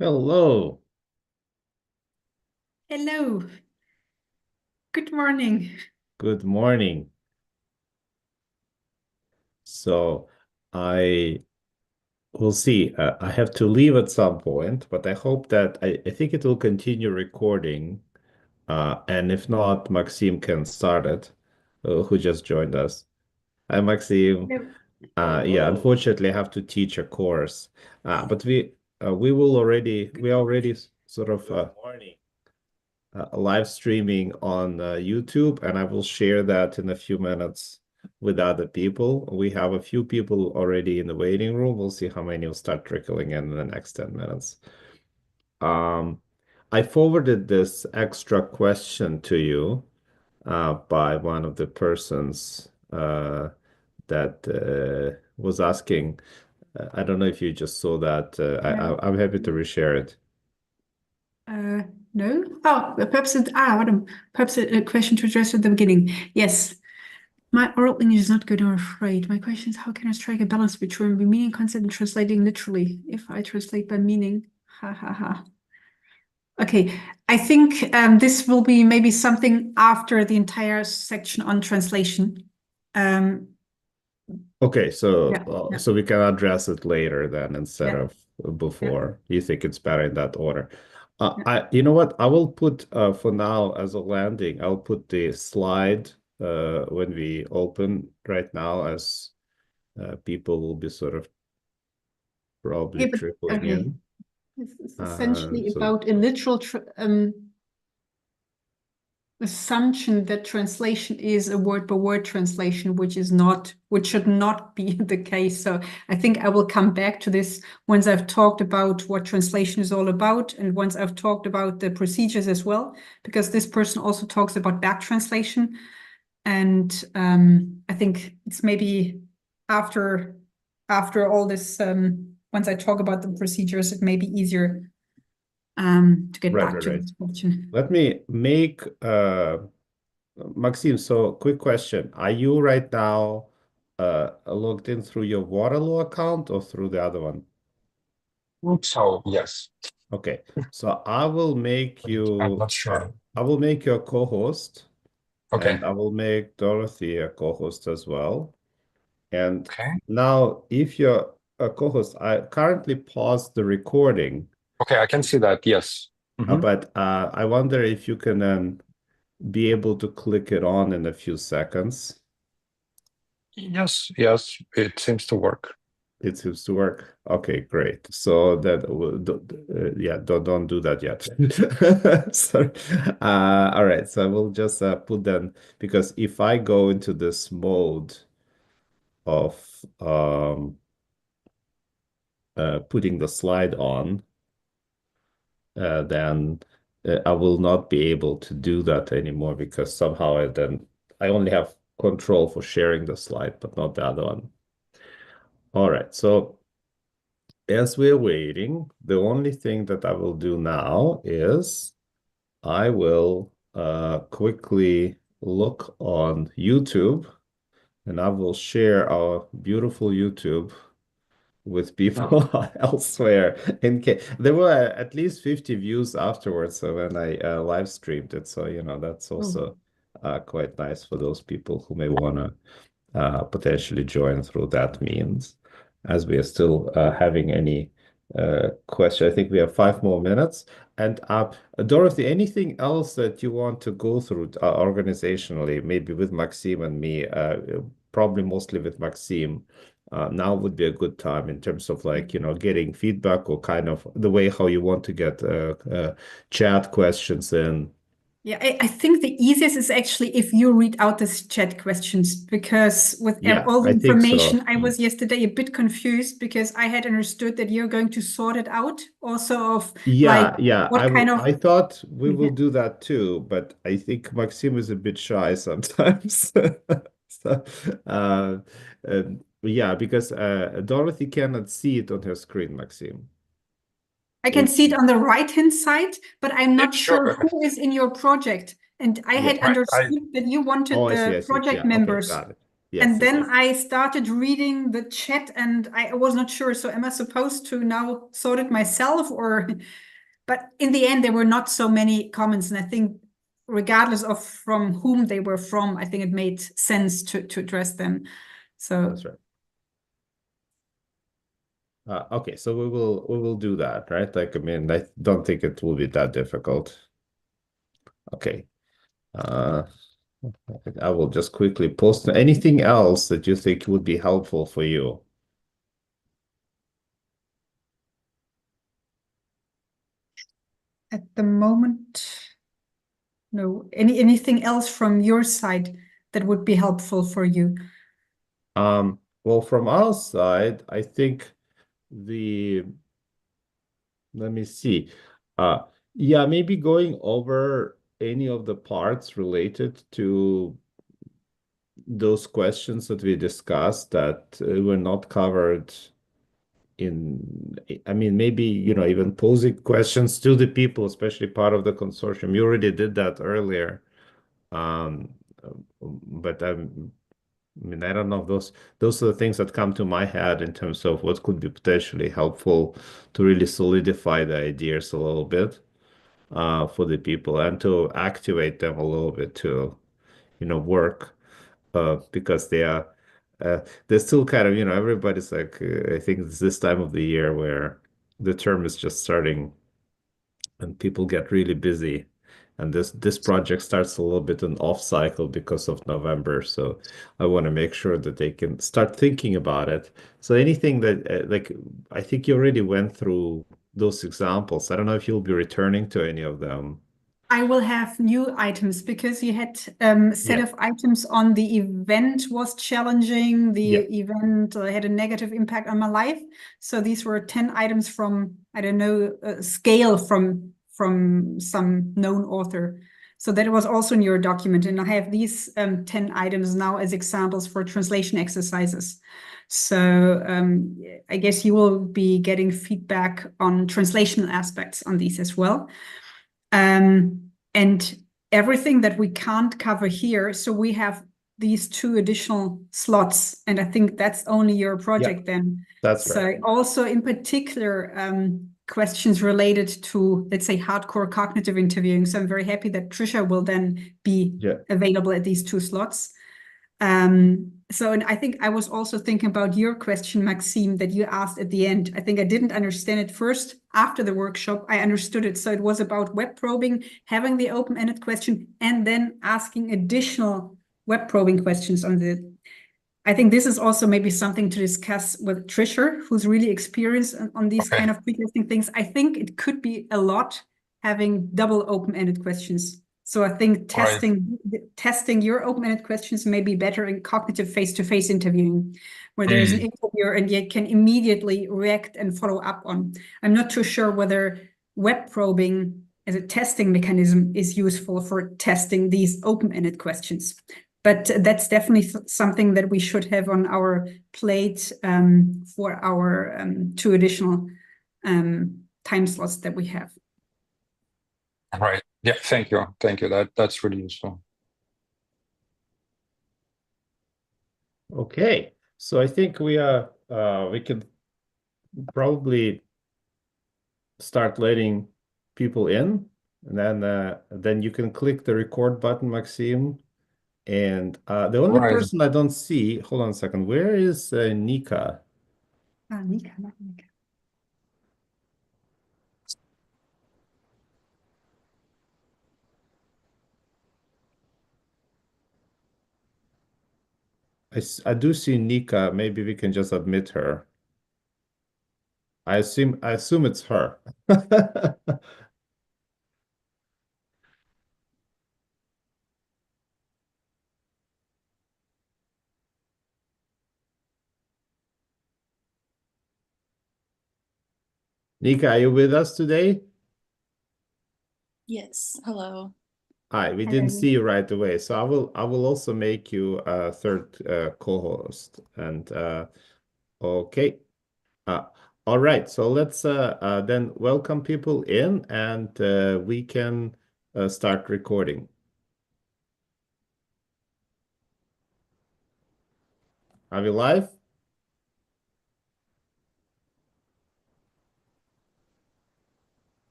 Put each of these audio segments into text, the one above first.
Hello. Hello. Good morning. Good morning. So I will see. I have to leave at some point, but I hope that I think it will continue recording. And if not, Maxime can start it, who just joined us. Hi, Maxime. Hello. Yeah, unfortunately, I have to teach a course. But we already sort of live streaming on YouTube, and I will share that in a few minutes with other people. We have a few people already in the waiting room. We'll see how many will start trickling in the next 10 minutes. Um, I forwarded this extra question to you by one of the persons that was asking. I don't know if you just saw that. No. I'm happy to reshare it. Uh, no. Oh, perhaps a question to address at the beginning. Yes. My oral English is not good, I'm afraid. My question is, how can I strike a balance between the meaning concept and translating literally? If I translate by meaning, ha ha ha. Okay, I think this will be maybe something after the entire section on translation. Um, Okay, yeah, yeah, so we can address it later then instead yeah, of yeah, before. You think it's better in that order? yeah. You know what? I will put for now as a landing. I'll put the slide when we open right now, as people will be sort of probably Okay, but trickling okay. in. This is Uh, essentially so about a literal assumption that translation is a word-by-word translation, which should not be the case. So I think I will come back to this once I've talked about what translation is all about, and once I've talked about the procedures as well, because this person also talks about back translation. And I think it's maybe after all this, once I talk about the procedures, it may be easier to get right, back right, to right. this question. Let me make Maxime, so quick question. Are you right now logged in through your Waterloo account or through the other one? So yes, Okay, so I will make I'm you not sure. a co-host, Okay, and I will make Dorothy a co-host as well. And okay, now, if you're a co-host, I currently paused the recording, okay. I can see that. Yes. but I wonder if you can be able to click it on in a few seconds. Yes, yes. It seems to work. It seems to work. Okay, great. So that yeah, don't do that yet. Sorry. All right. So I will just put them, because if I go into this mode of putting the slide on, then I will not be able to do that anymore, because somehow I only have control for sharing the slide, but not the other one. All right. So as we're waiting, the only thing that I will do now is I will quickly look on YouTube, and I will share our beautiful YouTube with people elsewhere. In case there were at least 50 views afterwards, so when I live streamed it. So, that's Oh. also quite nice for those people who may want to potentially join through that means. As we are still having any question, I think we have 5 more minutes. And Dorothy, anything else that you want to go through organizationally, maybe with Maxime and me, probably mostly with Maxime. Now would be a good time in terms of, like, getting feedback, or kind of the way how you want to get chat questions in. Yeah, I think the easiest is actually if you read out the chat questions, because with Yeah, all the I think information, so. I was yesterday a bit confused because I had understood that you're going to sort it out also of like Yeah, yeah. what kind of. I thought we will Yeah. do that too, but I think Maxime is a bit shy sometimes. So, yeah, because Dorothy cannot see it on her screen, Maxime. I can It, see it on the right-hand side, but I'm Yeah, not sure sure. who is in your project. And I yeah. had Right. understood that you Oh, wanted I see, the I see. project Yeah, okay, members. got it. Yes, And it then is. I started reading the chat and I was not sure. So am I supposed to now sort it myself or, but in the end, there were not so many comments. And I think regardless of from whom they were from, I think it made sense to address them. So That's right. Okay, so we will do that, right? Like, I mean, I don't think it will be that difficult. Okay. I will just quickly post anything else that you think would be helpful for you. at the moment, no. Anything else from your side that would be helpful for you? Well, from our side, I think let me see. Yeah, maybe going over any of the parts related to those questions that we discussed that were not covered I mean, maybe, even posing questions to the people, especially part of the consortium. You already did that earlier. Um, but I mean, I don't know if those are the things that come to my head in terms of what could be potentially helpful to really solidify the ideas a little bit for the people and to activate them a little bit to, work because they're still kind of, everybody's like, I think it's this time of the year where the term is just starting and people get really busy. And this project starts a little bit an off cycle because of November. So I want to make sure that they can start thinking about it. So anything that, like, I think you already went through those examples. I don't know if you'll be returning to any of them. I will have new items because you had set Yeah. of items on the event was challenging. The Yeah. event had a negative impact on my life. So these were 10 items from, I don't know, a scale from some known author. So that was also in your document. And I have these 10 items now as examples for translation exercises. So I guess you will be getting feedback on translational aspects on these as well. And everything that we can't cover here. So we have these 2 additional slots, and I think that's only your project then. That's So right. also in particular, questions related to, let's say, hardcore cognitive interviewing. So I'm very happy that Trisha will then be available at these 2 slots. So, and I think I was also thinking about your question, Maxime, that you asked at the end. I think I didn't understand it first. After the workshop, I understood it. So it was about web probing, having the open-ended question, and then asking additional web probing questions on the. I think this is also maybe something to discuss with Trisha, who's really experienced on these kind of pre-testing things. I think it could be a lot having double open-ended questions. So I think testing your open-ended questions may be better in cognitive face-to-face interviewing, where there's an interviewer and you can immediately react and follow up on. I'm not too sure whether web probing as a testing mechanism is useful for testing these open-ended questions. But that's definitely something that we should have on our plate for our 2 additional time slots that we have. Right. Yeah. Thank you. Thank you. That's really useful. Okay. So I think we can probably start letting people in, and then you can click the record button, Maxime. And the only person I don't see, hold on a second, where is Nika? Nika, not Nika. I do see Nika. Maybe we can just admit her. I assume it's her. Nika, are you with us today? Yes. Hello. Hi, we didn't see you right away, so I will also make you a third co-host. And okay. All right, so let's then welcome people in and we can start recording. Are we live?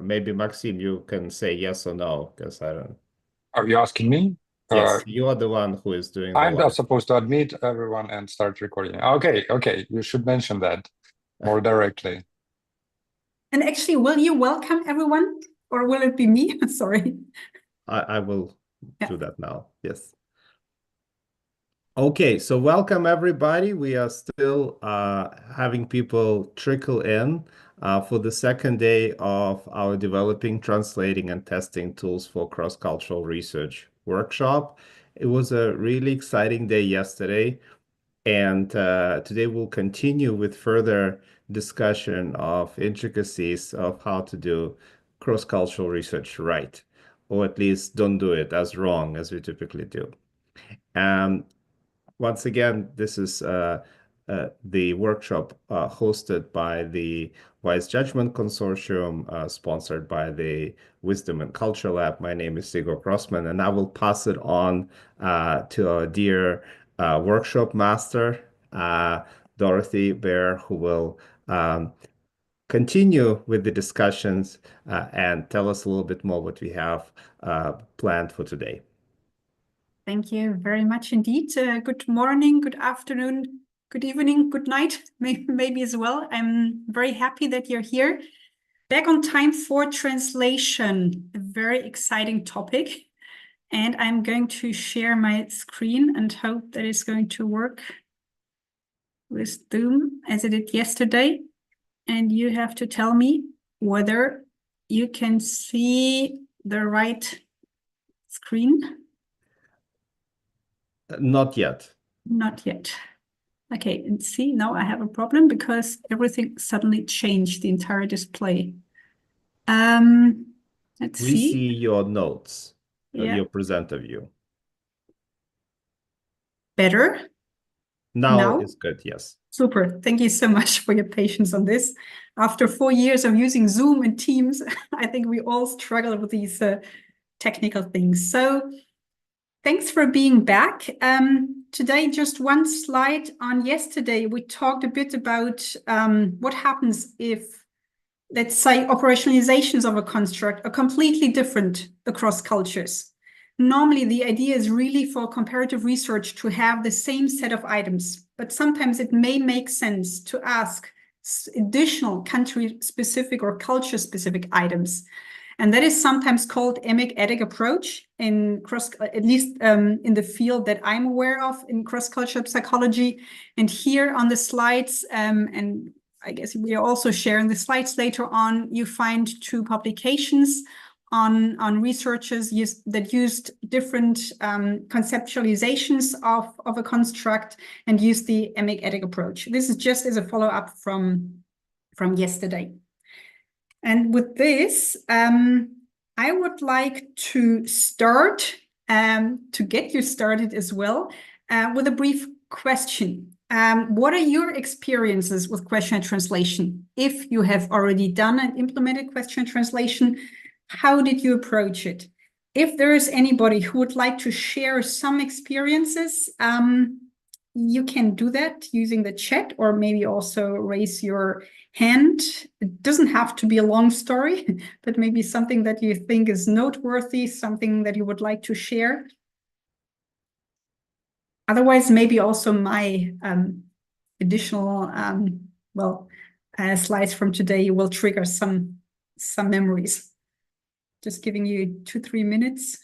Maybe Maxime, you can say yes or no, because I don't. Are you asking me? Yes, you are the one who is doing the I'm not live. supposed to admit everyone and start recording. Okay. You should mention that more directly. And actually, will you welcome everyone, or will it be me? Sorry. I will do that now. Yes. Okay, so welcome everybody. We are still having people trickle in for the second day of our Developing, Translating, and Testing Tools for Cross-Cultural Research workshop. It was a really exciting day yesterday, and today we'll continue with further discussion of intricacies of how to do cross-cultural research right, or at least don't do it as wrong as we typically do. Once again, this is the workshop hosted by the Wise Judgment Consortium, sponsored by the Wisdom and Culture Lab. My name is Sigurd Grossman, and I will pass it on to our dear workshop master, Dorothée Behr, who will continue with the discussions and tell us a little bit more what we have planned for today. Thank you very much indeed. Good morning, good afternoon, good evening, good night, maybe as well. I'm very happy that you're here. Back on time for translation, a very exciting topic. And I'm going to share my screen and hope that it's going to work with Zoom as it did yesterday. And you have to tell me whether you can see the right screen. Not yet. Not yet. Okay, and see, now I have a problem because everything suddenly changed, the entire display. Let's We see. see your notes, Yeah. your presenter view. Better? Now it's good, yes. Super. Thank you so much for your patience on this. After 4 years of using Zoom and Teams, I think we all struggle with these technical things. So thanks for being back. Today, just one slide on yesterday. We talked a bit about what happens if, let's say, operationalizations of a construct are completely different across cultures. Normally, the idea is really for comparative research to have the same set of items, but sometimes it may make sense to ask additional country-specific or culture-specific items. And that is sometimes called emic-etic approach in at least in the field that I'm aware of in cross-cultural psychology. And here on the slides, and I guess we are also sharing the slides later on, you find 2 publications on researchers that used different conceptualizations of a construct and used the emic-etic approach. This is just as a follow-up from yesterday. And with this, I would like to start, to get you started as well, with a brief question. What are your experiences with questionnaire translation? If you have already done and implemented questionnaire translation, how did you approach it? If there is anybody who would like to share some experiences, you can do that using the chat or maybe also raise your hand. It doesn't have to be a long story, but maybe something that you think is noteworthy, something that you would like to share. Otherwise, maybe also my additional slides from today will trigger some memories. Just giving you 2-3 minutes.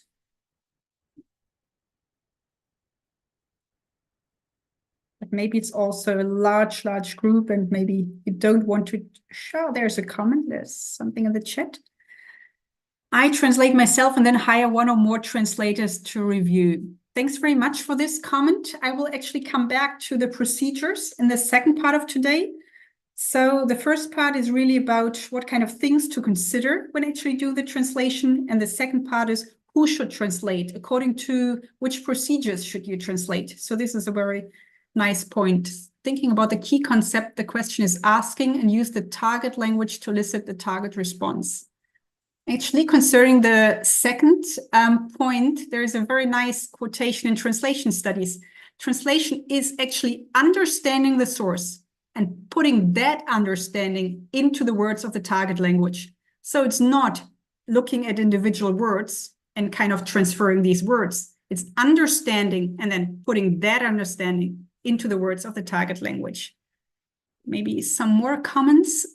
But maybe it's also a large group and maybe you don't want to show. There's a comment, there's something in the chat. I translate myself and then hire 1 or more translators to review. Thanks very much for this comment. I will actually come back to the procedures in the second part of today. So the first part is really about what kind of things to consider when actually do the translation. And the second part is who should translate, according to which procedures should you translate. So this is a very nice point. Thinking about the key concept the question is asking and use the target language to elicit the target response. Actually, concerning the second point, there is a very nice quotation in translation studies. Translation is actually understanding the source and putting that understanding into the words of the target language. So it's not looking at individual words and kind of transferring these words. It's understanding and then putting that understanding into the words of the target language. Maybe some more comments.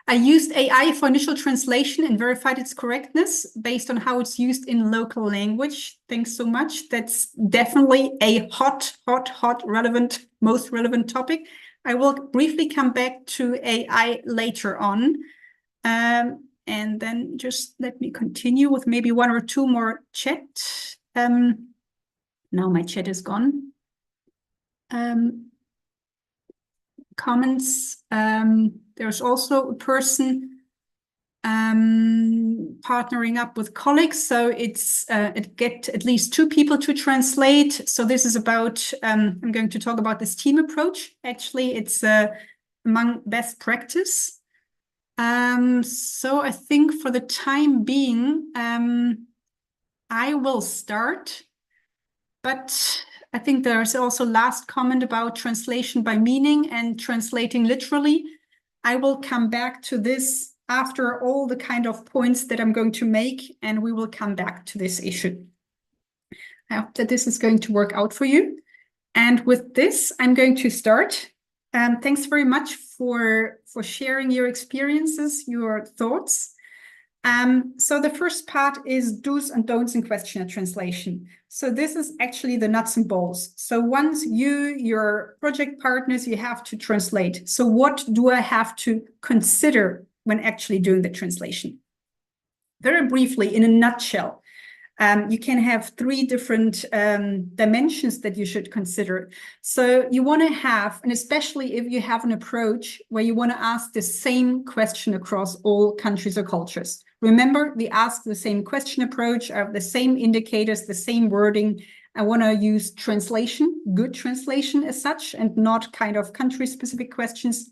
I used AI for initial translation and verified its correctness based on how it's used in local language. Thanks so much. That's definitely a hot, most relevant topic. I will briefly come back to AI later on. And then just let me continue with maybe one or two more chat. Now my chat is gone. Comments. There's also a person partnering up with colleagues, so it get at least 2 people to translate. So this is about, I'm going to talk about this team approach. Actually, it's among best practice. So I think for the time being, I will start, but I think there's also last comment about translation by meaning and translating literally. I will come back to this after all the kind of points that I'm going to make, and we will come back to this issue. I hope that this is going to work out for you. And with this, I'm going to start. Thanks very much for sharing your experiences, your thoughts. So the first part is do's and don'ts in questionnaire translation. So this is actually the nuts and bolts. So once your project partners, you have to translate. So what do I have to consider when actually doing the translation? Very briefly, in a nutshell, you can have 3 different dimensions that you should consider. So you want to have, and especially if you have an approach where you want to ask the same question across all countries or cultures. Remember, we ask the same question approach, the same indicators, the same wording. I want to use translation, good translation as such, and not kind of country-specific questions.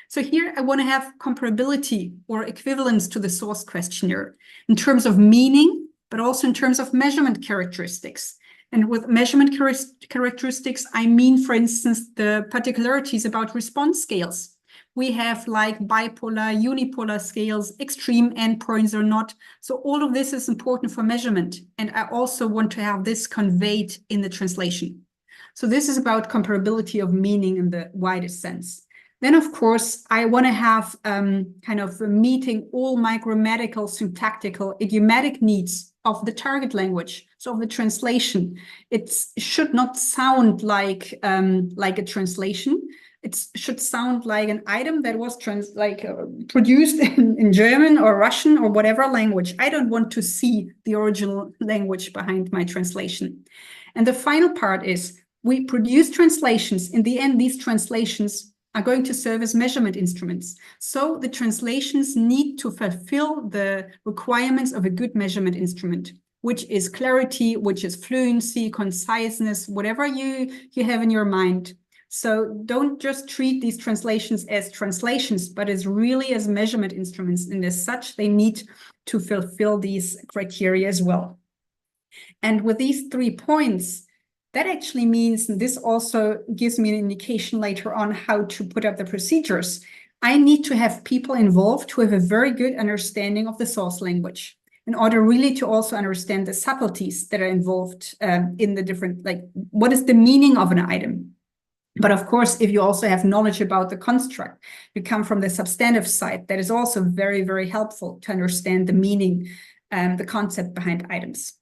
So here I want to have comparability or equivalence to the source questionnaire in terms of meaning, but also in terms of measurement characteristics. And with measurement characteristics, I mean, for instance, the particularities about response scales. We have like bipolar, unipolar scales, extreme endpoints or not. So all of this is important for measurement. And I also want to have this conveyed in the translation. So this is about comparability of meaning in the widest sense. Then, of course, I want to have kind of meeting all my grammatical, syntactical, idiomatic needs of the target language, so of the translation. It should not sound like a translation. It should sound like an item that was produced in German or Russian or whatever language. I don't want to see the original language behind my translation. And the final part is we produce translations. In the end, these translations are going to serve as measurement instruments. So the translations need to fulfill the requirements of a good measurement instrument, which is clarity, which is fluency, conciseness, whatever you have in your mind. So don't just treat these translations as translations, but as really as measurement instruments. And as such, they need to fulfill these criteria as well. And with these 3 points, that actually means, and this also gives me an indication later on how to put up the procedures, I need to have people involved who have a very good understanding of the source language in order really to also understand the subtleties that are involved in the different, like what is the meaning of an item. But of course, if you also have knowledge about the construct, you come from the substantive side, that is also very, very helpful to understand the meaning, the concept behind items.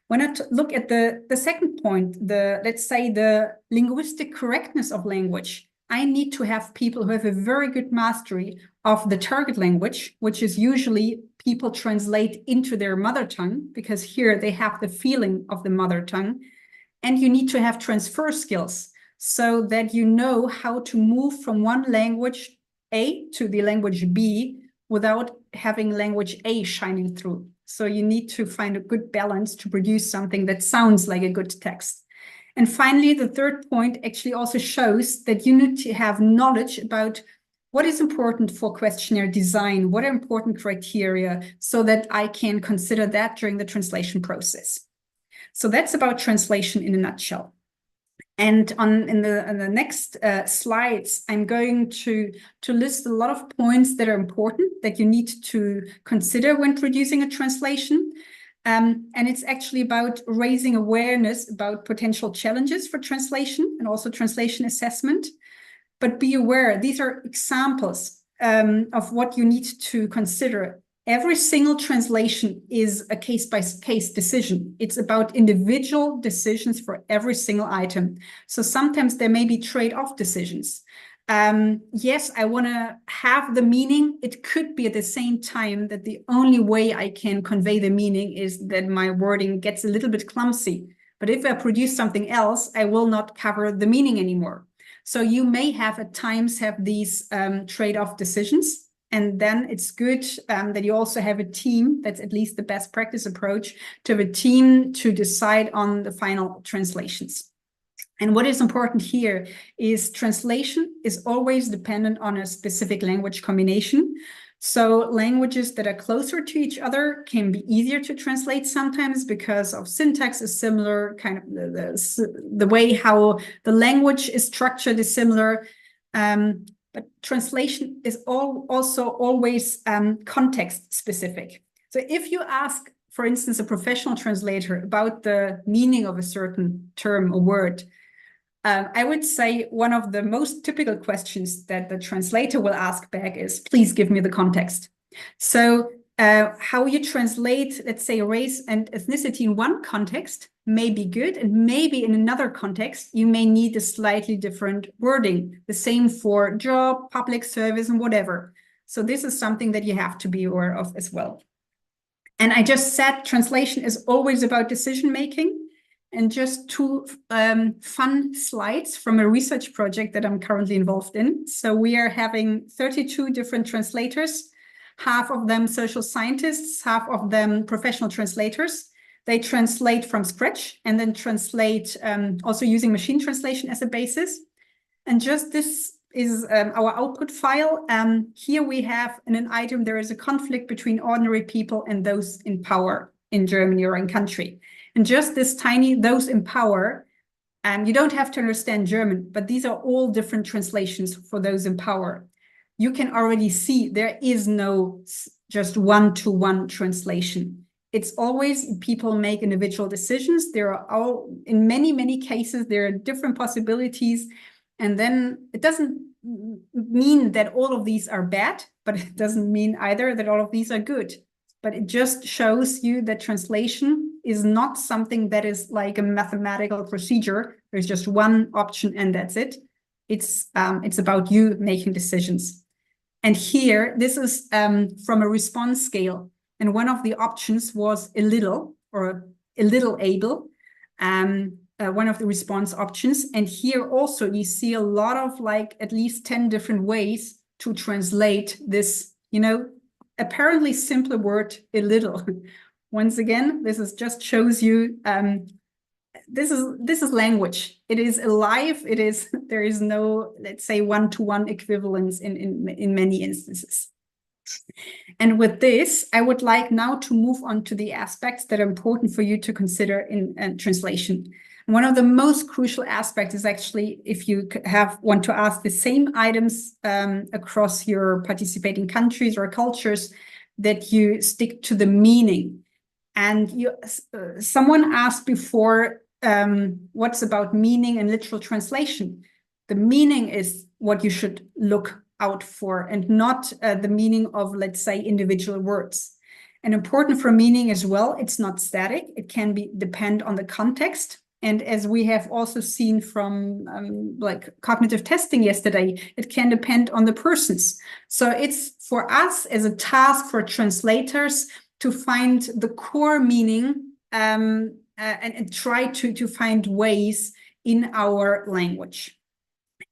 When I look at the second point, let's say the linguistic correctness of language, I need to have people who have a very good mastery of the target language, which is usually people translate into their mother tongue, because here they have the feeling of the mother tongue. And you need to have transfer skills so that you know how to move from one language A to the language B without having language A shining through. So you need to find a good balance to produce something that sounds like a good text. And finally, the third point actually also shows that you need to have knowledge about what is important for questionnaire design? What are important criteria so that I can consider that during the translation process? So that's about translation in a nutshell. And in the next slides, I'm going to list a lot of points that are important that you need to consider when producing a translation. And it's actually about raising awareness about potential challenges for translation and also translation assessment. But be aware, these are examples of what you need to consider. Every single translation is a case-by-case decision. It's about individual decisions for every single item. So sometimes there may be trade-off decisions. Yes, I want to have the meaning. It could be at the same time that the only way I can convey the meaning is that my wording gets a little bit clumsy. But if I produce something else, I will not cover the meaning anymore. So you may have at times have these trade-off decisions. And then it's good that you also have a team. That's at least the best practice approach, to have a team to decide on the final translations. And what is important here is translation is always dependent on a specific language combination. So languages that are closer to each other can be easier to translate sometimes because of syntax is similar, kind of the way how the language is structured is similar. But translation is also always context specific. So if you ask, for instance, a professional translator about the meaning of a certain term or word, I would say one of the most typical questions that the translator will ask back is, please give me the context. So how you translate, let's say, race and ethnicity in one context may be good, and maybe in another context, you may need a slightly different wording. The same for job, public service, and whatever. So this is something that you have to be aware of as well. And I just said translation is always about decision-making. And just two fun slides from a research project that I'm currently involved in. So we are having 32 different translators, half of them social scientists, half of them professional translators. They translate from scratch and then translate also using machine translation as a basis. And just this is our output file. Here we have in an item, there is a conflict between ordinary people and those in power in Germany or in country. And just this tiny, those in power, you don't have to understand German, but these are all different translations for those in power. You can already see there is no just one-to-one translation. It's always people make individual decisions. There are all, in many, many cases, there are different possibilities. And then it doesn't mean that all of these are bad, but it doesn't mean either that all of these are good. But it just shows you that translation is not something that is like a mathematical procedure. There's just one option and that's it. It's about you making decisions. And here, this is from a response scale. And one of the options was a little or a little able, one of the response options. And here also you see a lot of like at least 10 different ways to translate this, apparently simpler word, a little. Once again, this is just shows you this is language. It is alive. There is no, let's say, one-to-one equivalence in many instances. And with this, I would like now to move on to the aspects that are important for you to consider in translation. One of the most crucial aspects is actually if you want to ask the same items across your participating countries or cultures, that you stick to the meaning. And someone asked before, what's about meaning and literal translation? The meaning is what you should look out for and not the meaning of, let's say, individual words. And important for meaning as well, it's not static. It can depend on the context. And as we have also seen from like cognitive testing yesterday, it can depend on the persons. So it's for us as a task for translators to find the core meaning and try to find ways in our language.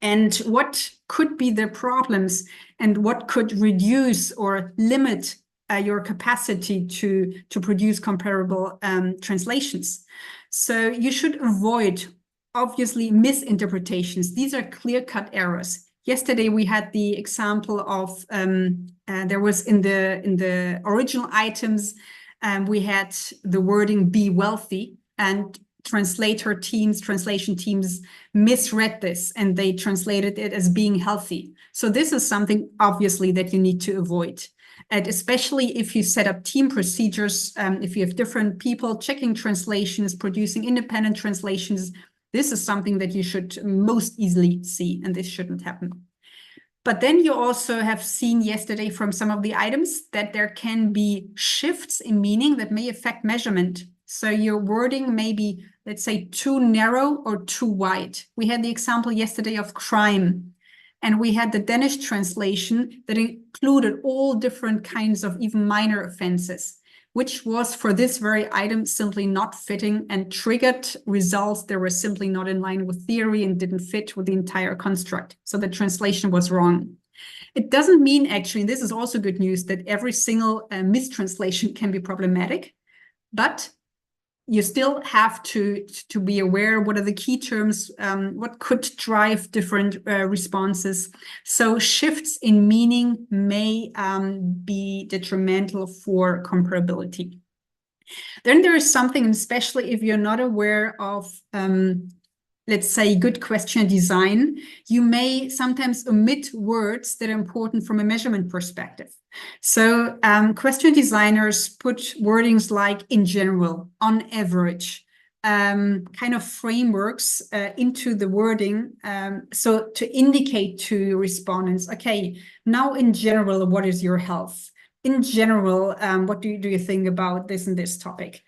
And what could be the problems and what could reduce or limit your capacity to produce comparable translations. So you should avoid, obviously, misinterpretations. These are clear-cut errors. Yesterday we had the example of there was in the original items we had the wording "be wealthy," and translation teams misread this and they translated it as being healthy. So this is something obviously that you need to avoid. And especially if you set up team procedures, if you have different people checking translations, producing independent translations, this is something that you should most easily see, and this shouldn't happen. But then you also have seen yesterday from some of the items that there can be shifts in meaning that may affect measurement. So your wording may be, let's say, too narrow or too wide. We had the example yesterday of crime, and we had the Danish translation that included all different kinds of even minor offenses, which was for this very item simply not fitting and triggered results that were simply not in line with theory and didn't fit with the entire construct. So the translation was wrong. It doesn't mean, actually, this is also good news, that every single mistranslation can be problematic, but you still have to be aware what are the key terms, what could drive different responses. So shifts in meaning may be detrimental for comparability. Then there is something, especially if you're not aware of, let's say, good question design, you may sometimes omit words that are important from a measurement perspective. So question designers put wordings like in general, on average, kind of frameworks into the wording, so to indicate to respondents, okay, now in general, what is your health? In general, what do you think about this and this topic?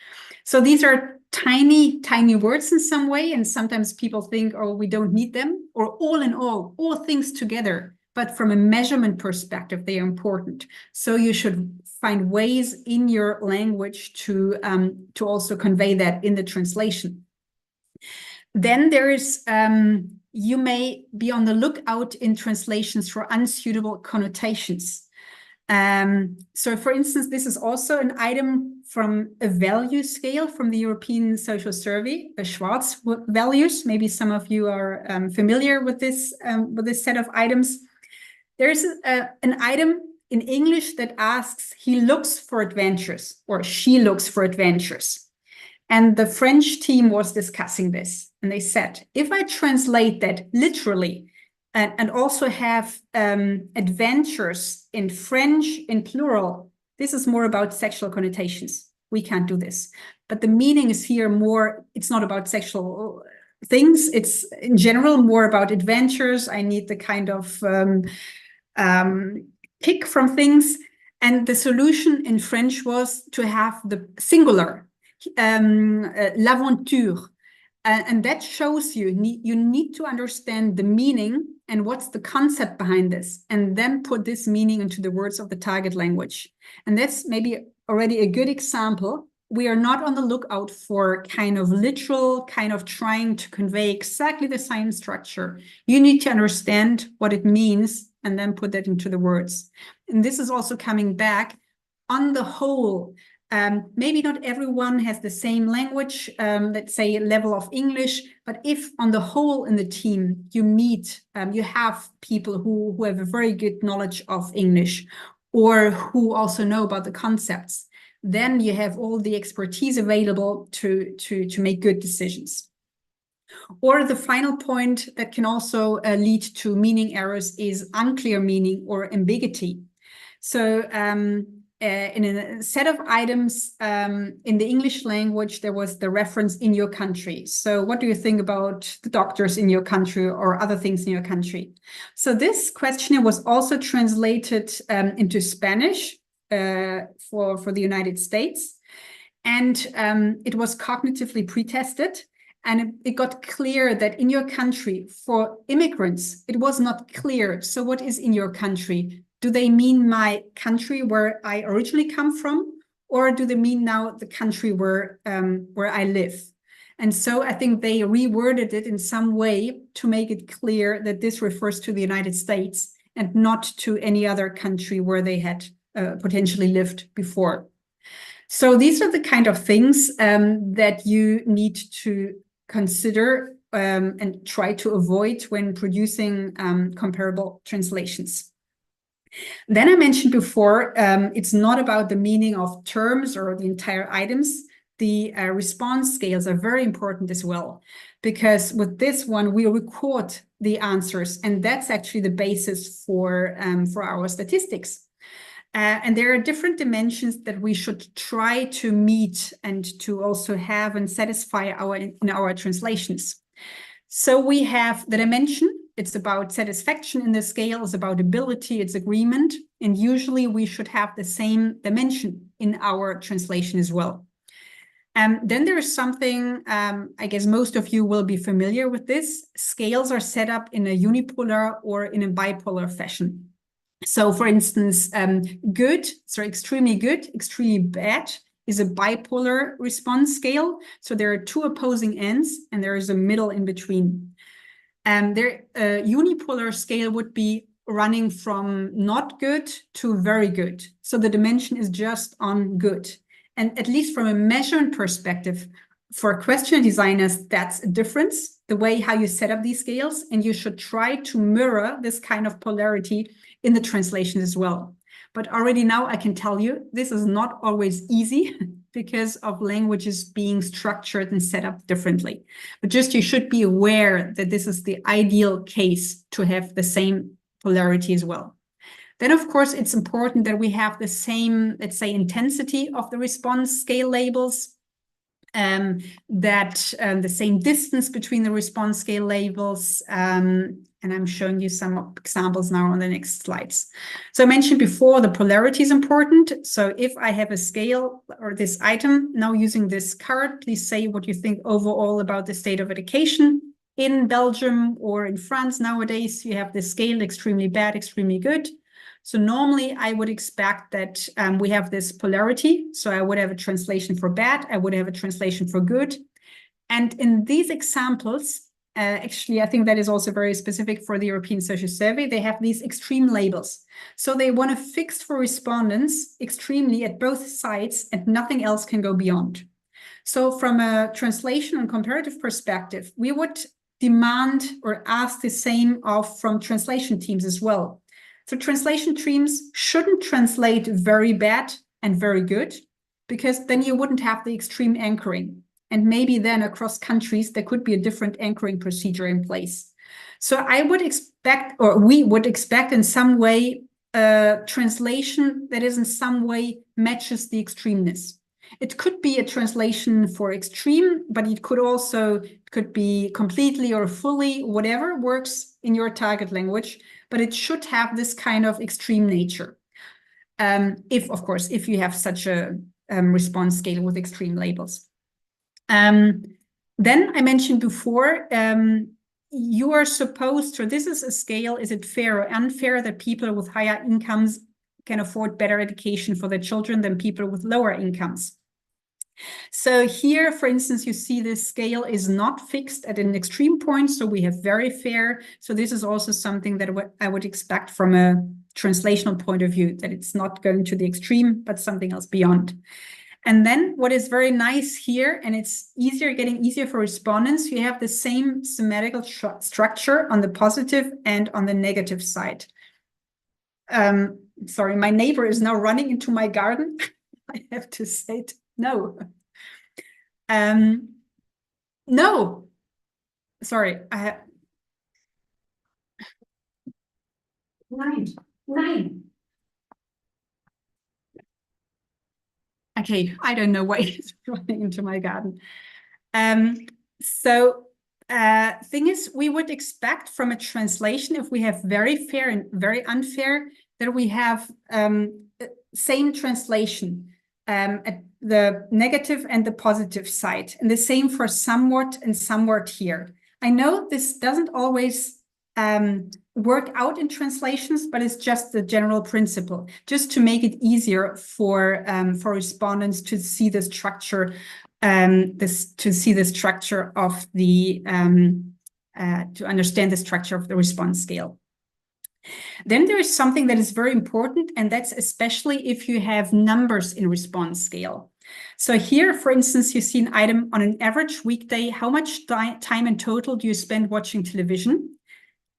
So these are tiny words in some way, and sometimes people think, oh, we don't need them, or all in all things together. But from a measurement perspective, they are important. So you should find ways in your language to also convey that in the translation. Then there is, you may be on the lookout in translations for unsuitable connotations. So for instance, this is also an item from a value scale from the European Social Survey, the Schwarz values. Maybe some of you are familiar with this set of items. There's an item in English that asks, he looks for adventures, or she looks for adventures. And the French team was discussing this. And they said, if I translate that literally, and also have adventures in French in plural, this is more about sexual connotations. We can't do this. But the meaning is here more, it's not about sexual things. It's in general more about adventures. I need the kind of kick from things. And the solution in French was to have the singular, l'aventure. And that shows you need to understand the meaning and what's the concept behind this, and then put this meaning into the words of the target language. And that's maybe already a good example. We are not on the lookout for kind of literal, kind of trying to convey exactly the same structure. You need to understand what it means and then put that into the words. And this is also coming back on the whole. Maybe not everyone has the same language, let's say level of English, but if on the whole in the team you meet, you have people who have a very good knowledge of English or who also know about the concepts, then you have all the expertise available to make good decisions. Or the final point that can also lead to meaning errors is unclear meaning or ambiguity. So in a set of items in the English language, there was the reference in your country. So what do you think about the doctors in your country or other things in your country? So this questionnaire was also translated into Spanish for the United States. And it was cognitively pre-tested. And it got clear that in your country, for immigrants, it was not clear. So what is in your country? Do they mean my country where I originally come from? Or do they mean now the country where I live? And so I think they reworded it in some way to make it clear that this refers to the United States and not to any other country where they had potentially lived before. So these are the kind of things that you need to consider and try to avoid when producing comparable translations. Then I mentioned before, it's not about the meaning of terms or the entire items. The response scales are very important as well, because with this one, we record the answers, and that's actually the basis for our statistics. And there are different dimensions that we should try to meet and to also have and satisfy in our translations. So we have the dimension. It's about satisfaction in the scale, it's about ability, it's agreement. And usually we should have the same dimension in our translation as well. Then there is something, I guess most of you will be familiar with this. Scales are set up in a unipolar or in a bipolar fashion. So for instance, good, so extremely good, extremely bad is a bipolar response scale. So there are two opposing ends and there is a middle in between. A unipolar scale would be running from not good to very good. So the dimension is just on good. And at least from a measurement perspective, for questionnaire designers, that's a difference, the way how you set up these scales. And you should try to mirror this kind of polarity in the translations as well. But already now I can tell you, this is not always easy because of languages being structured and set up differently. But just you should be aware that this is the ideal case to have the same polarity as well. Then, of course, it's important that we have the same, let's say, intensity of the response scale labels, the same distance between the response scale labels, and I'm showing you some examples now on the next slides. So I mentioned before the polarity is important. So if I have a scale or this item now using this card, please say what you think overall about the state of education. In Belgium or in France nowadays, you have the scale extremely bad, extremely good. So normally I would expect that we have this polarity. So I would have a translation for bad, I would have a translation for good. And in these examples, actually, I think that is also very specific for the European Social Survey. They have these extreme labels. So they want to fix for respondents extremely at both sides and nothing else can go beyond. So from a translation and comparative perspective, we would demand or ask the same from translation teams as well. So translation teams shouldn't translate very bad and very good, because then you wouldn't have the extreme anchoring. And maybe then across countries, there could be a different anchoring procedure in place. So I would expect, or we would expect in some way, a translation that is in some way matches the extremeness. It could be a translation for extreme, but it could be completely or fully, whatever works in your target language, but it should have this kind of extreme nature. If you have such a response scale with extreme labels. Then I mentioned before, you are supposed to, this is a scale, is it fair or unfair that people with higher incomes can afford better education for their children than people with lower incomes? So here, for instance, you see this scale is not fixed at an extreme point, so we have very fair. So this is also something that I would expect from a translational point of view, that it's not going to the extreme, but something else beyond. And then what is very nice here, and it's getting easier for respondents, you have the same symmetrical structure on the positive and on the negative side. Sorry, my neighbor is now running into my garden. I have to say it. No. No. Sorry, I have... Nine. Okay, I don't know why he's running into my garden. Thing is, we would expect from a translation, if we have very fair and very unfair, that we have same translation at the negative and the positive side, and the same for somewhat and somewhat here. I know this doesn't always work out in translations, but it's just the general principle, just to make it easier for respondents to see the structure, of the to understand the structure of the response scale. Then there is something that is very important, and that's especially if you have numbers in response scale. So here, for instance, you see an item on an average weekday. How much time in total do you spend watching television?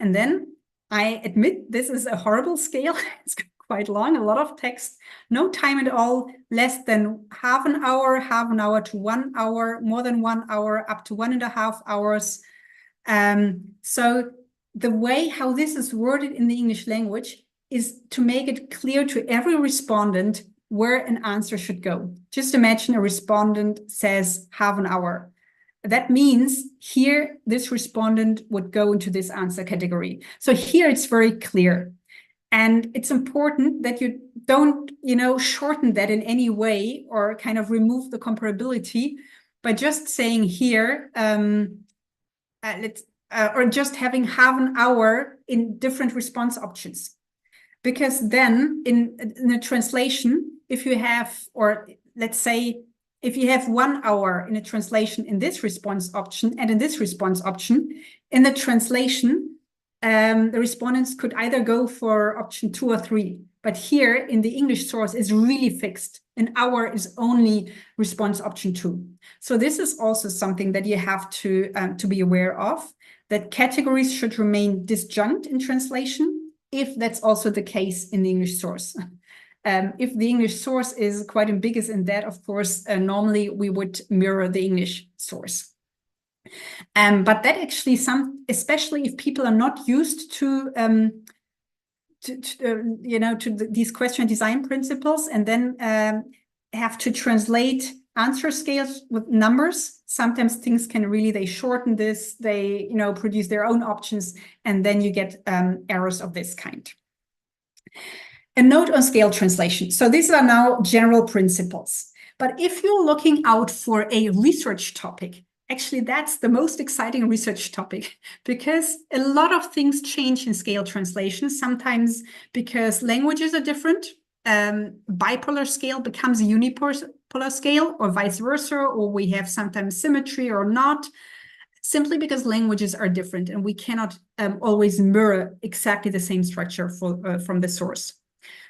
And then I admit this is a horrible scale. It's quite long, a lot of text, no time at all, less than half an hour to 1 hour, more than 1 hour, up to 1.5 hours. So the way how this is worded in the English language is to make it clear to every respondent where an answer should go. Just imagine a respondent says half an hour. That means here, this respondent would go into this answer category. So here it's very clear. And it's important that you don't, shorten that in any way or kind of remove the comparability by just saying here, or just having half an hour in different response options. Because then in a translation, if you have, or let's say, if you have 1 hour in a translation in this response option and in this response option, in the translation, the respondents could either go for option 2 or 3. But here in the English source is really fixed. An hour is only response option 2. So this is also something that you have to be aware of, that categories should remain disjunct in translation, if that's also the case in the English source. If the English source is quite ambiguous in that, of course, normally we would mirror the English source. But that actually especially if people are not used to these question design principles, and then have to translate answer scales with numbers. Sometimes things can really, they shorten this, they produce their own options, and then you get errors of this kind. A note on scale translation. So these are now general principles. But if you're looking out for a research topic, actually that's the most exciting research topic, because a lot of things change in scale translation, sometimes because languages are different. Bipolar scale becomes a unipolar scale, or vice versa, or we have sometimes symmetry or not, simply because languages are different and we cannot always mirror exactly the same structure from the source.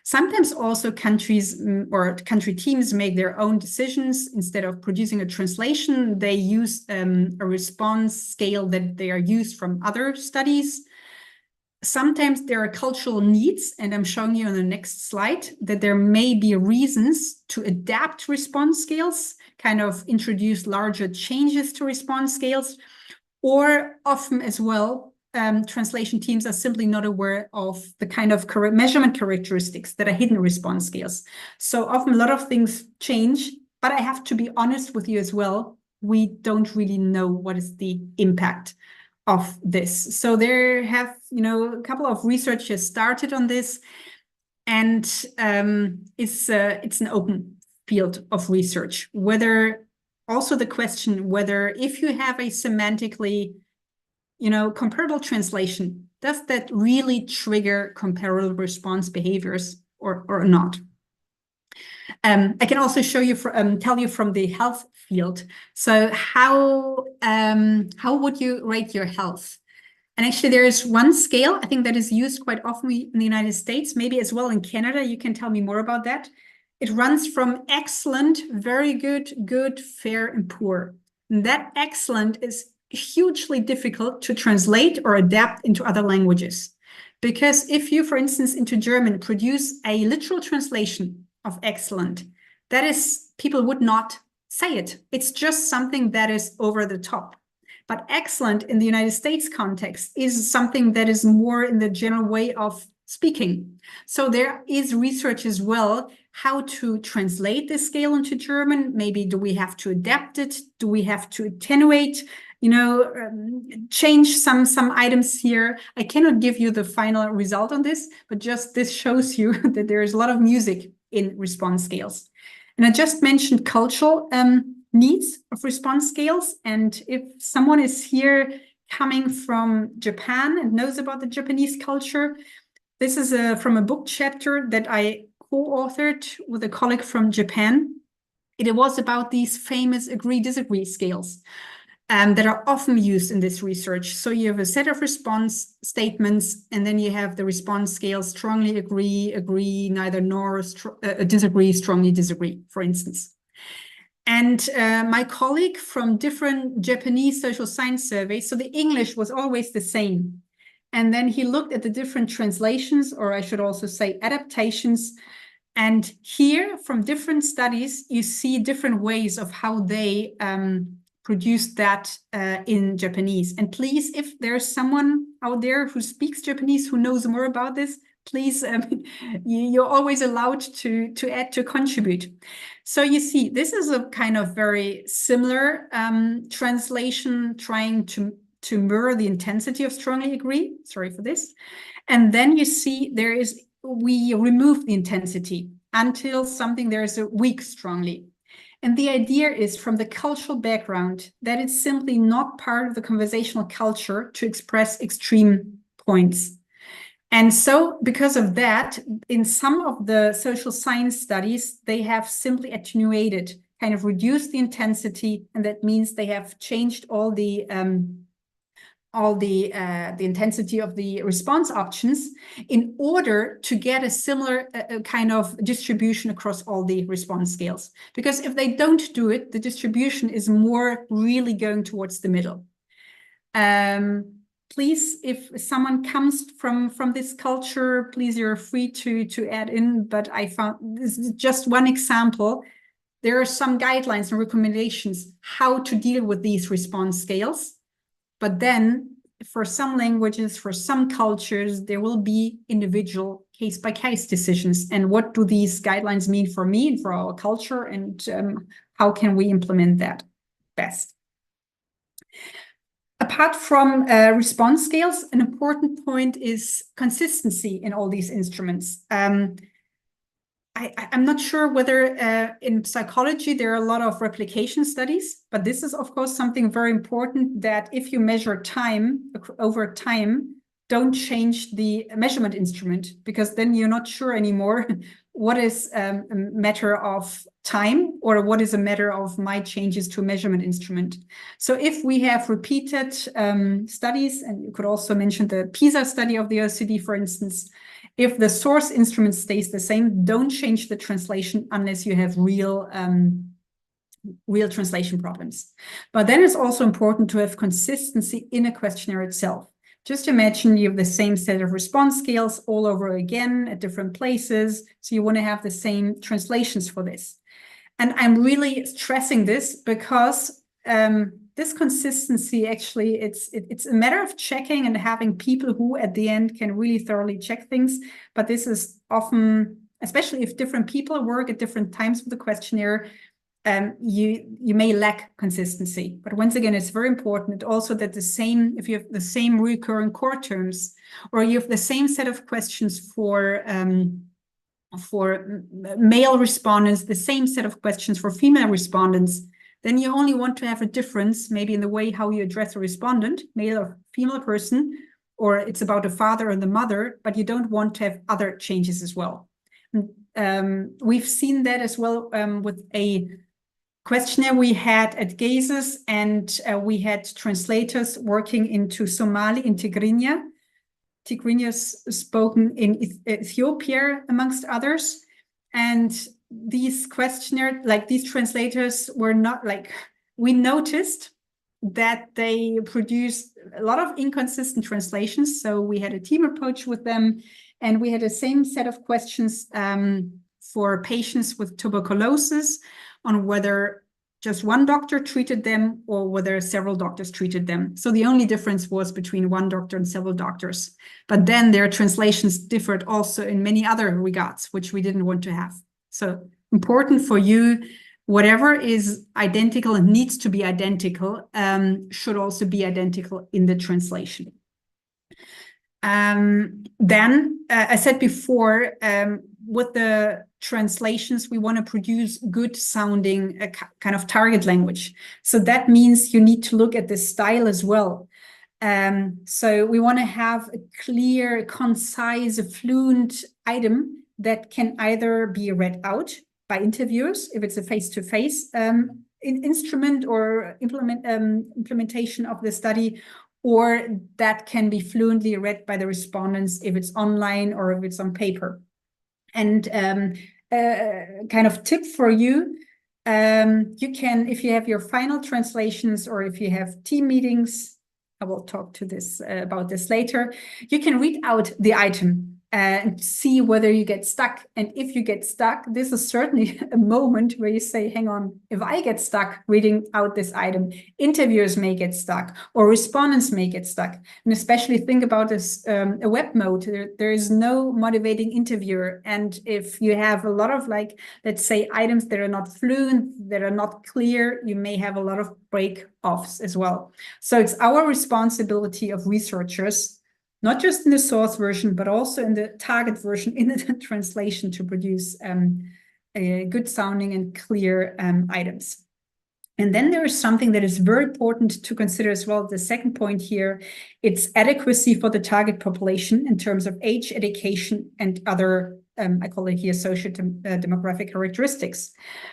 Sometimes also countries or country teams make their own decisions. Instead of producing a translation, they use a response scale that they are used from other studies. Sometimes there are cultural needs, and I'm showing you on the next slide that there may be reasons to adapt response scales, kind of introduce larger changes to response scales, or often as well, translation teams are simply not aware of the kind of measurement characteristics that are hidden in response scales. So often a lot of things change, but I have to be honest with you as well, we don't really know what is the impact of this. So there have, a couple of researchers started on this, and it's an open field of research. Whether also the question whether if you have a semantically, comparable translation, does that really trigger comparable response behaviors or not? I can also show you, tell you from the health field. So how would you rate your health? And actually there is one scale, I think, that is used quite often in the United States, maybe as well in Canada. You can tell me more about that. It runs from excellent, very good, good, fair, and poor. And that excellent is hugely difficult to translate or adapt into other languages. Because if you, for instance, into German produce a literal translation of excellent, that is, people would not say it. It's just something that is over the top. But excellent in the United States context is something that is more in the general way of speaking. So there is research as well, how to translate this scale into German. Maybe do we have to adapt it? Do we have to attenuate, change some items here? I cannot give you the final result on this, but just this shows you that there is a lot of music in response scales. And I just mentioned cultural needs of response scales. And if someone is here coming from Japan and knows about the Japanese culture, this is from a book chapter that I co-authored with a colleague from Japan. It was about these famous agree-disagree scales that are often used in this research. So you have a set of response statements, and then you have the response scale: strongly agree, agree, neither nor, disagree, strongly disagree, for instance. And my colleague from different Japanese social science surveys, so the English was always the same. And then he looked at the different translations, or I should also say adaptations. And here, from different studies, you see different ways of how they produced that in Japanese. And please, if there's someone out there who speaks Japanese, who knows more about this, please, you're always allowed to add, to contribute. So you see, this is a kind of very similar translation, trying to mirror the intensity of strongly agree. Sorry for this. And then you see we remove the intensity until there is a weak strongly. And the idea is, from the cultural background, that it's simply not part of the conversational culture to express extreme points. And so because of that, in some of the social science studies, they have simply attenuated, kind of reduced the intensity, and that means they have changed all the intensity of the response options in order to get a similar kind of distribution across all the response scales. Because if they don't do it, the distribution is more really going towards the middle. Please, if someone comes from this culture, please, you're free to add in, but I found this is just one example. There are some guidelines and recommendations how to deal with these response scales. But then for some languages, for some cultures, there will be individual case-by-case decisions. And what do these guidelines mean for me and for our culture? And how can we implement that best? Apart from response scales, an important point is consistency in all these instruments. I'm not sure whether in psychology there are a lot of replication studies, but this is, of course, something very important, that if you measure time over time, don't change the measurement instrument, because then you're not sure anymore what is a matter of time or what is a matter of my changes to a measurement instrument. So if we have repeated studies, and you could also mention the PISA study of the OECD, for instance, if the source instrument stays the same, don't change the translation unless you have real translation problems. But then it's also important to have consistency in a questionnaire itself. Just imagine you have the same set of response scales all over again at different places. So you want to have the same translations for this. And I'm really stressing this because this consistency, actually, it's a matter of checking and having people who at the end can really thoroughly check things. But this is often, especially if different people work at different times with the questionnaire, you may lack consistency. But once again, it's very important also that if you have the same recurring core terms, or you have the same set of questions for male respondents, the same set of questions for female respondents, then you only want to have a difference maybe in the way how you address a respondent, male or female person, or it's about a father and the mother, but you don't want to have other changes as well. We've seen that as well with a questionnaire we had at GESIS, and we had translators working into Somali, in Tigrinya. Tigrinya is spoken in Ethiopia, amongst others. And these these translators were not we noticed that they produced a lot of inconsistent translations. So we had a team approach with them, and we had the same set of questions for patients with tuberculosis, on whether just one doctor treated them or whether several doctors treated them. So the only difference was between one doctor and several doctors. But then their translations differed also in many other regards, which we didn't want to have. So important for you, whatever is identical and needs to be identical should also be identical in the translation. Then, I said before, with the translations, we want to produce good sounding kind of target language. So that means you need to look at the style as well. So we want to have a clear, concise, fluent item that can either be read out by interviewers, if it's a face-to-face instrument or implementation of the study, or that can be fluently read by the respondents if it's online or if it's on paper. And kind of tip for you, You can, if you have your final translations or if you have team meetings, I will talk to this about this later, you can read out the item and see whether you get stuck. And if you get stuck, this is certainly a moment where you say, hang on, if I get stuck reading out this item, interviewers may get stuck or respondents may get stuck. And especially think about this, a web mode, there is no motivating interviewer. And if you have a lot of, like, let's say items that are not fluent, that are not clear, you may have a lot of break-offs as well. So it's our responsibility of researchers, not just in the source version, but also in the target version, in the translation, to produce good sounding and clear items. And then there is something that is very important to consider as well. The second point here, it's adequacy for the target population in terms of age, education, and other, I call it here, socio-demographic characteristics.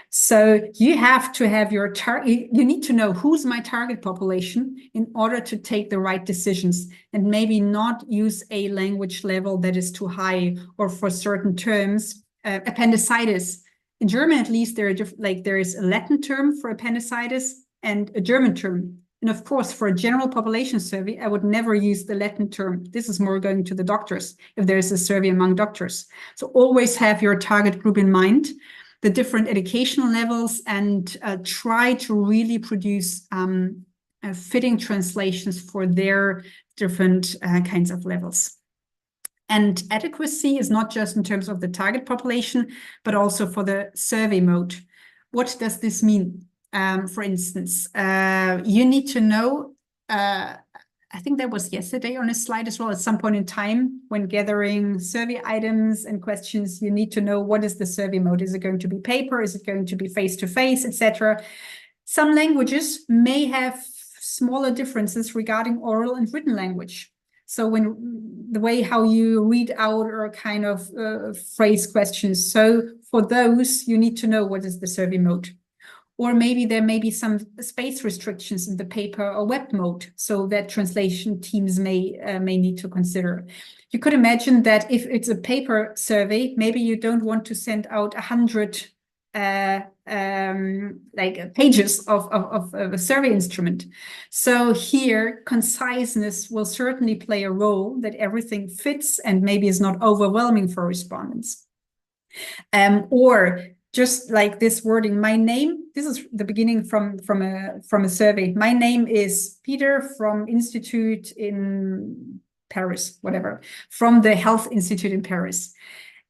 So you have to have your target, you need to know who's my target population in order to take the right decisions, and maybe not use a language level that is too high, or for certain terms, appendicitis. In German, at least, there are like there is a Latin term for appendicitis and a German term. And of course, for a general population survey, I would never use the Latin term. This is more going to the doctors if there is a survey among doctors. So always have your target group in mind, the different educational levels, and try to really produce fitting translations for their different kinds of levels. And adequacy is not just in terms of the target population, but also for the survey mode. What does this mean? For instance, you need to know, I think that was yesterday on a slide as well, at some point in time when gathering survey items and questions, you need to know what is the survey mode. Is it going to be paper? Is it going to be face-to-face, etc.? Some languages may have smaller differences regarding oral and written language. So when the way how you read out or kind of phrase questions. So for those, you need to know what is the survey mode. Or maybe there may be some space restrictions in the paper or web mode, so that translation teams may need to consider. You could imagine that if it's a paper survey, maybe you don't want to send out 100 like pages of a survey instrument. So here, conciseness will certainly play a role, that everything fits and maybe is not overwhelming for respondents. Or just like this wording, my name, this is the beginning from a survey. My name is Peter from Institute in Paris, whatever, from the Health Institute in Paris.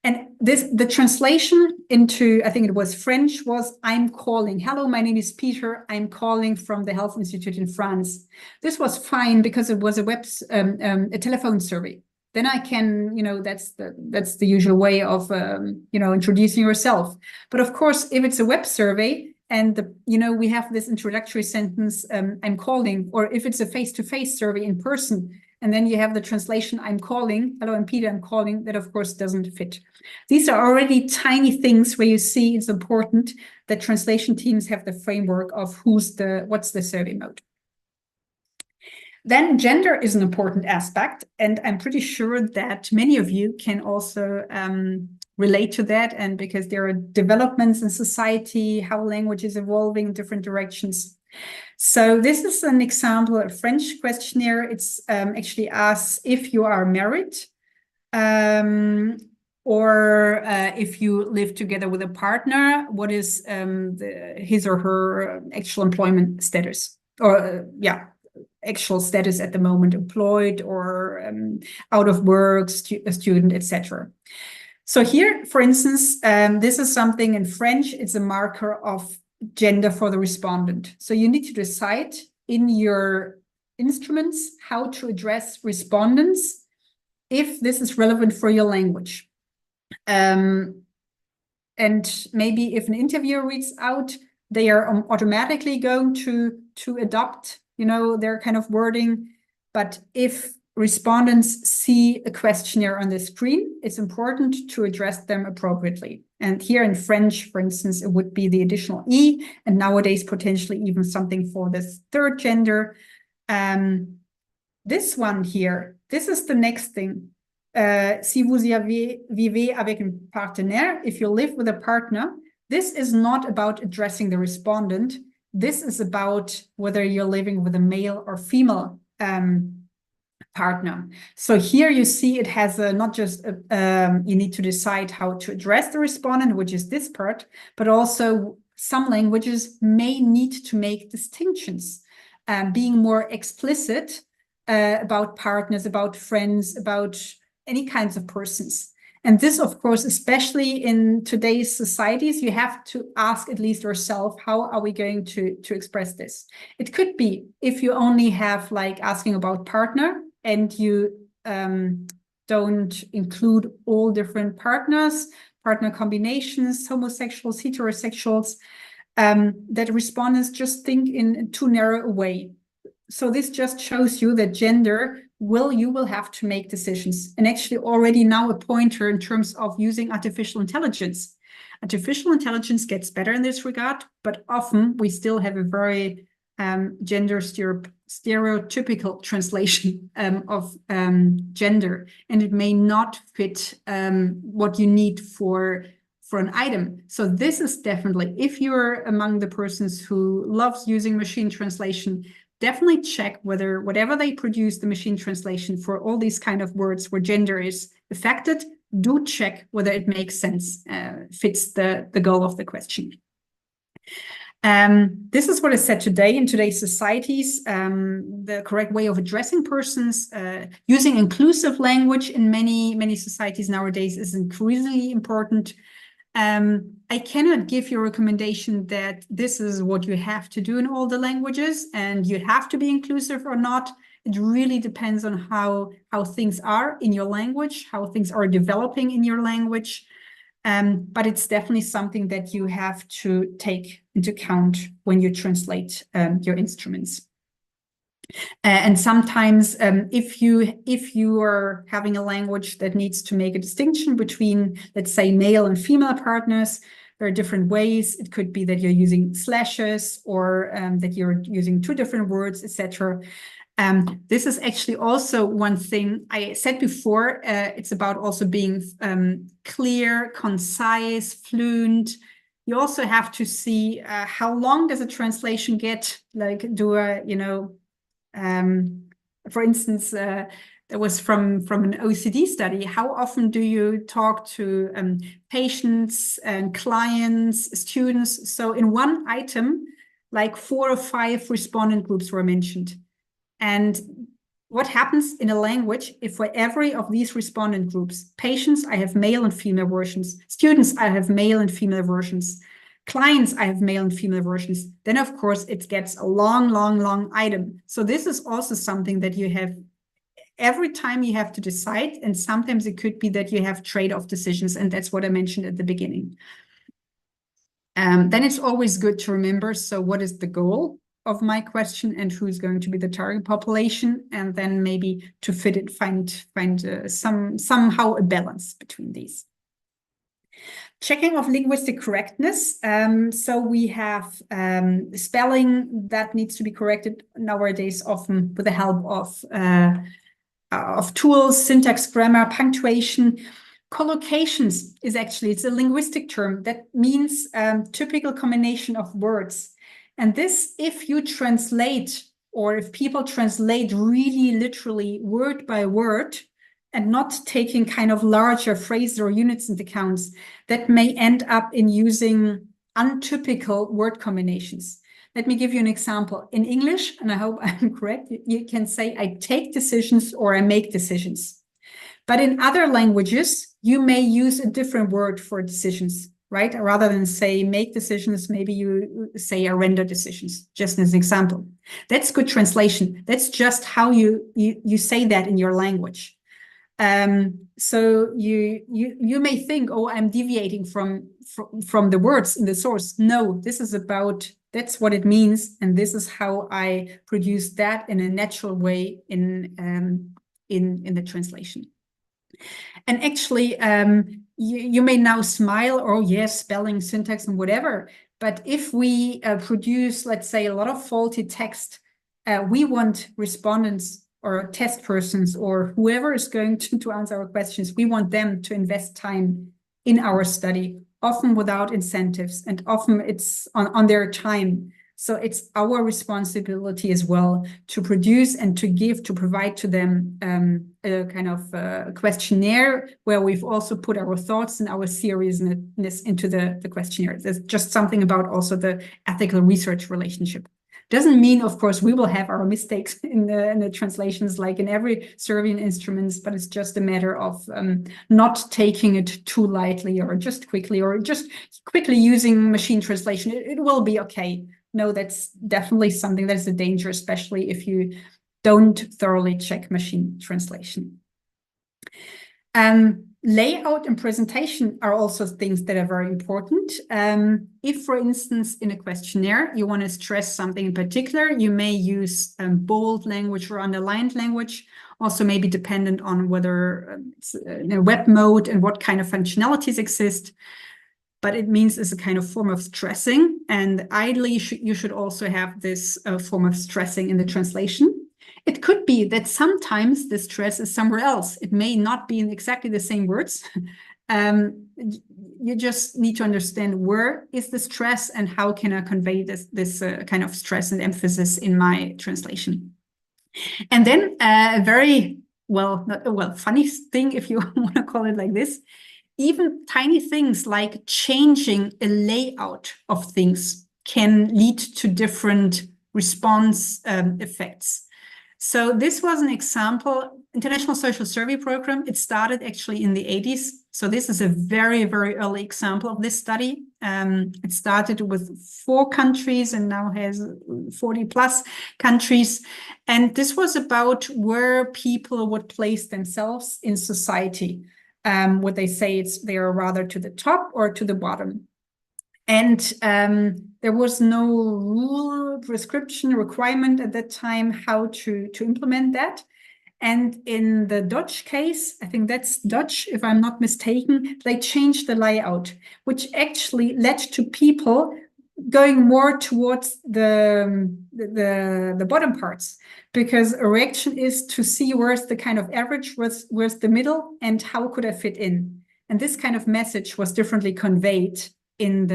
And the translation into, I think it was French, was I'm calling. Hello, my name is Peter. I'm calling from the Health Institute in France. This was fine because it was a telephone survey. Then I can, that's the usual way of, introducing yourself. But of course, if it's a web survey and we have this introductory sentence, I'm calling, or if it's a face-to-face survey in person, and then you have the translation, I'm calling, hello, I'm Peter, I'm calling, that of course doesn't fit. These are already tiny things where you see it's important that translation teams have the framework of what's the survey mode. Then gender is an important aspect, and I'm pretty sure that many of you can also relate to that, and because there are developments in society, how language is evolving in different directions. So this is an example, a French questionnaire. It's actually asks if you are married or if you live together with a partner, what is his or her actual employment status, or actual status at the moment, employed or out of work, a student, etc. So here, for instance, this is something in French. It's a marker of gender for the respondent. So you need to decide in your instruments how to address respondents if this is relevant for your language. And maybe if an interviewer reads out, they are automatically going to adopt their kind of wording. But if respondents see a questionnaire on the screen, it's important to address them appropriately. And here in French, for instance, it would be the additional E, and nowadays potentially even something for this third gender. This one here, this is the next thing. Si vous vivez avec un partenaire, if you live with a partner, This is not about addressing the respondent. This is about whether you're living with a male or female partner. So here you see it has not just you need to decide how to address the respondent, which is this part, but also some languages may need to make distinctions, being more explicit about partners, about friends, about any kinds of persons. And this, of course, especially in today's societies, you have to ask at least yourself, how are we going to express this? It could be if you only have like asking about partner and you don't include all different partners, partner combinations, homosexuals, heterosexuals, that respondents just think in too narrow a way. So this just shows you that gender you will have to make decisions. And actually already now a pointer in terms of using artificial intelligence. Artificial intelligence gets better in this regard, but often we still have a very gender stereotypical translation of gender, and it may not fit what you need for an item. So this is definitely, if you're among the persons who loves using machine translation, definitely check whether whatever they produce, the machine translation for all these kind of words where gender is affected, do check whether it makes sense, fits the goal of the question. This is what is said today in today's societies. The correct way of addressing persons, using inclusive language in many societies nowadays is increasingly important. I cannot give you a recommendation that this is what you have to do in all the languages and you have to be inclusive or not. It really depends on how things are in your language, how things are developing in your language. But it's definitely something that you have to take into account when you translate your instruments. And sometimes if you are having a language that needs to make a distinction between, let's say, male and female partners, there are different ways. It could be that you're using slashes or that you're using two different words, etc. This is actually also one thing I said before. It's about also being clear, concise, fluent. You also have to see how long does a translation get? Like, for instance, there was from an OECD study, how often do you talk to patients and clients, students? So in one item, like 4 or 5 respondent groups were mentioned. And what happens in a language if for every of these respondent groups, patients, I have male and female versions, students, I have male and female versions, clients, I have male and female versions, then of course it gets a long item. So this is also something that you have every time you have to decide, and sometimes it could be that you have trade-off decisions, and that's what I mentioned at the beginning. Then it's always good to remember, so what is the goal of my question and who's going to be the target population, and then maybe to fit it, find somehow a balance between these. Checking of linguistic correctness. So we have spelling that needs to be corrected nowadays, often with the help of tools, syntax, grammar, punctuation. Collocations is actually, it's a linguistic term that means typical combination of words. And this, if you translate, or if people translate really literally word by word, and not taking kind of larger phrases or units into account, that may end up in using untypical word combinations. Let me give you an example. In English, and I hope I'm correct, you can say I take decisions or I make decisions. But in other languages, you may use a different word for decisions, right? Rather than say make decisions, maybe you say I render decisions, just as an example. That's good translation. That's just how you say that in your language. So you may think, oh, I'm deviating from the words in the source. No, this is about, that's what it means, and this is how I produce that in a natural way in the translation. And actually, you may now smile, or yes, spelling, syntax, and whatever. But if we produce, let's say, a lot of faulty text, we want respondents or test persons or whoever is going to answer our questions, we want them to invest time in our study often without incentives, and often it's on their time. So it's our responsibility as well to produce and to provide to them a kind of questionnaire where we've also put our thoughts and our seriousness into the questionnaire. There's just something about also the ethical research relationship. Doesn't mean, of course, we will have our mistakes in the translations like in every surveying instruments, but it's just a matter of not taking it too lightly or just quickly using machine translation. It will be okay. No, that's definitely something that's a danger, especially if you don't thoroughly check machine translation. Layout and presentation are also things that are very important. If, for instance, in a questionnaire, you want to stress something in particular, you may use bold language or underlined language, also maybe dependent on whether it's in a web mode and what kind of functionalities exist. But it means it's a kind of form of stressing. And ideally, you should also have this form of stressing in the translation. It could be that sometimes the stress is somewhere else. It may not be in exactly the same words. You just need to understand where is the stress and how can I convey this kind of stress and emphasis in my translation. And then a very, funny thing, if you want to call it like this, even tiny things like changing a layout of things can lead to different response effects. So this was an example, International Social Survey Program. It started actually in the 80s. So this is a very, very early example of this study. It started with 4 countries and now has 40 plus countries. And this was about where people would place themselves in society. Would they say they are rather to the top or to the bottom? And there was no rule, prescription, requirement at that time how to implement that. And in the Dutch case, I think that's Dutch, if I'm not mistaken, they changed the layout, which actually led to people going more towards the bottom parts, because a reaction is to see where's the kind of average, where's the middle, and how could I fit in. And this kind of message was differently conveyed in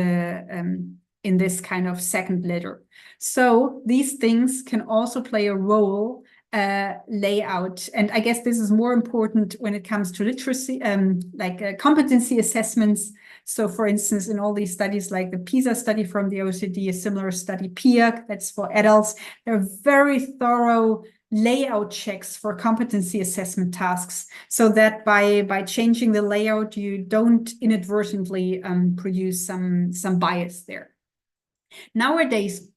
this kind of second letter. So these things can also play a role, layout. And I guess this is more important when it comes to literacy, like competency assessments. So for instance, in all these studies, like the PISA study from the OECD, a similar study, PIAAC, that's for adults, there are very thorough layout checks for competency assessment tasks, so that by changing the layout, you don't inadvertently produce some bias there. Nowadays,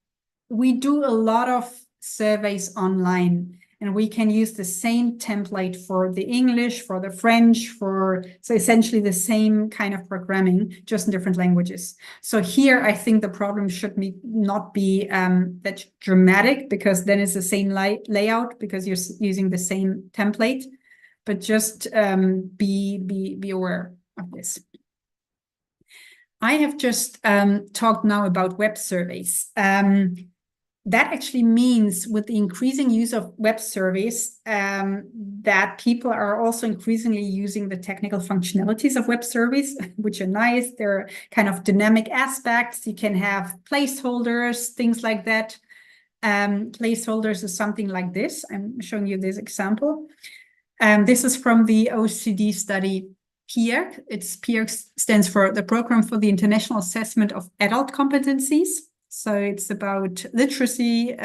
we do a lot of surveys online, and we can use the same template for the English, for the French, so essentially the same kind of programming, just in different languages. So here, I think the problem should not be that dramatic, because then it's the same layout, because you're using the same template, but just be aware of this. I have just talked now about web surveys. That actually means, with the increasing use of web surveys, that people are also increasingly using the technical functionalities of web surveys, which are nice. They're kind of dynamic aspects. You can have placeholders, things like that. Placeholders is something like this. I'm showing you this example. This is from the OECD study PIAAC. PIAAC stands for the Program for the International Assessment of Adult Competencies. So it's about literacy,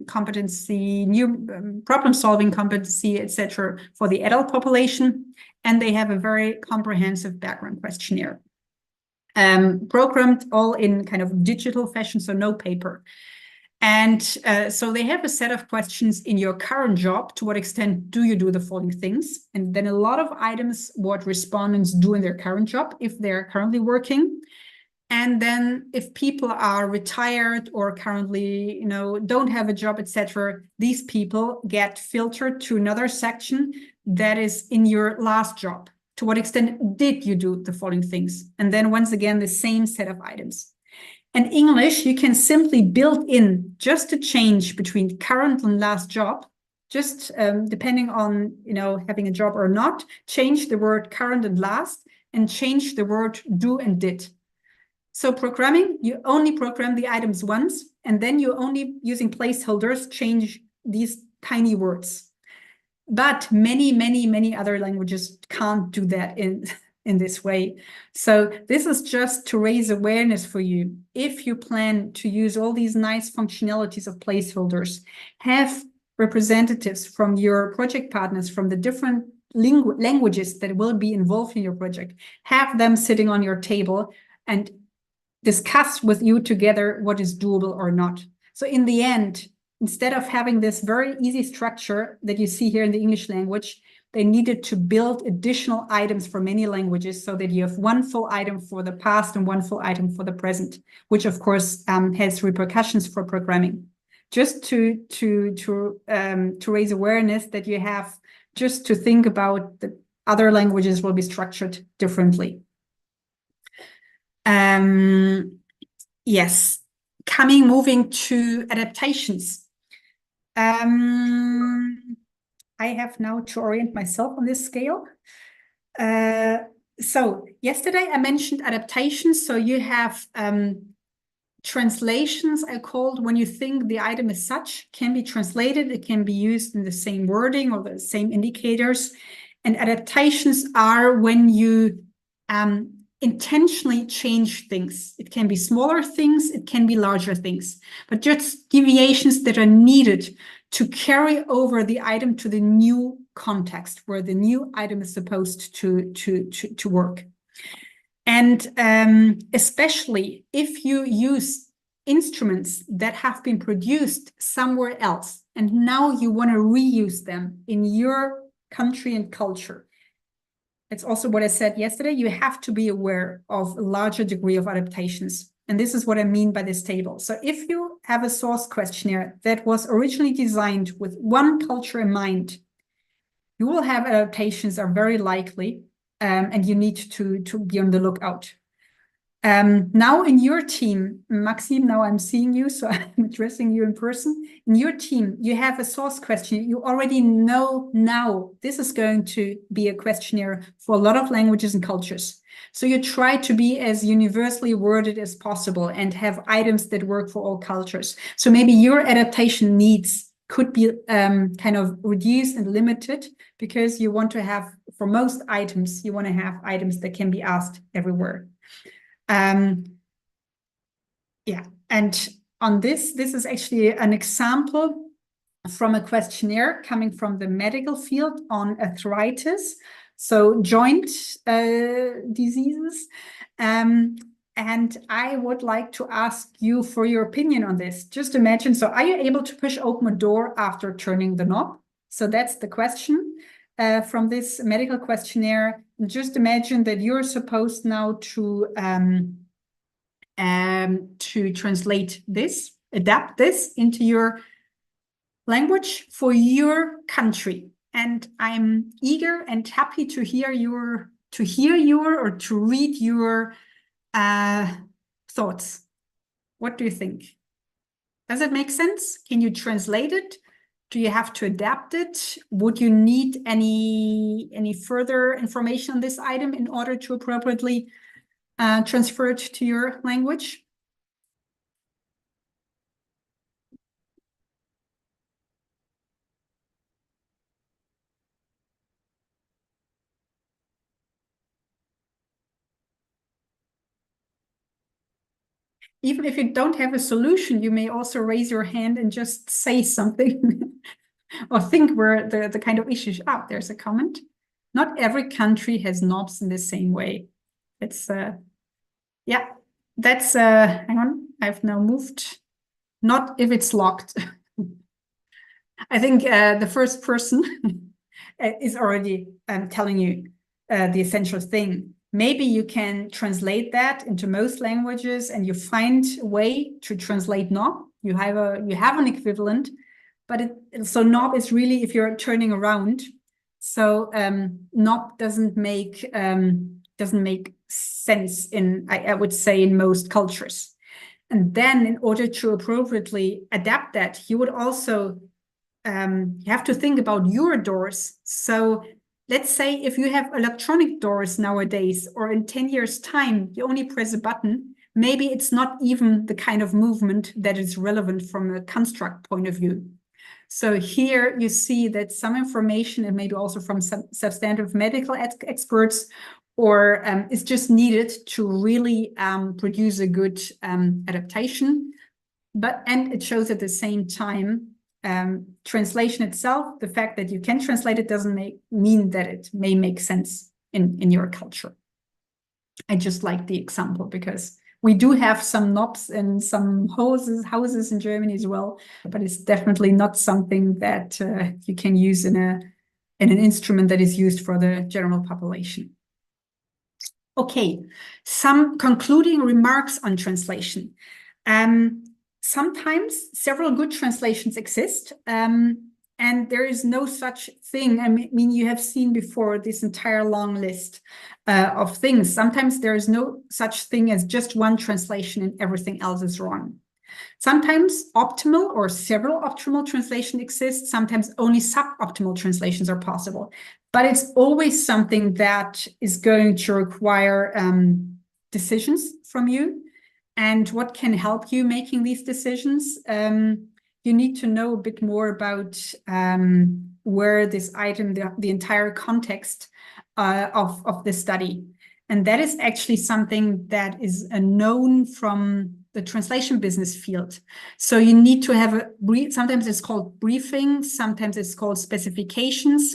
competency, new problem-solving competency, etc., for the adult population. And they have a very comprehensive background questionnaire, programmed all in kind of digital fashion, so no paper. And so they have a set of questions in your current job. To what extent do you do the following things? And then a lot of items what respondents do in their current job, if they're currently working. And then if people are retired or currently, don't have a job, etc., these people get filtered to another section that is in your last job. To what extent did you do the following things? And then once again, the same set of items. And English, you can simply build in just a change between current and last job, just depending on, having a job or not, change the word current and last, and change the word do and did. So programming, you only program the items once, and then you only, using placeholders, change these tiny words. But many other languages can't do that in this way. So this is just to raise awareness for you. If you plan to use all these nice functionalities of placeholders, have representatives from your project partners from the different languages that will be involved in your project, have them sitting on your table and discuss with you together what is doable or not. So in the end, instead of having this very easy structure that you see here in the English language, they needed to build additional items for many languages so that you have one full item for the past and one full item for the present, which of course has repercussions for programming. Just to raise awareness that you have just to think about the other languages will be structured differently. Yes, moving to adaptations. I have now to orient myself on this scale. So yesterday I mentioned adaptations. So you have translations, I called, when you think the item as such can be translated, it can be used in the same wording or the same indicators. And adaptations are when you intentionally change things. It can be smaller things, it can be larger things, but just deviations that are needed to carry over the item to the new context where the new item is supposed to work. And especially if you use instruments that have been produced somewhere else and now you want to reuse them in your country and culture. It's also what I said yesterday, you have to be aware of a larger degree of adaptations. And this is what I mean by this table. So if you have a source questionnaire that was originally designed with one culture in mind, you will have adaptations are very likely, and you need to be on the lookout. Now in your team, Maxime, now I'm seeing you, so I'm addressing you in person. In your team, you have a source questionnaire. You already know now this is going to be a questionnaire for a lot of languages and cultures. So you try to be as universally worded as possible and have items that work for all cultures. So maybe your adaptation needs could be kind of reduced and limited because you want to have, for most items, you want to have items that can be asked everywhere. Yeah, and on this is actually an example from a questionnaire coming from the medical field on arthritis, so joint diseases. And I would like to ask you for your opinion on this. Just imagine, so are you able to push open a door after turning the knob? So that's the question from this medical questionnaire. Just imagine that you're supposed now to translate this, adapt this into your language for your country. And I'm eager and happy to hear your or to read your thoughts. What do you think? Does it make sense? Can you translate it? Do you have to adapt it? Would you need any further information on this item in order to appropriately transfer it to your language? Even if you don't have a solution, you may also raise your hand and just say something or think where the kind of issues. Oh, there's a comment. Not every country has knobs in the same way. It's, yeah, that's, hang on, I've now moved. Not if it's locked. I think the first person is already telling you the essential thing. Maybe you can translate that into most languages and you find a way to translate knob. You have an equivalent, but so knob is really if you're turning around. So knob doesn't make sense in, I would say, in most cultures. And then in order to appropriately adapt that, you would also you have to think about your doors. So let's say if you have electronic doors nowadays, or in 10 years' time, you only press a button, maybe it's not even the kind of movement that is relevant from a construct point of view. So here you see that some information, and maybe also from some substantive medical experts, or is just needed to really produce a good adaptation. And it shows at the same time, translation itself, the fact that you can translate it doesn't mean that it may make sense in your culture. I just like the example because we do have some knobs and some houses in Germany as well, but it's definitely not something that you can use in an instrument that is used for the general population. Okay, some concluding remarks on translation. Sometimes several good translations exist, and there is no such thing. I mean, you have seen before this entire long list of things. Sometimes there is no such thing as just one translation and everything else is wrong. Sometimes optimal or several optimal translations exist. Sometimes only suboptimal translations are possible. But it's always something that is going to require decisions from you. And what can help you making these decisions? You need to know a bit more about where this item, the entire context of the study. And that is actually something that is known from the translation business field. So you need to have a brief, sometimes it's called briefing, sometimes it's called specifications.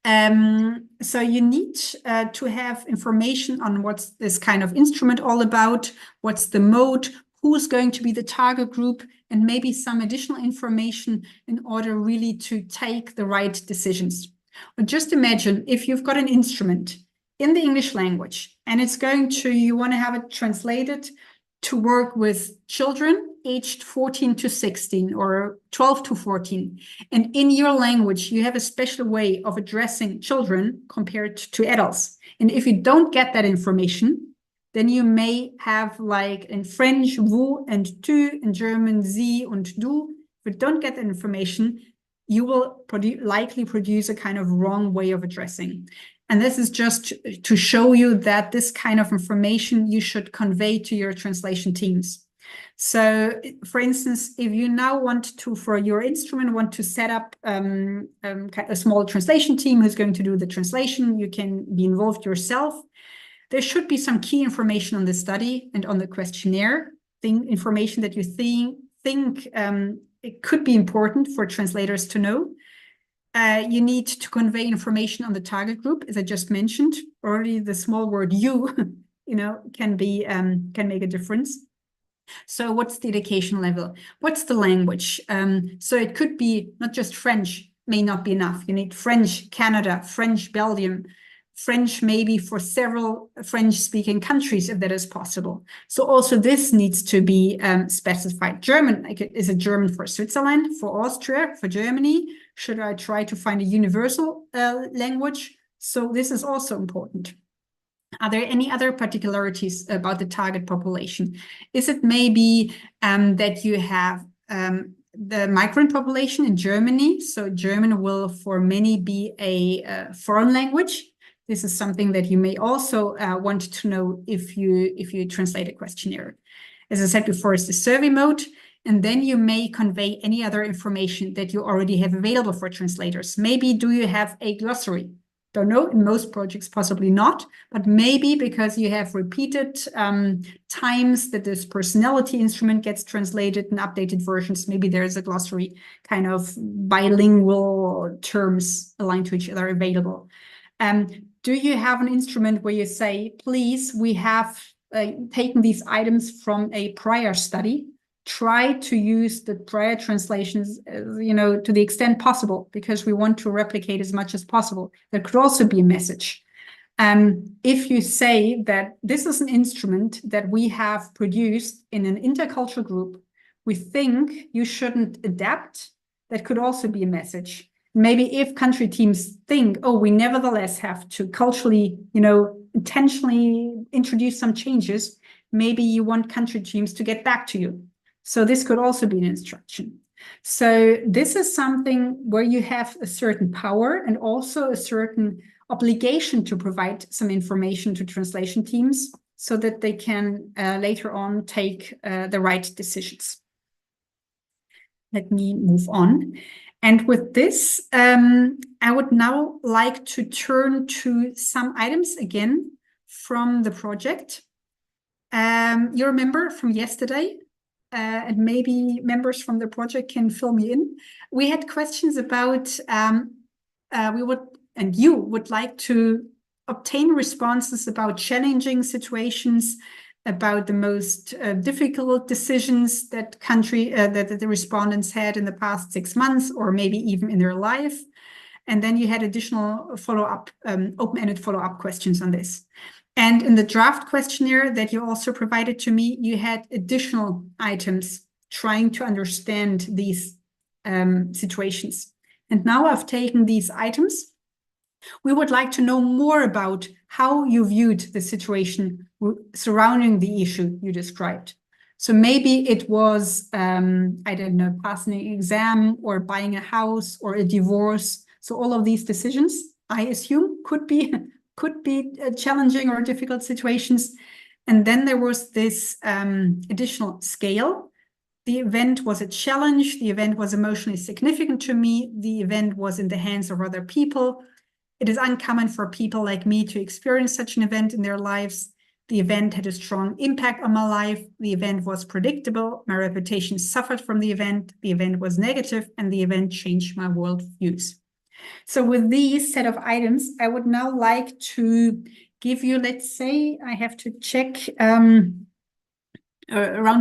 So you need to have information on what's this kind of instrument all about, what's the mode, who's going to be the target group, and maybe some additional information in order really to take the right decisions. But just imagine if you've got an instrument in the English language and it's going to, you want to have it translated to work with children aged 14 to 16 or 12 to 14. And in your language, you have a special way of addressing children compared to adults. And if you don't get that information, then you may have, like in French, vous and tu, in German, sie und du. If you don't get that information, you will likely produce a kind of wrong way of addressing. And this is just to show you that this kind of information you should convey to your translation teams. So, for instance, if you now want to, for your instrument, want to set up a small translation team who's going to do the translation, you can be involved yourself. There should be some key information on the study and on the questionnaire, information that you think it could be important for translators to know. You need to convey information on the target group, as I just mentioned. Already the small word you, can make a difference. So what's the education level? What's the language? So it could be not just French, may not be enough. You need French Canada, French Belgium, French maybe for several French-speaking countries, if that is possible. So also this needs to be specified. German, is it German for Switzerland, for Austria, for Germany? Should I try to find a universal language? So this is also important. Are there any other particularities about the target population? Is it maybe that you have the migrant population in Germany? So German will for many be a foreign language. This is something that you may also want to know if you translate a questionnaire. As I said before, it's the survey mode. And then you may convey any other information that you already have available for translators. Maybe do you have a glossary? Don't know, in most projects possibly not, but maybe because you have repeated times that this personality instrument gets translated in updated versions, maybe there's a glossary, kind of bilingual terms aligned to each other available. Do you have an instrument where you say, please, we have taken these items from a prior study, try to use the prior translations, to the extent possible, because we want to replicate as much as possible. That could also be a message. If you say that this is an instrument that we have produced in an intercultural group, we think you shouldn't adapt, that could also be a message. Maybe if country teams think, oh, we nevertheless have to culturally, intentionally introduce some changes, maybe you want country teams to get back to you. So this could also be an instruction. So this is something where you have a certain power and also a certain obligation to provide some information to translation teams. so that they can later on take the right decisions. Let me move on. And with this, I would now like to turn to some items again from the project. You remember from yesterday, and maybe members from the project can fill me in. We had questions about you would like to obtain responses about challenging situations, about the most difficult decisions that that the respondents had in the past 6 months, or maybe even in their life. And then you had additional follow-up, open-ended follow-up questions on this. And in the draft questionnaire that you also provided to me, you had additional items trying to understand these situations. And now I've taken these items. We would like to know more about how you viewed the situation surrounding the issue you described. So maybe it was, I don't know, passing an exam or buying a house or a divorce. So all of these decisions, I assume, could be challenging or difficult situations. And then there was this additional scale. The event was a challenge. The event was emotionally significant to me. The event was in the hands of other people. It is uncommon for people like me to experience such an event in their lives. The event had a strong impact on my life. The event was predictable. My reputation suffered from the event. The event was negative, and the event changed my worldviews. So with these set of items, I would now like to give you, let's say, I have to check around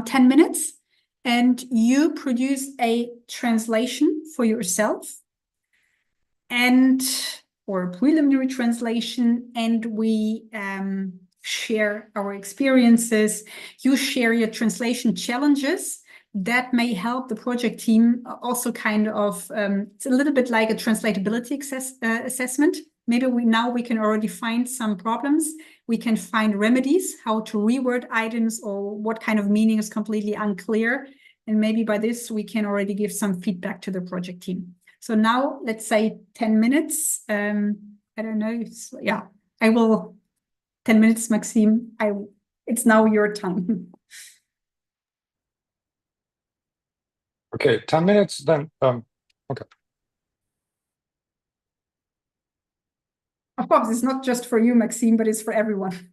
10 minutes, and you produce a translation for yourself or a preliminary translation, and we share our experiences. You share your translation challenges that may help the project team also kind of, it's a little bit like a translatability assessment. Maybe we can already find some problems. We can find remedies, how to reword items or what kind of meaning is completely unclear. And maybe by this, we can already give some feedback to the project team. So now let's say 10 minutes. I don't know. Yeah, I will. 10 minutes, Maxime. It's now your time. Okay, 10 minutes then. Okay. Of course, it's not just for you, Maxime, but it's for everyone.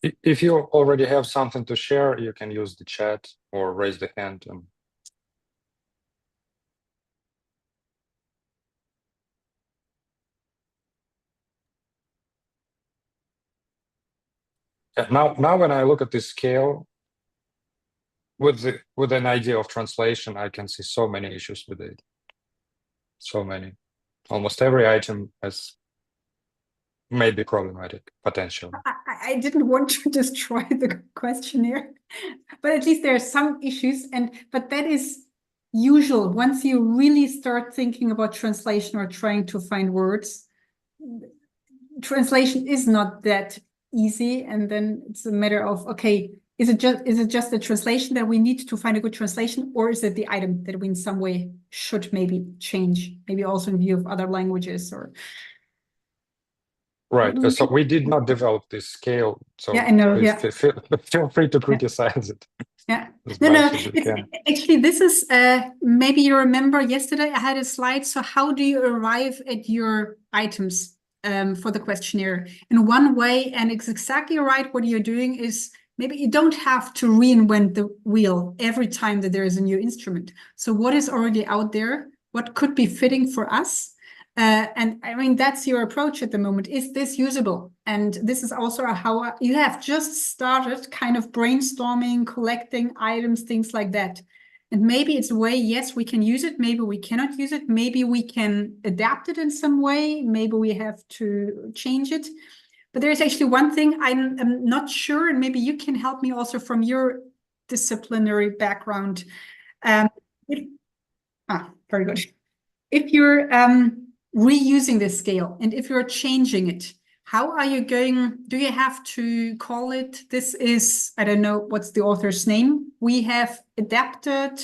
If you already have something to share, you can use the chat or raise the hand. Now when I look at this scale, with an idea of translation, I can see so many issues with it. So many. Almost every item has maybe problematic potential. I didn't want to destroy the questionnaire, but at least there are some issues, but that is usual. Once you really start thinking about translation or trying to find words, translation is not that easy, and then it's a matter of, okay, is it just the translation that we need to find a good translation, or is it the item that we in some way should maybe change, maybe also in view of other languages or. Right. So we did not develop this scale. So yeah, I know. please Yeah. feel free to criticize it. Yeah. No. Actually, this is maybe you remember yesterday I had a slide. So how do you arrive at your items for the questionnaire? In one way, and it's exactly right. What you're doing is maybe you don't have to reinvent the wheel every time that there is a new instrument. So what is already out there? What could be fitting for us? And I mean, that's your approach at the moment. Is this usable? And this is also how you have just started kind of brainstorming, collecting items, things like that. And maybe it's a way, yes, we can use it. Maybe we cannot use it. Maybe we can adapt it in some way. Maybe we have to change it. But there's actually one thing I'm not sure, and maybe you can help me also from your disciplinary background. Very good. If you're reusing the scale, and if you're changing it, how are you going? Do you have to call it, this is, I don't know, what's the author's name? We have adapted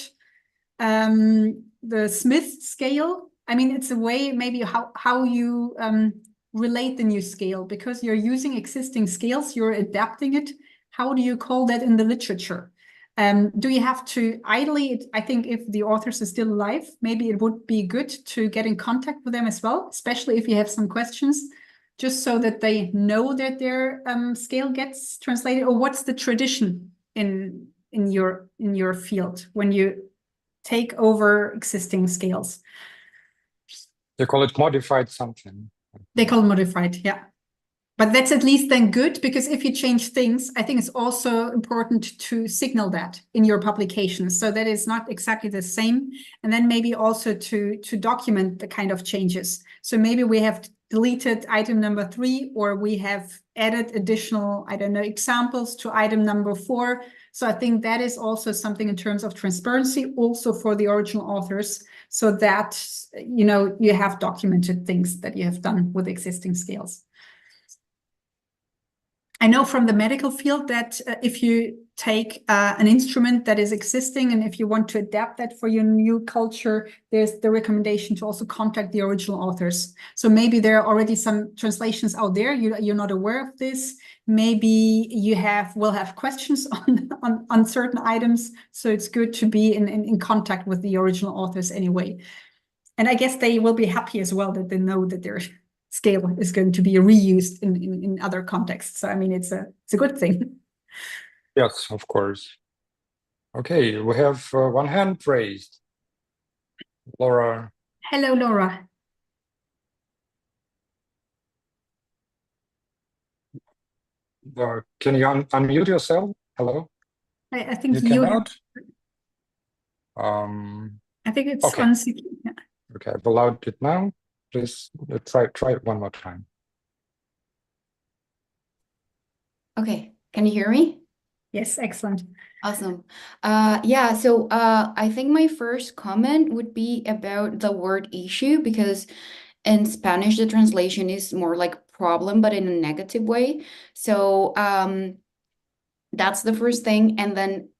the Smith scale. I mean, it's a way maybe how you relate the new scale, because you're using existing scales, you're adapting it. How do you call that in the literature? Do you have to ideally, I think if the authors are still alive, maybe it would be good to get in contact with them as well, especially if you have some questions, just so that they know that their scale gets translated. Or what's the tradition in your field when you take over existing scales? They call it modified something. They call it modified, yeah. But that's at least then good, because if you change things, I think it's also important to signal that in your publications, so that it's not exactly the same. And then maybe also to document the kind of changes. So maybe we have deleted item number 3, or we have added additional, I don't know, examples to item number 4. So I think that is also something in terms of transparency, also for the original authors, so that, you know, you have documented things that you have done with existing scales. I know from the medical field that if you take an instrument that is existing, and if you want to adapt that for your new culture, there's the recommendation to also contact the original authors. So maybe there are already some translations out there. You're not aware of this. Maybe you will have questions on certain items. So it's good to be in contact with the original authors anyway. And I guess they will be happy as well that they know that they're scale is going to be reused in other contexts. So I mean, it's a good thing. Yes, of course. Okay, we have one hand raised. Laura. Hello, Laura. Can you unmute yourself? Hello? I think you cannot. I think it's okay. Yeah. Okay, I've allowed it now. Please try it one more time. Okay, can you hear me? Yes, excellent. Awesome. Yeah, so I think my first comment would be about the word issue, because in Spanish, the translation is more like problem, but in a negative way. So that's the first thing. And then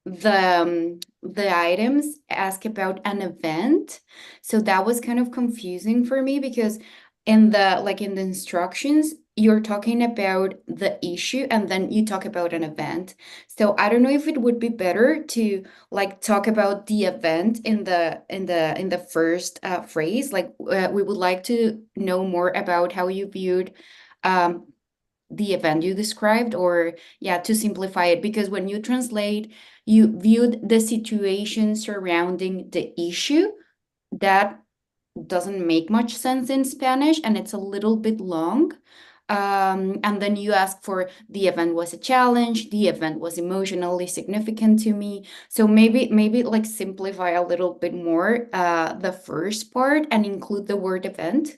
the items ask about an event. So that was kind of confusing for me, because in the instructions, you're talking about the issue and then you talk about an event. So I don't know if it would be better to talk about the event in the first phrase. We would like to know more about how you viewed the event you described, or yeah, to simplify it, because when you translate, you viewed the situation surrounding the issue. That doesn't make much sense in Spanish, and it's a little bit long. And then you ask for the event was a challenge, the event was emotionally significant to me. So maybe like simplify a little bit more the first part and include the word event.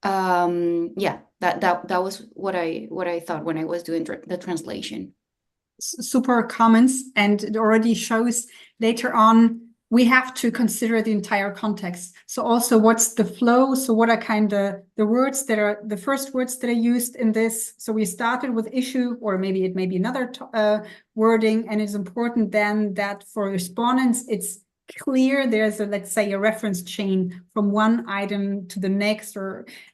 Yeah, that was what I thought when I was doing the translation. Super comments, and it already shows later on we have to consider the entire context. So also what's the flow? So what are kind of the words that are the first words that are used in this? So we started with issue, or maybe it may be another wording, and it's important then that for respondents, it's clear there's a, let's say, a reference chain from one item to the next,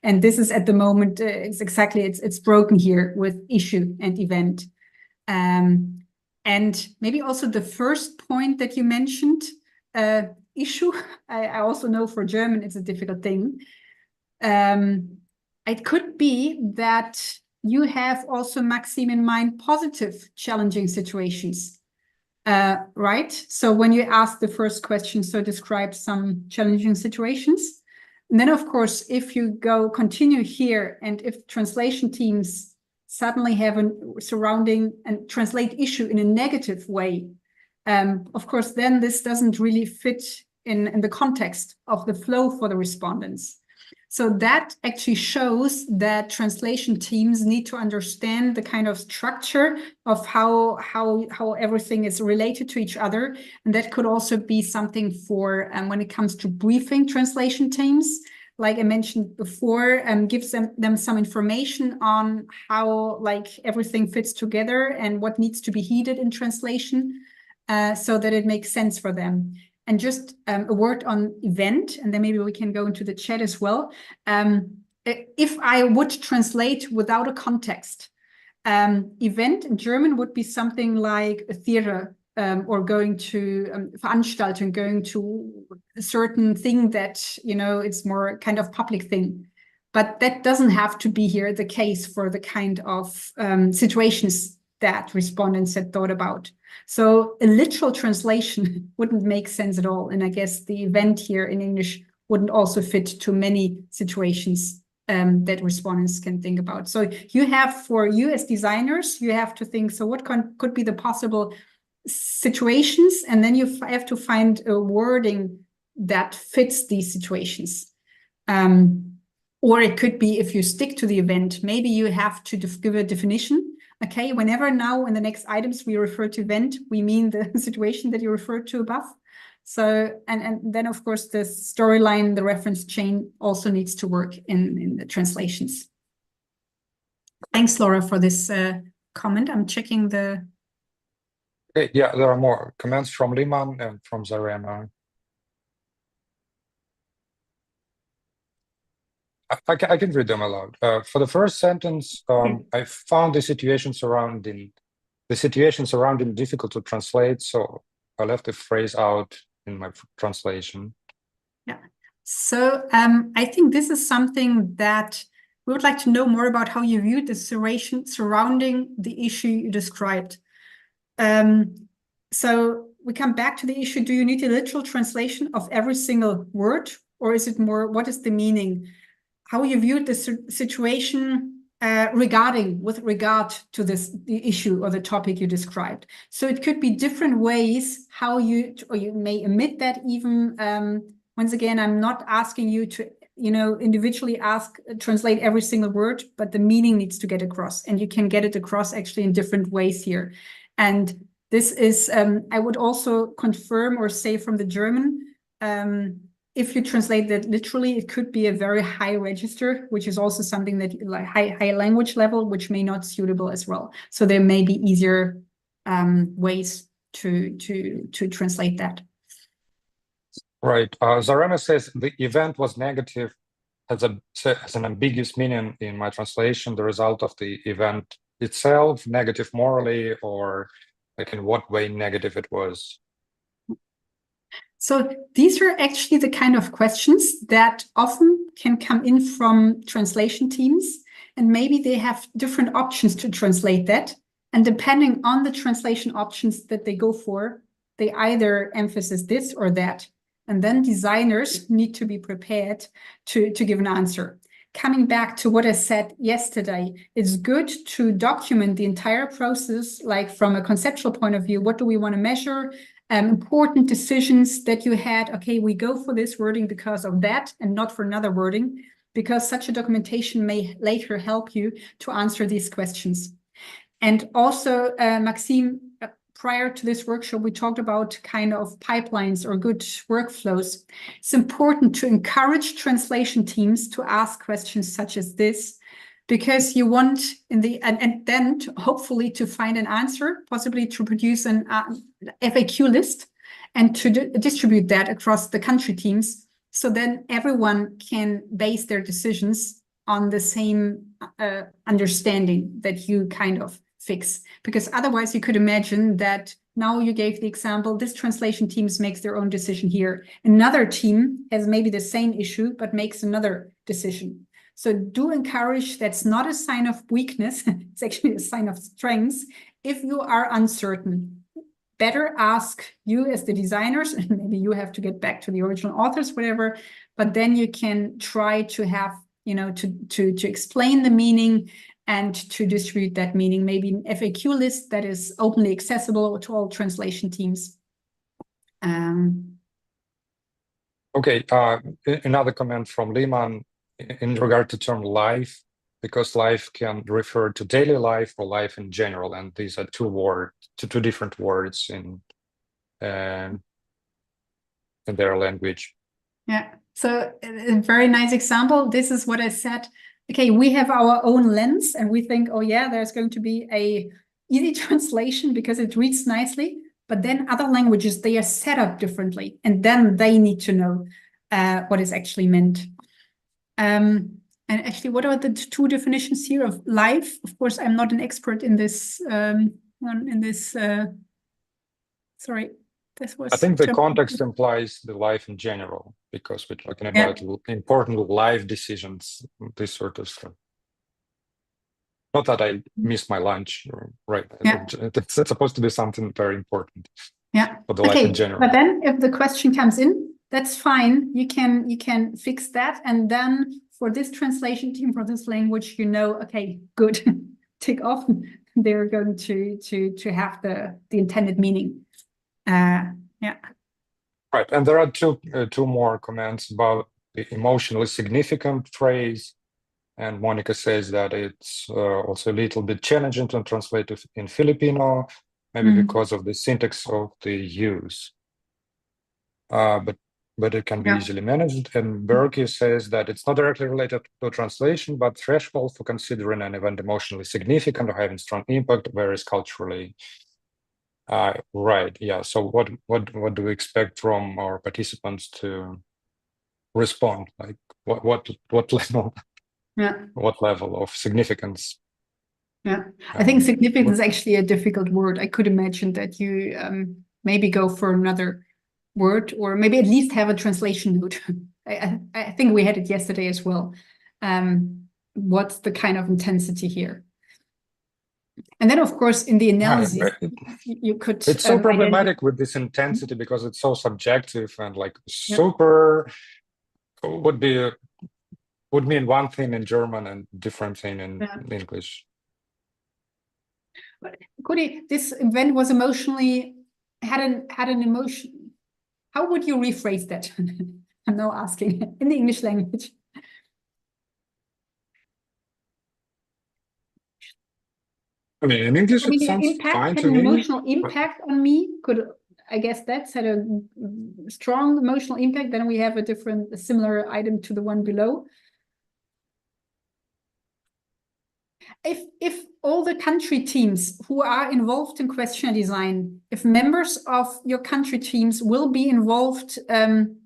and this is at the moment, it's broken here with issue and event. And maybe also the first point that you mentioned, issue, I also know for German it's a difficult thing. It could be that you have also, Maxime, in mind positive challenging situations, right? So when you ask the first question, so describe some challenging situations. And then, of course, if you continue here, and if translation teams suddenly have a surrounding and translate issue in a negative way, of course, then this doesn't really fit in the context of the flow for the respondents. So that actually shows that translation teams need to understand the kind of structure of how everything is related to each other. And that could also be something for when it comes to briefing translation teams. Like I mentioned before, gives them some information on how like everything fits together and what needs to be heeded in translation, so that it makes sense for them. And just a word on event, and then maybe we can go into the chat as well. If I would translate without a context, event in German would be something like a theater, or going to Veranstaltung, going to a certain thing that, you know, it's more kind of public thing. But that doesn't have to be here the case for the kind of situations that respondents had thought about. So a literal translation wouldn't make sense at all. And I guess the event here in English wouldn't also fit to many situations that respondents can think about. So you have, for you as designers, you have to think, so what could be the possible situations? And then you have to find a wording that fits these situations. Or it could be, if you stick to the event, maybe you have to give a definition. Okay, whenever now in the next items we refer to event, we mean the situation that you referred to above. So, and then of course the storyline, the reference chain also needs to work in the translations. Thanks, Laura, for this comment. I'm checking the... Okay, yeah, there are more comments from Liman and from Zarema. I can read them aloud. For the first sentence, I found the situation surrounding difficult to translate, so I left the phrase out in my translation. Yeah. So I think this is something that we would like to know more about, how you viewed the situation surrounding the issue you described. So we come back to the issue. Do you need a literal translation of every single word, or is it more, what is the meaning? How you viewed the situation with regard to the issue or the topic you described. So it could be different ways how you may omit that even. Once again, I'm not asking you to, individually translate every single word, but the meaning needs to get across, and you can get it across actually in different ways here. And this is, I would also confirm or say from the German, if you translate that literally, it could be a very high register, which is also something that like high language level, which may not suitable as well. So there may be easier ways to translate that. Right. Zarema says the event was negative, has an ambiguous meaning in my translation. The result of the event itself, negative morally, or like in what way negative it was. So these are actually the kind of questions that often can come in from translation teams. and maybe they have different options to translate that. And depending on the translation options that they go for, they either emphasize this or that. And then designers need to be prepared to give an answer. Coming back to what I said yesterday, it's good to document the entire process, like from a conceptual point of view. What do we want to measure? Important decisions that you had. Okay, we go for this wording because of that and not for another wording, because such a documentation may later help you to answer these questions. And also, Maxime, prior to this workshop, we talked about kind of pipelines or good workflows. It's important to encourage translation teams to ask questions such as this, because you want and then hopefully to find an answer, possibly to produce an FAQ list and to distribute that across the country teams. So then everyone can base their decisions on the same understanding that you kind of fix. Because otherwise you could imagine that now you gave the example, this translation team makes their own decision here. Another team has maybe the same issue, but makes another decision. So do encourage, that's not a sign of weakness, it's actually a sign of strength. If you are uncertain, better ask you as the designers, and maybe you have to get back to the original authors, whatever, but then you can try to have, to explain the meaning and to distribute that meaning, maybe an FAQ list that is openly accessible to all translation teams. Okay, another comment from Lehman in regard to term life, because life can refer to daily life or life in general, and these are two different words in their language. Yeah, so a very nice example. This is what I said. Okay, we have our own lens and we think, oh yeah, there's going to be a easy translation because it reads nicely. But then other languages, they are set up differently. And then they need to know what is actually meant. And actually, what are the two definitions here of life? Of course, I'm not an expert in this. Sorry. I think the context implies the life in general, because we're talking about important life decisions, this sort of stuff. Not that I missed my lunch, right? Yeah. It's supposed to be something very important. Yeah. For the life in general. But then if the question comes in, that's fine. You can fix that. And then for this translation team, for this language, okay, good, tick off. They're going to have the intended meaning. Yeah. Right, and there are two more comments about the emotionally significant phrase, and Monica says that it's also a little bit challenging to translate in Filipino, maybe because of the syntax of the use. But it can be easily managed. And Berkey says that it's not directly related to translation, but threshold for considering an event emotionally significant or having strong impact varies culturally. Right. Yeah. So what do we expect from our participants to respond? Like what level? Yeah. What level of significance? Yeah. I think significance is actually a difficult word. I could imagine that you maybe go for another word, or maybe at least have a translation note. I think we had it yesterday as well. What's the kind of intensity here? And then, of course, in the analysis, you could. It's so problematic with this intensity because it's so subjective, and like super would mean one thing in German and different thing in English. But Cody, this event was emotionally had an emotion. How would you rephrase that? I'm now asking in the English language. I mean, in English, it sounds fine to me. An emotional impact on me. I guess that's had a strong emotional impact. Then we have a similar item to the one below. If all the country teams who are involved in questionnaire design, if members of your country teams will be involved in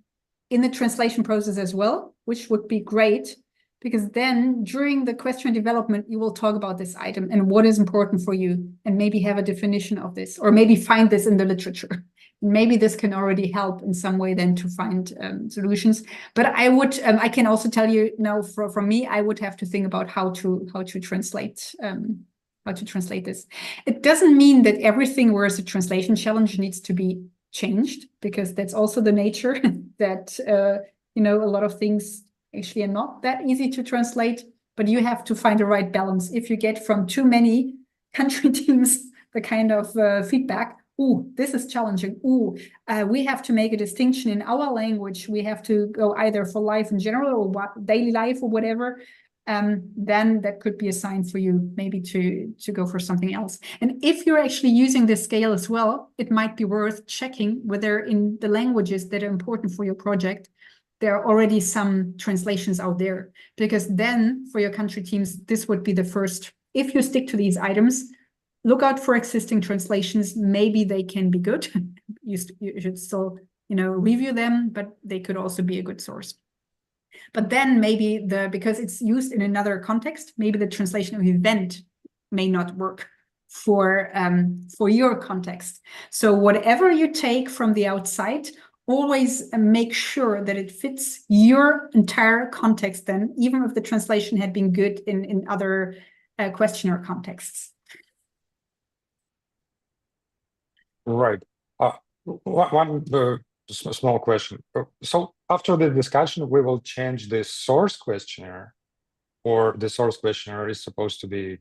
the translation process as well, which would be great. Because then during the question development, you will talk about this item and what is important for you, and maybe have a definition of this, or maybe find this in the literature. maybe this can already help in some way then to find solutions. But I would, I can also tell you now, from me, I would have to think about how to translate this. It doesn't mean that everything where it's a translation challenge needs to be changed, because that's also the nature that you know, a lot of things actually are not that easy to translate. But you have to find the right balance. If you get from too many country teams the kind of feedback, "Ooh, this is challenging. Ooh, we have to make a distinction in our language. We have to go either for life in general or daily life or whatever." Then that could be a sign for you maybe to go for something else. And if you're actually using this scale as well, it might be worth checking whether in the languages that are important for your project, there are already some translations out there, because then for your country teams, this would be the first. If you stick to these items, look out for existing translations. Maybe they can be good. You should still, you know, review them, but they could also be a good source. But then maybe because it's used in another context, maybe the translation of event may not work for your context. So whatever you take from the outside, always make sure that it fits your entire context then, even if the translation had been good in other questionnaire contexts. Right. One small question. So after the discussion, we will change the source questionnaire, or the source questionnaire is supposed to be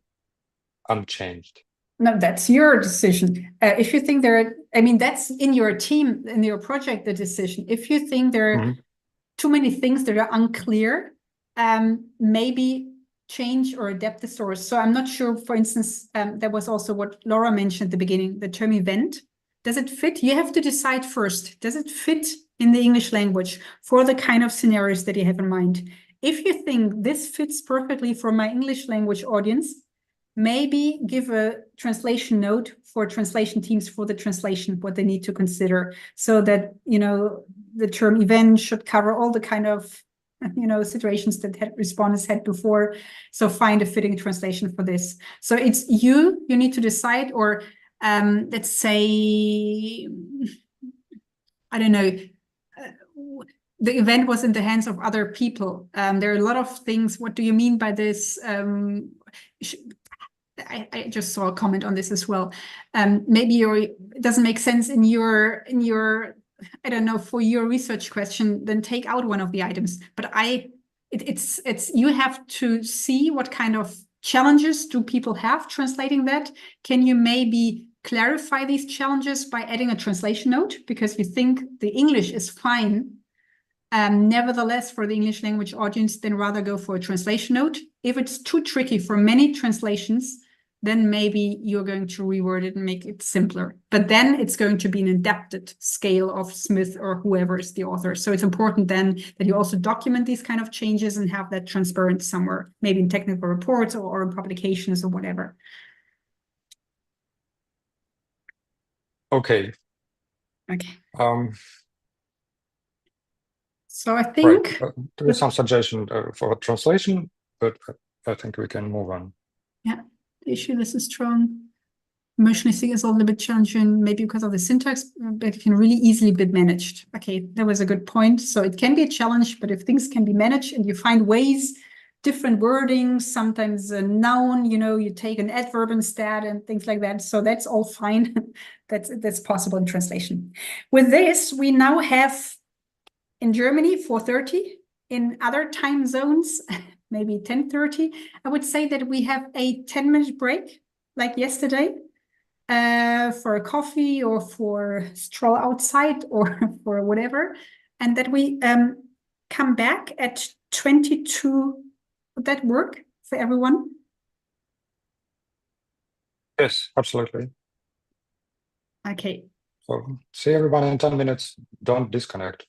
unchanged? No, that's your decision. If you think I mean, that's in your team, in your project, the decision. If you think there are too many things that are unclear, maybe change or adapt the source. So I'm not sure, for instance, that was also what Laura mentioned at the beginning, the term event. Does it fit? You have to decide first. Does it fit in the English language for the kind of scenarios that you have in mind? If you think this fits perfectly for my English language audience, maybe give a translation note for translation teams for the translation, what they need to consider, so that, you know, the term event should cover all the kind of, you know, situations that respondents had before. So find a fitting translation for this. So it's you need to decide, or let's say, I don't know, the event was in the hands of other people. There are a lot of things. What do you mean by this? I just saw a comment on this as well. Maybe it doesn't make sense in your I don't know, for your research question, then take out one of the items. But it's you have to see what kind of challenges do people have translating that. Can you maybe clarify these challenges by adding a translation note, because you think the English is fine? Nevertheless, for the English language audience, then rather go for a translation note. If it's too tricky for many translations, then maybe you're going to reword it and make it simpler. But then it's going to be an adapted scale of Smith or whoever is the author. So it's important then that you also document these kind of changes and have that transparent somewhere, maybe in technical reports or in publications or whatever. Okay. Okay. So I think there is some suggestion for translation, but I think we can move on. Yeah, the issue this is strong. Emotionally sick is a little bit challenging, maybe because of the syntax, but it can really easily be managed. Okay, that was a good point. So it can be a challenge, but if things can be managed and you find ways, different wording, sometimes a noun, you know, you take an adverb instead and things like that. So that's all fine. That's possible in translation. With this, we now have in Germany 4:30, in other time zones, maybe 10:30. I would say that we have a 10-minute break, like yesterday, for a coffee or for stroll outside or for whatever, and that we come back at 22. Would that work for everyone? Yes, absolutely. Okay. So see everyone in 10 minutes. Don't disconnect.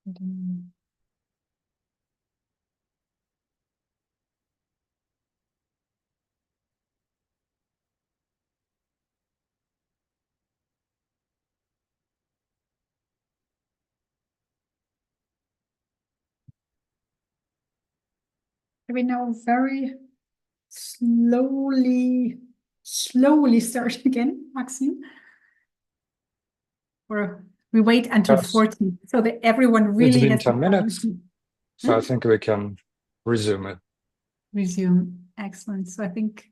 We now very slowly start again, Maxime? Or we wait until Yes. 14 so that everyone It's really been has 10 minutes, time. so I think we can resume it. Resume. Excellent. So I think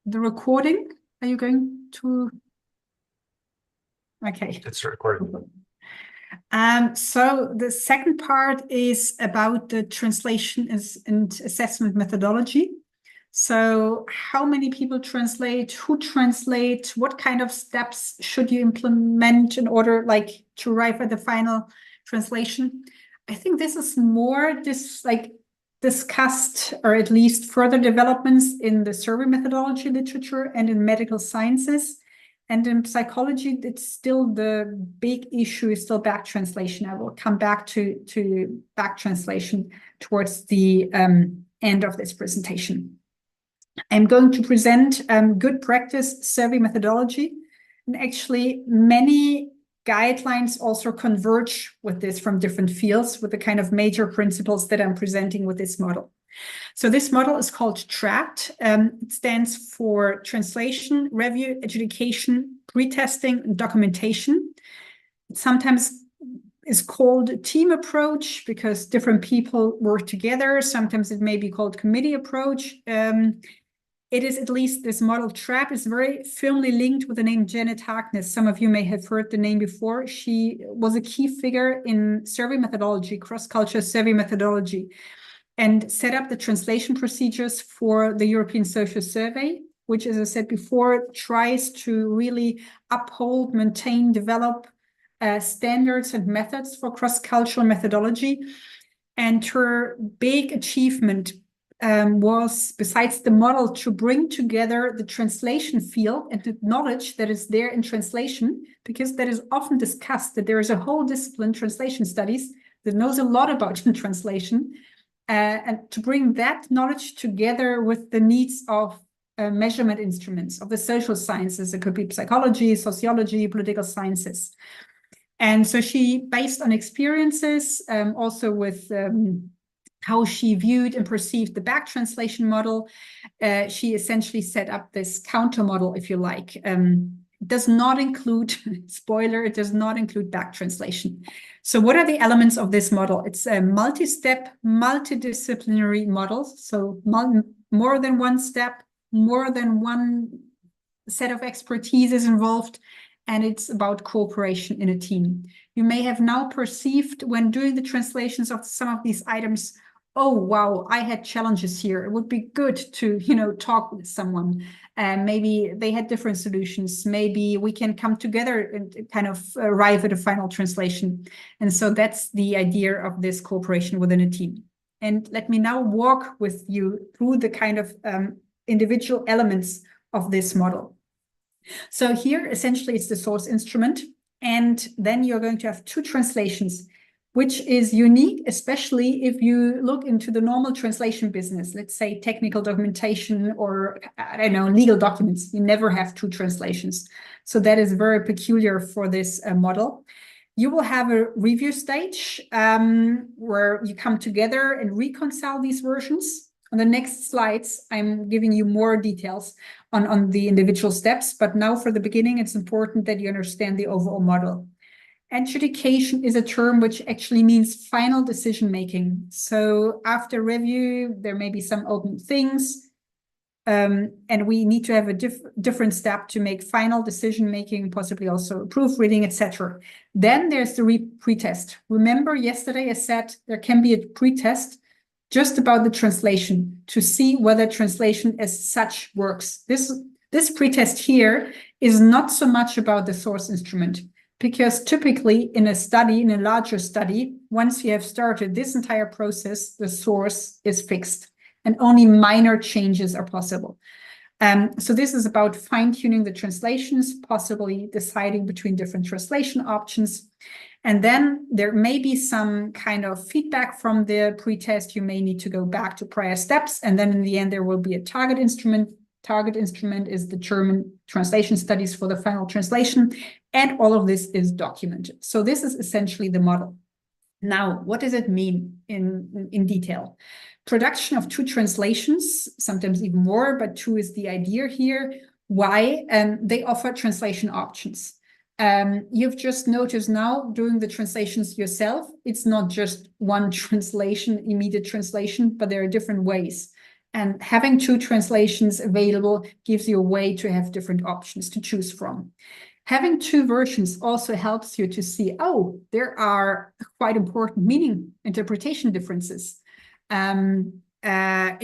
the recording, are you going to? Okay. It's recorded. So the second part is about the translation and assessment methodology. So how many people translate, who translate, what kind of steps should you implement in order like to arrive at the final translation? I think this is more discussed, or at least further developments in the survey methodology literature and in medical sciences. And in psychology, it's still the big issue is still back translation. I will come back to back translation towards the end of this presentation. I'm going to present good practice survey methodology. And actually, many guidelines also converge with this from different fields with the kind of major principles that I'm presenting with this model. So this model is called TRAT. It stands for Translation, Review, Adjudication, Pretesting, and Documentation. It sometimes is called team approach because different people work together. Sometimes it may be called committee approach. It is at least this model TRAP is very firmly linked with the name Janet Harkness. Some of you may have heard the name before. She was a key figure in survey methodology, cross-culture survey methodology, and set up the translation procedures for the European Social Survey, which, as I said before, tries to really uphold, maintain, develop standards and methods for cross-cultural methodology. And her big achievement was, besides the model, to bring together the translation field and the knowledge that is there in translation, because that is often discussed, that there is a whole discipline, translation studies, that knows a lot about translation, and to bring that knowledge together with the needs of measurement instruments of the social sciences. It could be psychology, sociology, political sciences. And so she, based on experiences, also with how she viewed and perceived the back translation model, she essentially set up this counter model, if you like. It does not include, spoiler, it does not include back translation. So what are the elements of this model? It's a multi-step, multidisciplinary model. So more than one step, more than one set of expertise is involved, and it's about cooperation in a team. You may have now perceived when doing the translations of some of these items, oh, wow, I had challenges here. It would be good to, talk with someone. Maybe they had different solutions. Maybe we can come together and kind of arrive at a final translation. And so that's the idea of this cooperation within a team. And let me now walk with you through the kind of individual elements of this model. So here, essentially, it's the source instrument. And then you're going to have two translations, which is unique, especially if you look into the normal translation business, let's say technical documentation or, I don't know, legal documents. You never have two translations. So that is very peculiar for this model. You will have a review stage where you come together and reconcile these versions. On the next slides, I'm giving you more details on the individual steps. But now for the beginning, it's important that you understand the overall model. Adjudication is a term which actually means final decision-making. So after review, there may be some open things, and we need to have a different step to make final decision-making, possibly also proofreading, etc. Then there's the pretest. Remember yesterday I said there can be a pretest just about the translation to see whether translation as such works. This pretest here is not so much about the source instrument, because typically in a larger study, once you have started this entire process, the source is fixed and only minor changes are possible. So this is about fine-tuning the translations, possibly deciding between different translation options. And then there may be some kind of feedback from the pretest. You may need to go back to prior steps. And then in the end, there will be a target instrument. Target instrument is the German translation studies for the final translation. And all of this is documented. So this is essentially the model. Now, what does it mean in detail? Production of 2 translations, sometimes even more, but 2 is the idea here. Why? They offer translation options. You've just noticed now doing the translations yourself, it's not just one translation, immediate translation, but there are different ways. And having 2 translations available gives you a way to have different options to choose from. Having 2 versions also helps you to see, oh, there are quite important meaning interpretation differences.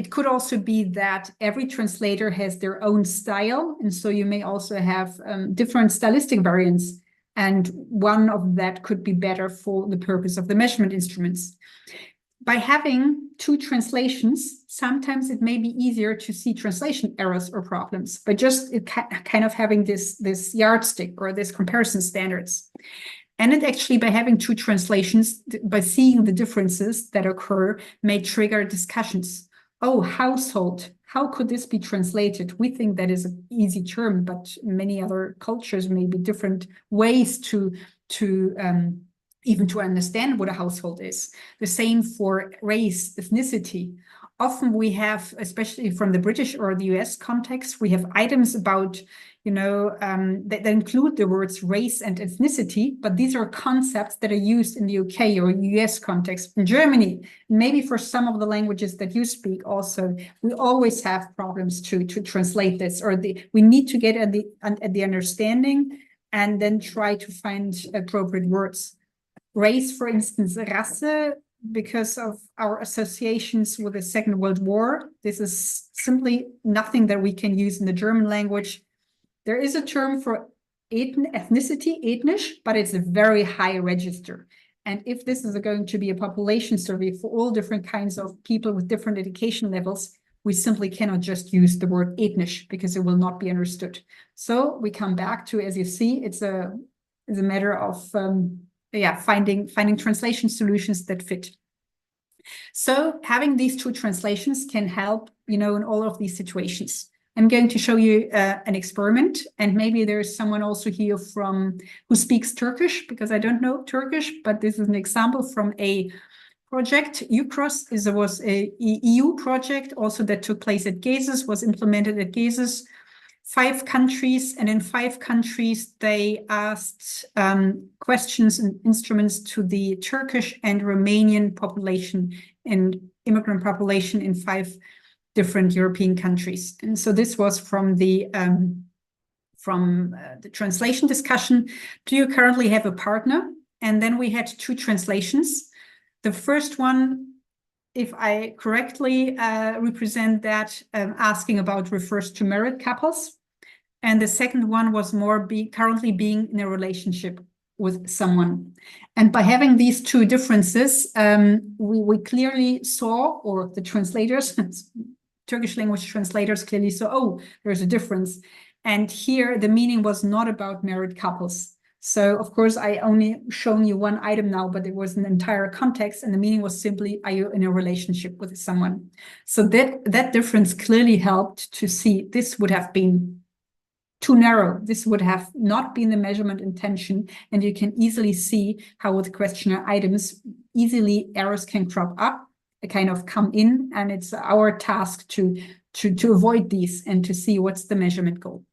It could also be that every translator has their own style, and so you may also have different stylistic variants, and one of that could be better for the purpose of the measurement instruments. By having 2 translations, sometimes it may be easier to see translation errors or problems by just kind of having this yardstick or this comparison standards. And it actually, by having 2 translations, by seeing the differences that occur, may trigger discussions. Oh, household, how could this be translated? We think that is an easy term, but many other cultures may be different ways to even to understand what a household is. The same for race, ethnicity. Often we have, especially from the British or the US context, we have items about, that include the words race and ethnicity, but these are concepts that are used in the UK or US context. In Germany, maybe for some of the languages that you speak also, we always have problems to translate this, or we need to get at the understanding and then try to find appropriate words. Race, for instance, Rasse, because of our associations with the Second World War, this is simply nothing that we can use in the German language. There is a term for ethnicity, ethnisch, but it's a very high register. And if this is going to be a population survey for all different kinds of people with different education levels, we simply cannot just use the word ethnisch because it will not be understood. So we come back to, as you see, it's a matter of finding translation solutions that fit. So having these 2 translations can help, in all of these situations. I'm going to show you an experiment, and maybe there's someone also here who speaks Turkish, because I don't know Turkish, but this is an example from a project. UCROSS was a EU project also that took place at GESIS, was implemented at GESIS. 5 countries, and in 5 countries they asked questions and instruments to the Turkish and Romanian population and immigrant population in 5 different European countries. And so this was from the translation discussion. Do you currently have a partner? And then we had 2 translations. The first one, if I correctly represent that, asking about refers to married couples. And the second one was more currently being in a relationship with someone. And by having these 2 differences, we clearly saw, or the translators, Turkish language translators clearly saw, oh, there's a difference. And here the meaning was not about married couples. So, of course, I only shown you one item now, but it was an entire context, and the meaning was simply, are you in a relationship with someone? So that difference clearly helped to see this would have been too narrow. This would have not been the measurement intention, and you can easily see how with questionnaire items, easily errors can crop up, kind of come in, and it's our task to avoid these and to see what's the measurement goal.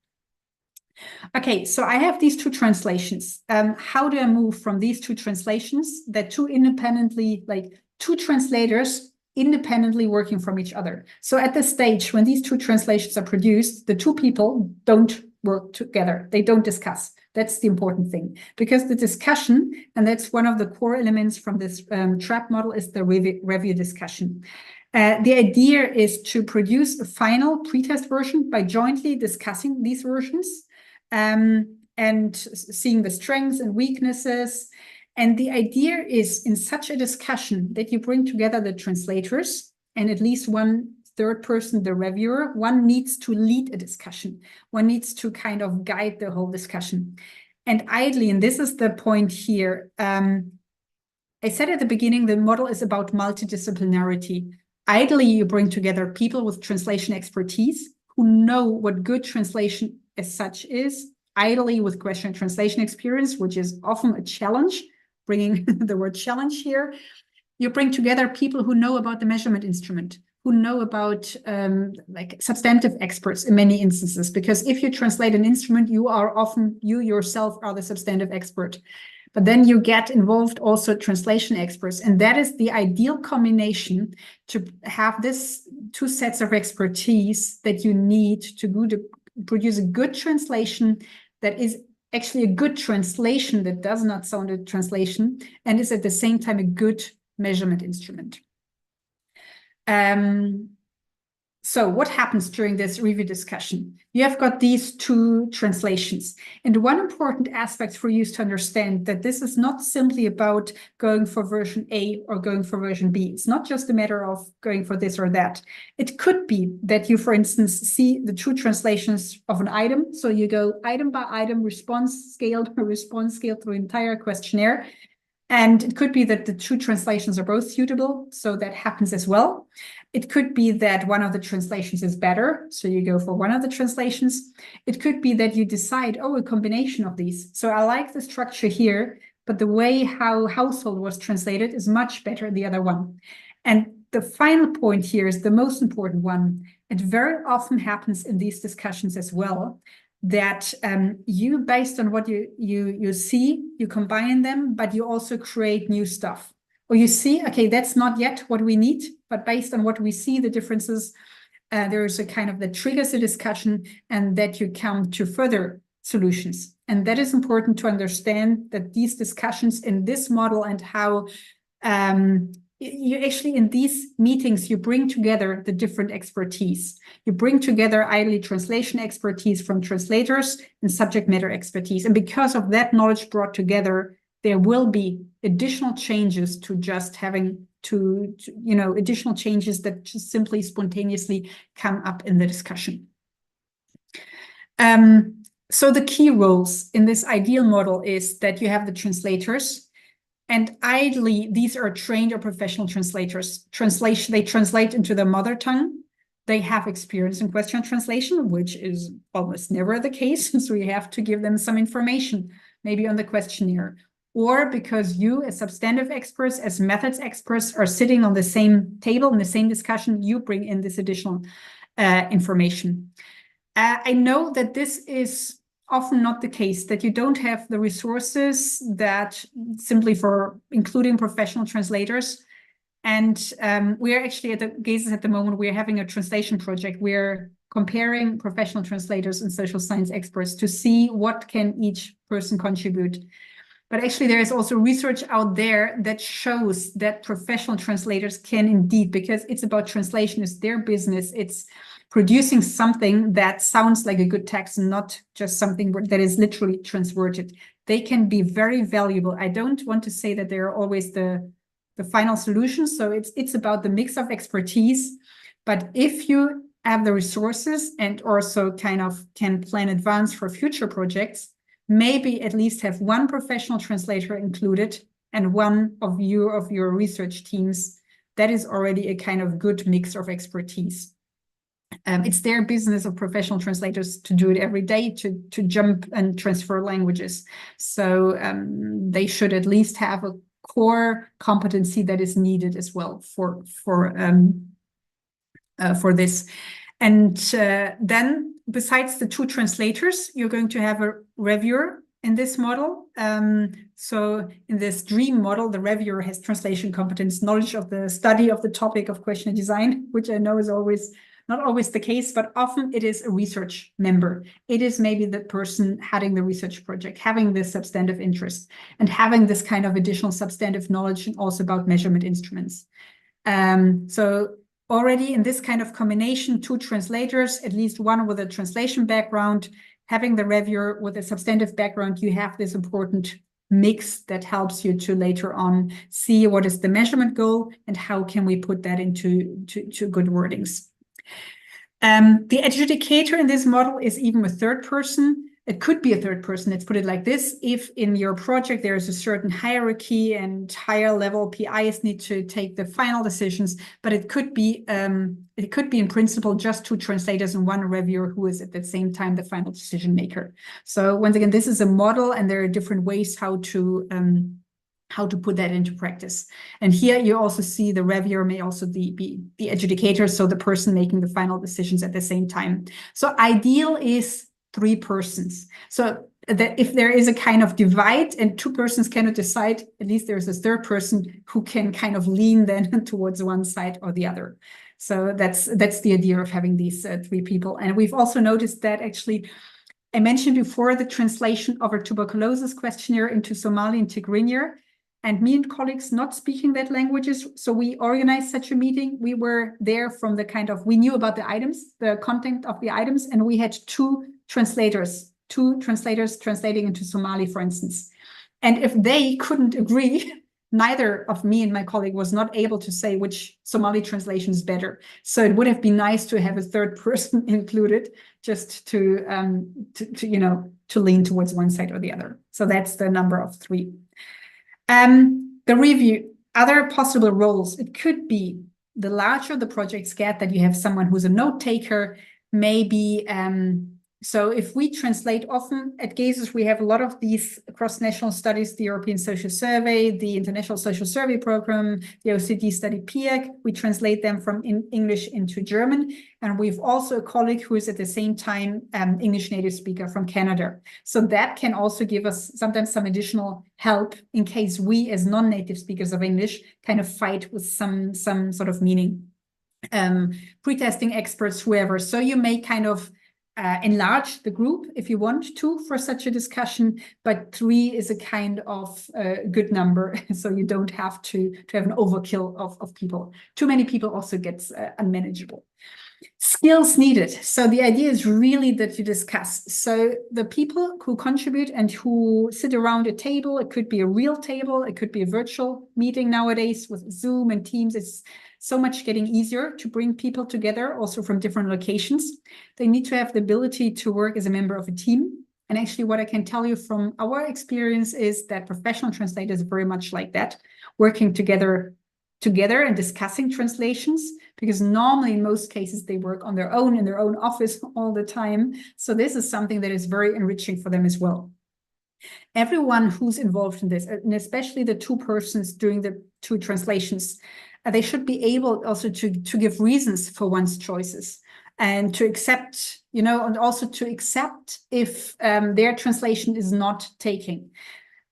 Okay, so I have these 2 translations. How do I move from these 2 translations, that 2 independently, like 2 translators independently working from each other? So at the stage when these 2 translations are produced, the 2 people don't work together. They don't discuss. That's the important thing, because the discussion, and that's one of the core elements from this trap model, is the review discussion. The idea is to produce a final pretest version by jointly discussing these versions and seeing the strengths and weaknesses. And the idea is, in such a discussion, that you bring together the translators and at least one third person, the reviewer. One needs to lead a discussion. One needs to kind of guide the whole discussion. And ideally, and this is the point here, I said at the beginning, the model is about multidisciplinarity. Ideally, you bring together people with translation expertise who know what good translation as such is, ideally with question translation experience, which is often a challenge, bringing the word challenge here. You bring together people who know about the measurement instrument, who know about like substantive experts in many instances, because if you translate an instrument, you yourself are the substantive expert. But then you get involved also translation experts. And that is the ideal combination to have this two sets of expertise that you need to produce a good translation that is actually a good translation that does not sound a translation and is at the same time a good measurement instrument. So what happens during this review discussion? You have got these two translations. And one important aspect for you is to understand that this is not simply about going for version A or going for version B. It's not just a matter of going for this or that. It could be that you, for instance, see the two translations of an item. So you go item by item, response scale through the entire questionnaire. And it could be that the two translations are both suitable, so that happens as well. It could be that one of the translations is better, so you go for one of the translations. It could be that you decide, oh, a combination of these. So I like the structure here, but the way how household was translated is much better in the other one. And the final point here is the most important one. It very often happens in these discussions as well, that you, based on what you see, you combine them, but you also create new stuff. Or you see, okay, that's not yet what we need, but based on what we see, the differences, there's a kind of that triggers a discussion and that you come to further solutions. And that is important to understand, that these discussions in this model and how you actually, in these meetings, you bring together the different expertise. You bring together ideally translation expertise from translators and subject matter expertise. And because of that knowledge brought together, there will be additional changes to just having to additional changes that just simply spontaneously come up in the discussion. So the key roles in this ideal model is that you have the translators. And ideally, these are trained or professional translators. They translate into their mother tongue. They have experience in question translation, which is almost never the case. So you have to give them some information, maybe on the questionnaire. Or because you, as substantive experts, as methods experts, are sitting on the same table in the same discussion, you bring in this additional information. I know that this is often not the case, that you don't have the resources that simply for including professional translators. And we're actually at the GESIS at the moment, we're having a translation project. We're comparing professional translators and social science experts to see what can each person contribute. But actually there is also research out there that shows that professional translators can indeed, because it's about translation, it's their business, it's producing something that sounds like a good text and not just something that is literally transverted. They can be very valuable. I don't want to say that they're always the final solution. So it's about the mix of expertise. But if you have the resources and also kind of can plan advance for future projects, maybe at least have one professional translator included and one of your research teams. That is already a kind of good mix of expertise. It's their business of professional translators to do it every day, to jump and transfer languages. So they should at least have a core competency that is needed as well for this. And then besides the two translators, you're going to have a reviewer in this model. So in this dream model, the reviewer has translation competence, knowledge of the study of the topic of questionnaire design, which I know is not always the case, but often it is a research member. It is maybe the person heading the research project, having this substantive interest and having this kind of additional substantive knowledge and also about measurement instruments. So already in this kind of combination, two translators, at least one with a translation background, having the reviewer with a substantive background, you have this important mix that helps you to later on see what is the measurement goal and how can we put that into good wordings. The adjudicator in this model is even a third person. it could be a third person. Let's put it like this. If in your project there is a certain hierarchy and higher level PIs need to take the final decisions, but it could be in principle just two translators and one reviewer who is at the same time the final decision maker. So once again, this is a model, and there are different ways how to put that into practice. And here you also see the reviewer may also be the adjudicator, so the person making the final decisions at the same time. So ideal is 3 persons. So that if there is a kind of divide and 2 persons cannot decide, at least there's a third person who can kind of lean then towards one side or the other. So that's the idea of having these 3 people. And we've also noticed that actually, I mentioned before the translation of a tuberculosis questionnaire into Somali and Tigrinya, and me and colleagues not speaking that languages. So we organized such a meeting. We were there from the we knew about the items, the content of the items, and we had two translators translating into Somali, for instance. And if they couldn't agree, neither of me and my colleague was not able to say which Somali translation is better. So it would have been nice to have a third person included, just to lean towards one side or the other. So that's the number of 3. The review, other possible roles, it could be the larger the projects get, that you have someone who's a note taker, maybe. So if we translate often at GESIS, we have a lot of these cross-national studies, the European Social Survey, the International Social Survey Program, the OECD study PIAAC. We translate them from English into German. And we've also a colleague who is at the same time English native speaker from Canada. So that can also give us sometimes some additional help in case we as non-native speakers of English kind of fight with some sort of meaning. Pre-testing experts, whoever. So you may kind of enlarge the group if you want to for such a discussion, but 3 is a kind of good number, so you don't have to have an overkill of people. Too many people also gets unmanageable. Skills needed. So the idea is really that you discuss. So the people who contribute and who sit around a table, it could be a real table, it could be a virtual meeting nowadays with Zoom and Teams. It's so much getting easier to bring people together, also from different locations. They need to have the ability to work as a member of a team. And actually what I can tell you from our experience is that professional translators are very much like that, working together and discussing translations, because normally in most cases they work on their own in their own office all the time. So this is something that is very enriching for them as well. Everyone who's involved in this, and especially the 2 persons doing the 2 translations, they should be able also to give reasons for one's choices and to accept, and also to accept if their translation is not taking.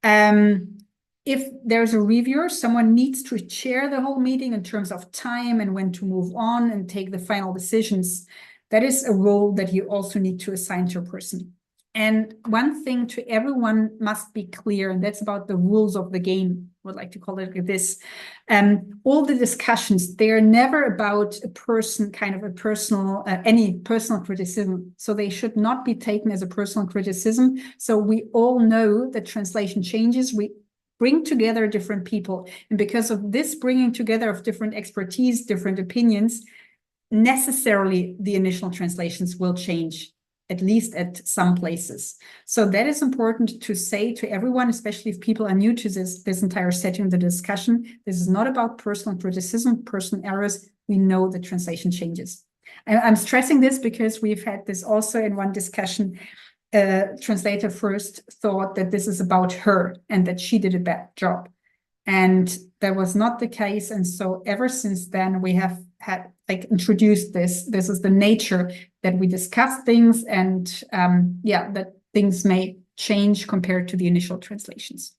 If there's a reviewer, someone needs to chair the whole meeting in terms of time and when to move on and take the final decisions. That is a role that you also need to assign to a person. And one thing to everyone must be clear, and that's about the rules of the game, I would like to call it like this. All the discussions, they are never about a person, kind of a personal, any personal criticism. So they should not be taken as a personal criticism. So we all know that translation changes. We bring together different people. And because of this bringing together of different expertise, different opinions, necessarily the initial translations will change, at least at some places. So that is important to say to everyone, especially if people are new to this entire setting, the discussion. This is not about personal criticism, personal errors. We know the translation changes. I'm stressing this because we've had this also in one discussion. Translator first thought that this is about her and that she did a bad job. And that was not the case. And so ever since then, we have had introduced this. This is the nature that we discuss things, and that things may change compared to the initial translations.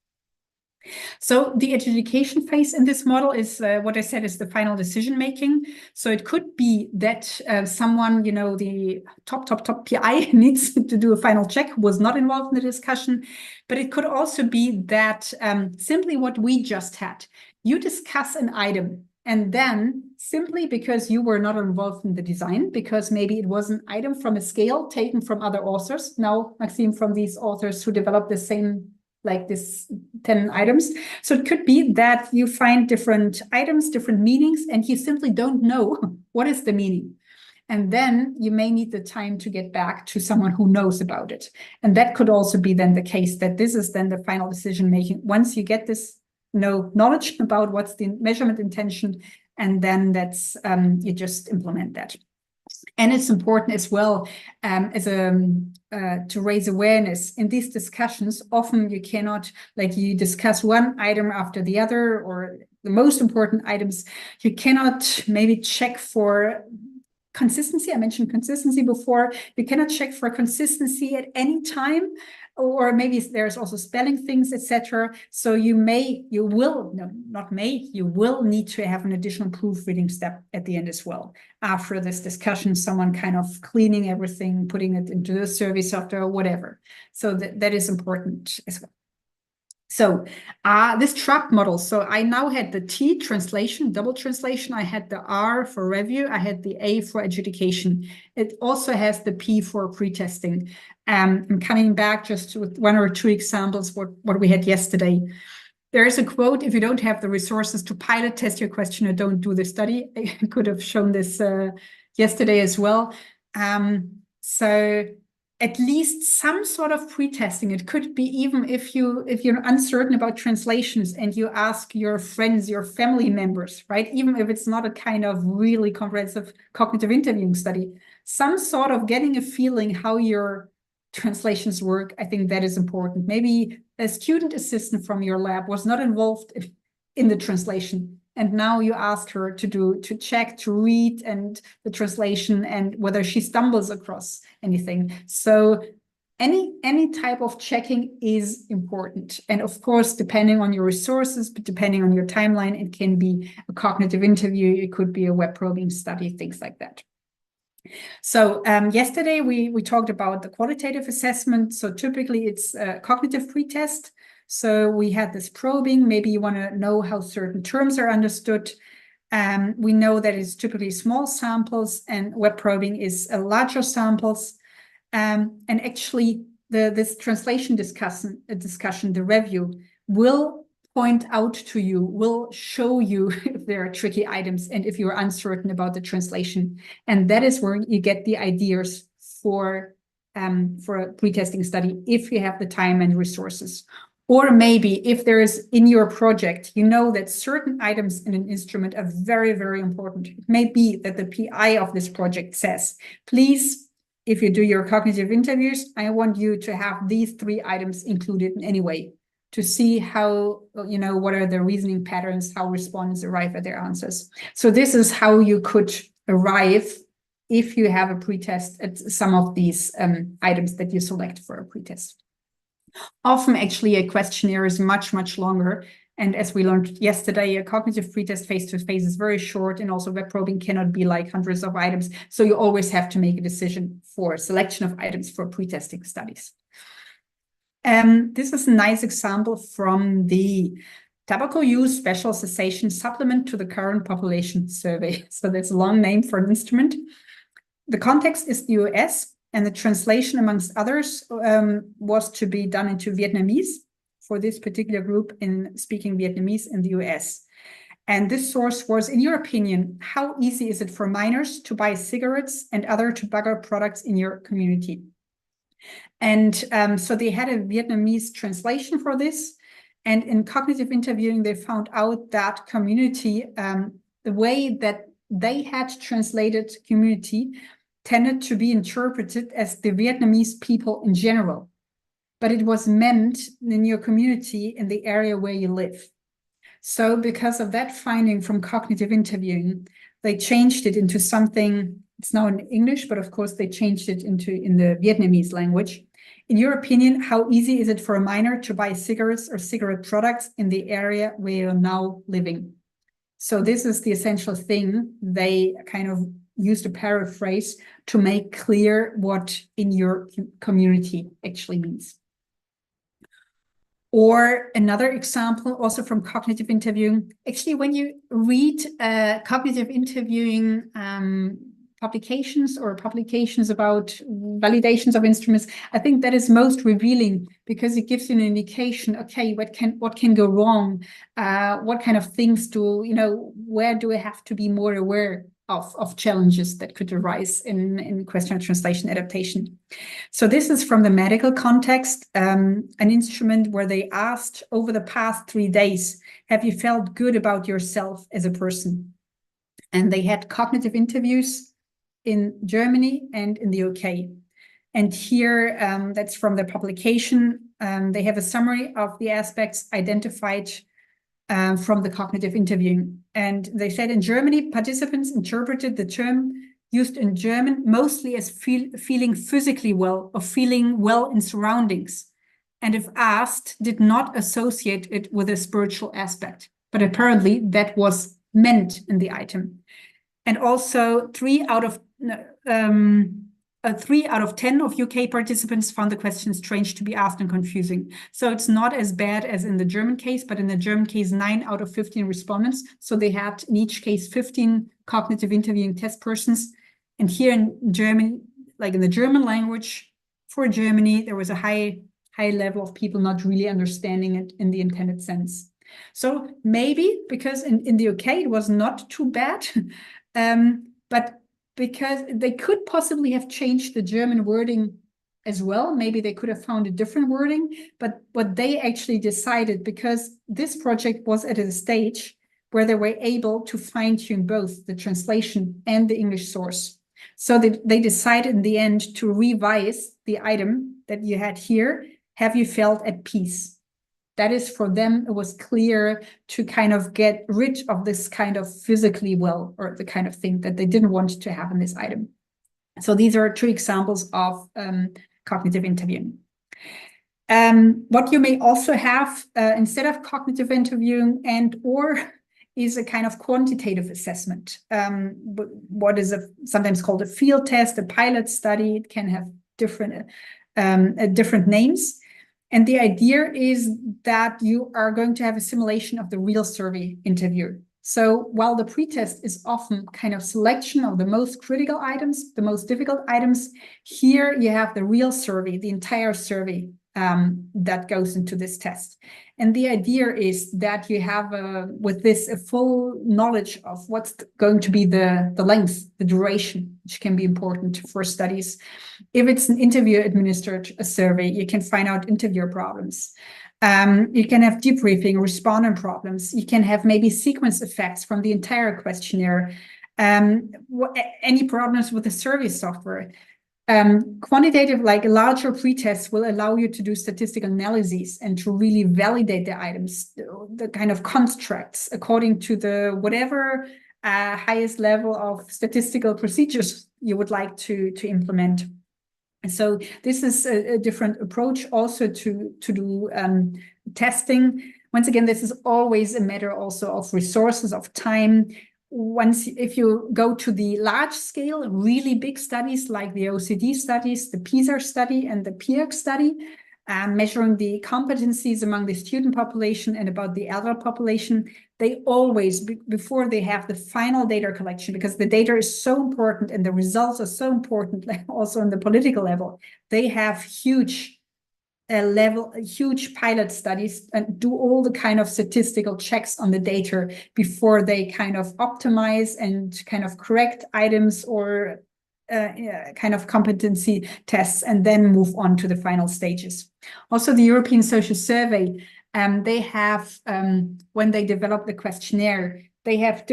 So the adjudication phase in this model is what I said is the final decision making. So it could be that someone, the top PI needs to do a final check, who was not involved in the discussion. But it could also be that simply what we just had, you discuss an item, and then simply because you were not involved in the design, because maybe it was an item from a scale taken from other authors. Now, Maxime, from these authors who developed the same, like this 10 items. So it could be that you find different items, different meanings, and you simply don't know what is the meaning. And then you may need the time to get back to someone who knows about it. And that could also be then the case, that this is then the final decision making. Once you get this knowledge about what's the measurement intention, and then that's you just implement that. And it's important as well to raise awareness in these discussions. Often you cannot, like, you discuss one item after the other, or the most important items, you cannot maybe check for consistency. I mentioned consistency before. You cannot check for consistency at any time, or maybe there's also spelling things, etc. So you will need to have an additional proofreading step at the end as well. After this discussion, someone kind of cleaning everything, putting it into the survey software, or whatever. So that is important as well. So this track model, so I now had the T, translation, double translation. I had the R for review. I had the A for adjudication. It also has the P for pretesting. I'm coming back just with one or two examples, what we had yesterday. There is a quote: if you don't have the resources to pilot test your questionnaire, don't do the study. I could have shown this yesterday as well. So at least some sort of pre-testing. It could be even if you're uncertain about translations and you ask your friends, your family members, right? Even if it's not a kind of really comprehensive cognitive interviewing study, some sort of getting a feeling how your translations work. I think that is important. Maybe a student assistant from your lab was not involved in the translation, and now you ask her to check, to read, and the translation, and whether she stumbles across anything. So any type of checking is important. And of course, depending on your resources, but depending on your timeline, it can be a cognitive interview, it could be a web probing study, things like that. So yesterday we talked about the qualitative assessment. So typically it's a cognitive pretest. So we had this probing. Maybe you want to know how certain terms are understood. We know that it's typically small samples, and web probing is larger samples. And actually, this translation discussion, the review, will point out to you, will show you if there are tricky items and if you're uncertain about the translation. And that is where you get the ideas for a pretesting study, if you have the time and resources. Or maybe if there is in your project, you know that certain items in an instrument are very, very important. It may be that the PI of this project says, please, if you do your cognitive interviews, I want you to have these 3 items included in any way, to see how, what are the reasoning patterns, how respondents arrive at their answers. So this is how you could arrive if you have a pretest at some of these items that you select for a pretest. Often, actually, a questionnaire is much, much longer. And as we learned yesterday, a cognitive pretest face-to-face is very short, and also web probing cannot be like hundreds of items. So you always have to make a decision for selection of items for pretesting studies. This is a nice example from the Tobacco Use Special Cessation Supplement to the Current Population Survey. So that's a long name for an instrument. The context is the US, and the translation, amongst others, was to be done into Vietnamese for this particular group in speaking Vietnamese in the US. And this source was, in your opinion, how easy is it for minors to buy cigarettes and other tobacco products in your community? And so they had a Vietnamese translation for this. And in cognitive interviewing, they found out that community, the way that they had translated community, tended to be interpreted as the Vietnamese people in general. But it was meant in your community, in the area where you live. So because of that finding from cognitive interviewing, they changed it into something, it's now in English, but of course they changed it in the Vietnamese language. In your opinion, how easy is it for a minor to buy cigarettes or cigarette products in the area where you're now living? So this is the essential thing. They kind of used a paraphrase to make clear what in your community actually means. Or another example, also from cognitive interviewing. Actually, when you read cognitive interviewing publications or publications about validations of instruments, I think that is most revealing, because it gives you an indication, okay, what can go wrong? What kind of things where do I have to be more aware? of challenges that could arise in questionnaire translation adaptation. So this is from the medical context, an instrument where they asked over the past 3 days, have you felt good about yourself as a person? And they had cognitive interviews in Germany and in the UK. And here, that's from the publication, they have a summary of the aspects identified from the cognitive interviewing. And they said in Germany, participants interpreted the term used in German mostly as feeling physically well or feeling well in surroundings. And if asked, did not associate it with a spiritual aspect. But apparently that was meant in the item. And also 3 out of 10 of UK participants found the question strange to be asked and confusing. So it's not as bad as in the German case, but in the German case, 9 out of 15 respondents. So they had in each case 15 cognitive interviewing test persons. And here in German, like in the German language, for Germany, there was a high level of people not really understanding it in the intended sense. So maybe because in the UK it was not too bad, but because they could possibly have changed the German wording as well. Maybe they could have found a different wording, but what they actually decided, because this project was at a stage where they were able to fine-tune both the translation and the English source. So they decided in the end to revise the item that you had here. Have you felt at peace? That is, for them, it was clear to kind of get rid of this kind of physically well, or the kind of thing that they didn't want to have in this item. So these are 2 examples of cognitive interviewing. What you may also have instead of cognitive interviewing or is a kind of quantitative assessment. What is sometimes called a field test, a pilot study. It can have different names. And the idea is that you are going to have a simulation of the real survey interview. So while the pretest is often kind of selection of the most critical items, the most difficult items, here you have the real survey, the entire survey that goes into this test. And the idea is that you have with this a full knowledge of what's going to be the length, the duration, which can be important for studies. If it's an interviewer administered a survey, you can find out interviewer problems. You can have debriefing, respondent problems. You can have maybe sequence effects from the entire questionnaire. Any problems with the survey software. Quantitative, like larger pretests, will allow you to do statistical analyses and to really validate the items, the kind of constructs according to the whatever highest level of statistical procedures you would like to implement. And so this is a different approach also to do testing. Once again, this is always a matter also of resources, of time. If you go to the large scale, really big studies like the OECD studies, the PISA study and the PIAAC study, measuring the competencies among the student population and about the adult population, they always, before they have the final data collection, because the data is so important and the results are so important, like also on the political level, they have huge pilot studies and do all the kind of statistical checks on the data before they kind of optimize and kind of correct items or kind of competency tests and then move on to the final stages. Also, the European Social Survey, they have, when they develop the questionnaire, they have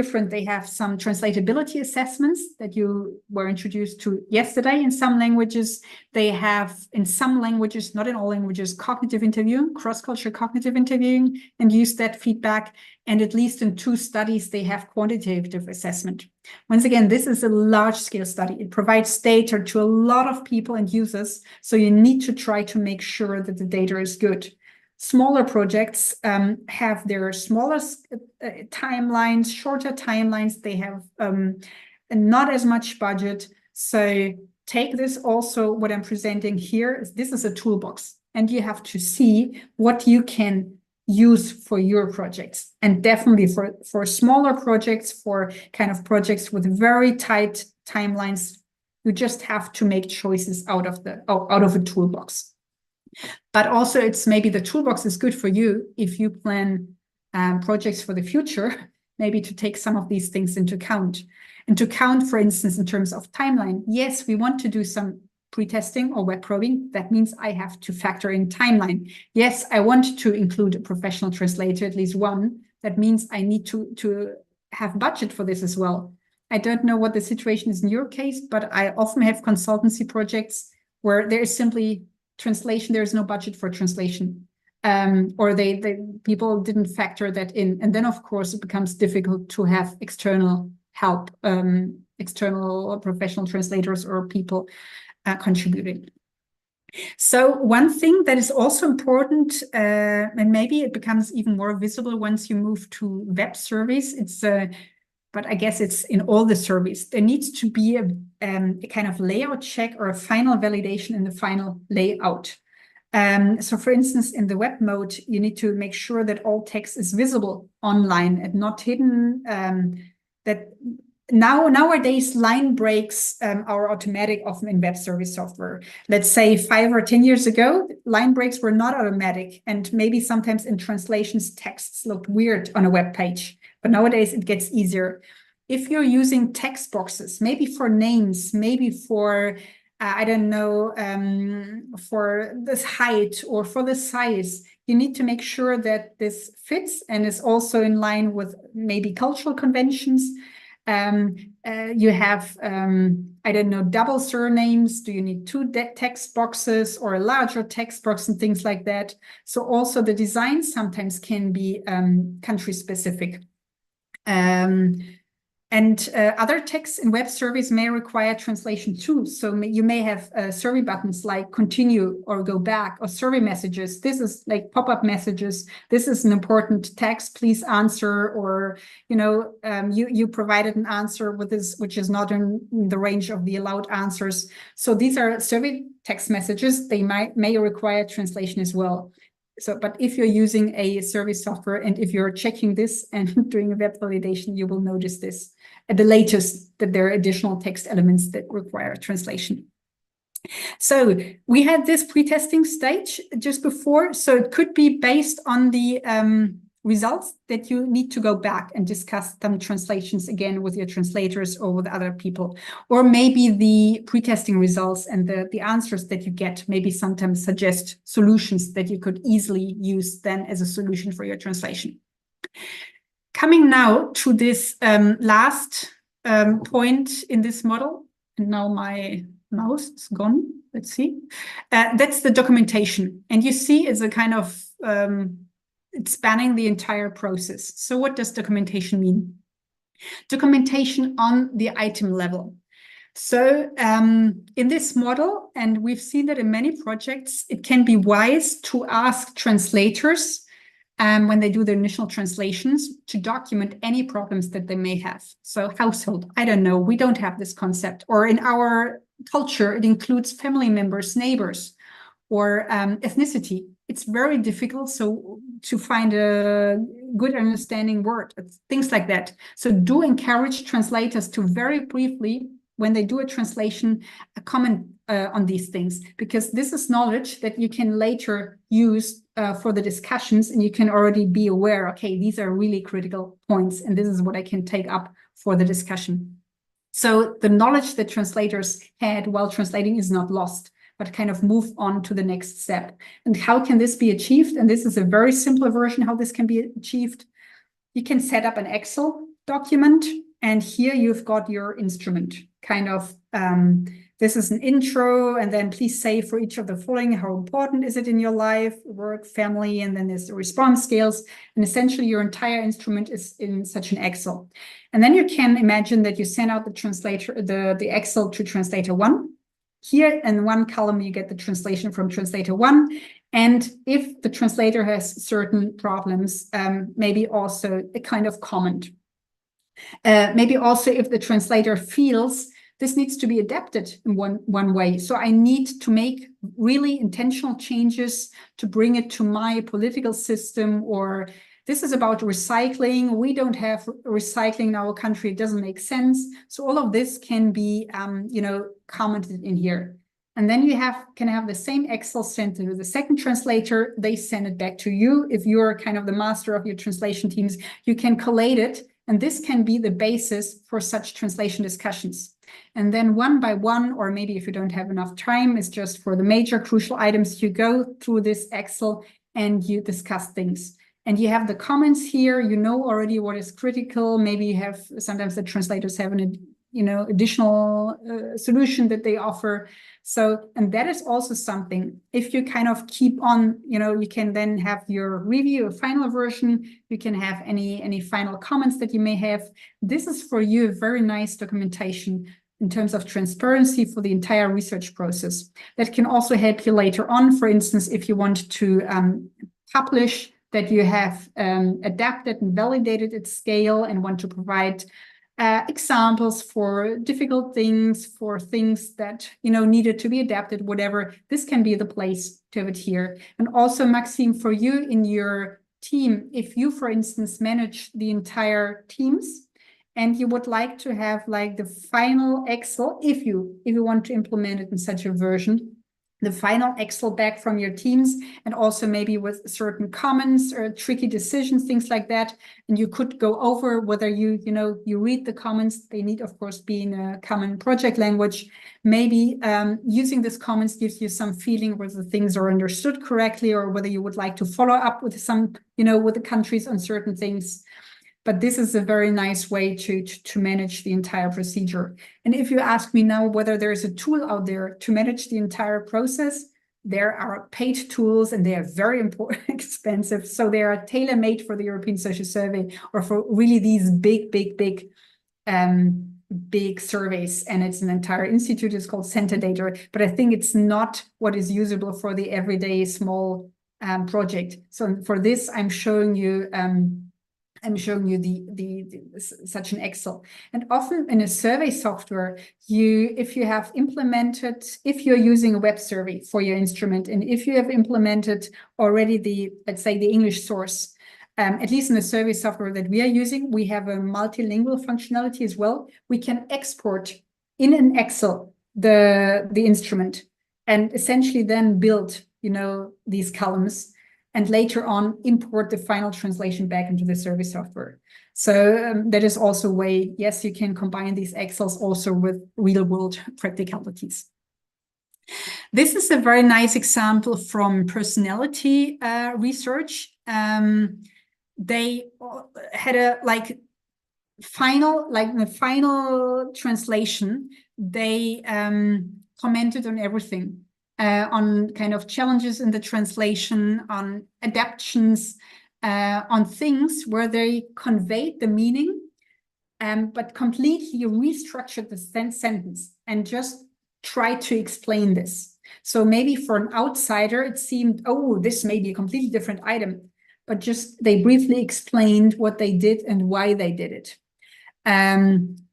some translatability assessments that you were introduced to yesterday in some languages. They have, in some languages, not in all languages, cognitive interviewing, cross-cultural cognitive interviewing, and use that feedback. And at least in 2 studies, they have quantitative assessment. Once again, this is a large-scale study. It provides data to a lot of people and users, so you need to try to make sure that the data is good. Smaller projects have their smaller timelines, shorter timelines. They have not as much budget. So take this also, what I'm presenting here, this is a toolbox. And you have to see what you can use for your projects. And definitely for smaller projects, for kind of projects with very tight timelines, you just have to make choices out of a toolbox. But also, it's maybe the toolbox is good for you if you plan projects for the future, maybe to take some of these things into account. And to count, for instance, in terms of timeline, yes, we want to do some pre-testing or web probing. That means I have to factor in timeline. Yes, I want to include a professional translator, at least one. That means I need to have budget for this as well. I don't know what the situation is in your case, but I often have consultancy projects where there is simply translation, there is no budget for translation. Or people didn't factor that in. And then, of course, it becomes difficult to have external help, external professional translators or people contributing. So one thing that is also important, and maybe it becomes even more visible once you move to web surveys, but I guess it's in all the surveys, there needs to be a kind of layout check or a final validation in the final layout. So for instance, in the web mode, you need to make sure that all text is visible online and not hidden. That nowadays line breaks are automatic often in web service software. Let's say 5 or 10 years ago, line breaks were not automatic, and maybe sometimes in translations texts looked weird on a web page, but nowadays it gets easier. If you're using text boxes, maybe for names, maybe for I don't know, for this height or for the size, you need to make sure that this fits and is also in line with maybe cultural conventions. You have, I don't know, double surnames. Do you need 2 text boxes or a larger text box and things like that? So also the design sometimes can be country specific. And other texts in web surveys may require translation too. So you may have survey buttons like continue or go back, or survey messages. This is like pop-up messages. This is an important text. Please answer, or you provided an answer with this, which is not in the range of the allowed answers. So these are survey text messages. They may require translation as well. So, but if you're using a survey software and if you're checking this and doing a web validation, you will notice this at the latest, that there are additional text elements that require translation. So we had this pre-testing stage just before. So it could be based on the results that you need to go back and discuss some translations again with your translators or with other people. Or maybe the pre-testing results and the answers that you get maybe sometimes suggest solutions that you could easily use then as a solution for your translation. Coming now to this last point in this model, and now my mouse is gone. Let's see. That's the documentation. And you see it's a kind of it's spanning the entire process. So what does documentation mean? Documentation on the item level. So in this model, and we've seen that in many projects, it can be wise to ask translators when they do their initial translations to document any problems that they may have. So household, I don't know, we don't have this concept. Or in our culture, it includes family members, neighbors, or ethnicity. It's very difficult to find a good understanding word, things like that. So do encourage translators to very briefly, when they do a translation, comment on these things, because this is knowledge that you can later use for the discussions, and you can already be aware, okay, these are really critical points, and this is what I can take up for the discussion. So the knowledge that translators had while translating is not lost, but kind of move on to the next step. And how can this be achieved? And this is a very simple version how this can be achieved. You can set up an Excel document, and here you've got your instrument. Kind of, this is an intro, and then please say for each of the following, how important is it in your life, work, family, and then there's the response scales. And essentially your entire instrument is in such an Excel. And then you can imagine that you send out the Excel to translator 1. Here in one column, you get the translation from translator 1. And if the translator has certain problems, maybe also a kind of comment. Maybe also if the translator feels this needs to be adapted in one way. So I need to make really intentional changes to bring it to my political system, or this is about recycling. We don't have recycling in our country. It doesn't make sense. So all of this can be, commented in here. And then you can have the same Excel sent to the second translator. They send it back to you. If you're kind of the master of your translation teams, you can collate it And this can be the basis for such translation discussions. And then one by one, or maybe if you don't have enough time, it's just for the major crucial items, you go through this Excel and you discuss things. And you have the comments here, you know already what is critical. Maybe you have, sometimes the translators have an additional solution that they offer. So, and that is also something, if you kind of keep on, you can then have your review, a final version, you can have any final comments that you may have. This is for you a very nice documentation in terms of transparency for the entire research process. That can also help you later on, for instance, if you want to publish that you have adapted and validated at scale and want to provide examples for difficult things, for things that, needed to be adapted, whatever. This can be the place to have it here. And also, Maxime, for you in your team, if you, for instance, manage the entire teams and you would like to have like the final Excel, if you want to implement it in such a version, the final Excel back from your teams, and also maybe with certain comments or tricky decisions, things like that. And you could go over whether you read the comments. They need, of course, be in a common project language. Maybe using these comments gives you some feeling whether things are understood correctly, or whether you would like to follow up with some, with the countries on certain things. But this is a very nice way to manage the entire procedure. And if you ask me now whether there is a tool out there to manage the entire process, there are paid tools, and they are very expensive. So they are tailor-made for the European Social Survey, or for really these big surveys. And it's an entire institute. It's called Center Data. But I think it's not what is usable for the everyday small project. So for this, I'm showing you such an Excel. And often in a survey software, if you're using a web survey for your instrument, and if you have implemented already let's say the English source, at least in the survey software that we are using, we have a multilingual functionality as well. We can export in an Excel the instrument, and essentially then build, these columns, and later on import the final translation back into the survey software. So that is also a way, yes, you can combine these Excels also with real-world practicalities. This is a very nice example from personality research. They had the final translation, they commented on everything. On kind of challenges in the translation, on adaptations, on things where they conveyed the meaning, but completely restructured the sentence and just tried to explain this. So maybe for an outsider, it seemed, oh, this may be a completely different item, but just they briefly explained what they did and why they did it.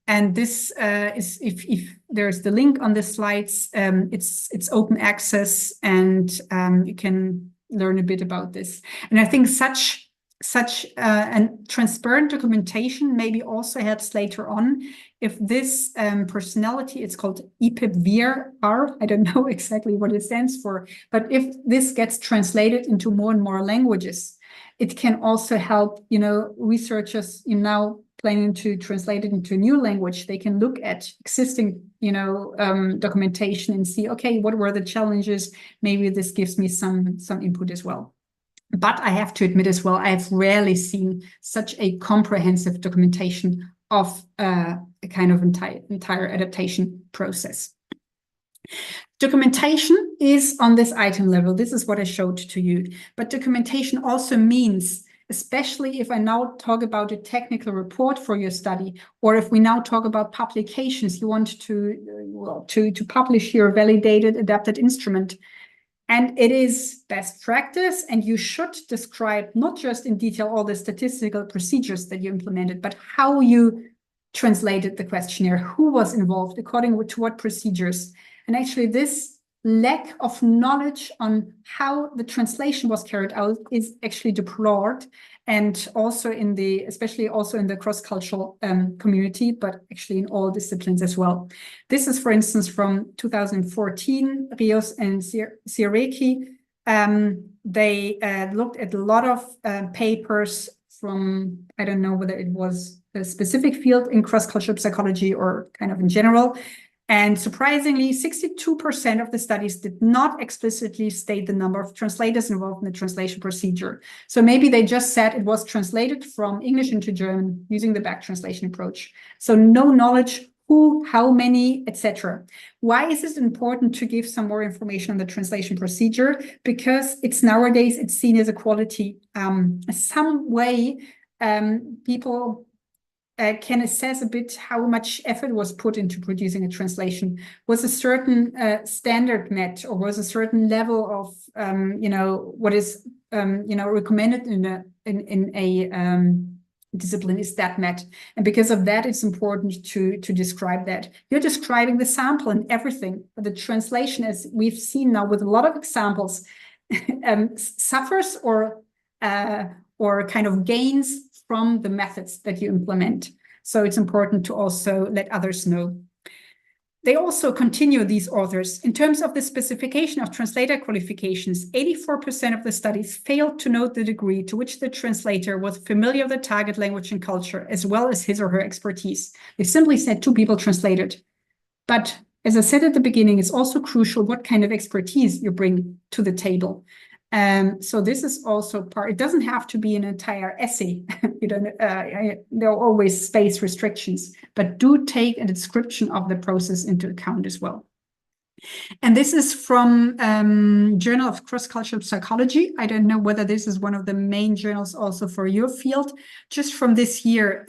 And this is, if there's the link on the slides, it's open access, and you can learn a bit about this. And I think such and transparent documentation maybe also helps later on if this personality, it's called PIAAC, I don't know exactly what it stands for, but if this gets translated into more and more languages, it can also help, researchers now planning to translate it into a new language. They can look at existing, documentation and see, okay, what were the challenges? Maybe this gives me some input as well. But I have to admit as well, I've rarely seen such a comprehensive documentation of a kind of entire adaptation process. Documentation is on this item level. This is what I showed to you. But documentation also means, especially if I now talk about a technical report for your study, or if we now talk about publications, you want to publish your validated adapted instrument. And it is best practice, and you should describe not just in detail all the statistical procedures that you implemented, but how you translated the questionnaire, who was involved, according to what procedures. And actually this lack of knowledge on how the translation was carried out is actually deplored, and also especially also in the cross-cultural community, but actually in all disciplines as well. This is, for instance, from 2014, Rios and Siereki. They looked at a lot of papers from, I don't know whether it was a specific field in cross-cultural psychology or kind of in general. And surprisingly, 62% of the studies did not explicitly state the number of translators involved in the translation procedure. So maybe they just said it was translated from English into German using the back translation approach. So no knowledge who, how many, etc. Why is it important to give some more information on the translation procedure? Because it's nowadays, it's seen as a quality. Some way people can assess a bit how much effort was put into producing a translation. Was a certain standard met, or was a certain level of, what is, recommended in a discipline, is that met? And because of that, it's important to describe that. You're describing the sample and everything, but the translation, as we've seen now with a lot of examples, suffers or kind of gains from the methods that you implement. So it's important to also let others know. They also continue, these authors, in terms of the specification of translator qualifications, 84% of the studies failed to note the degree to which the translator was familiar with the target language and culture, as well as his or her expertise. They simply said 2 people translated. But as I said at the beginning, it's also crucial what kind of expertise you bring to the table. So this is also part, it doesn't have to be an entire essay. There are always space restrictions, but do take a description of the process into account as well. And this is from Journal of Cross-Cultural Psychology. I don't know whether this is one of the main journals also for your field. Just from this year,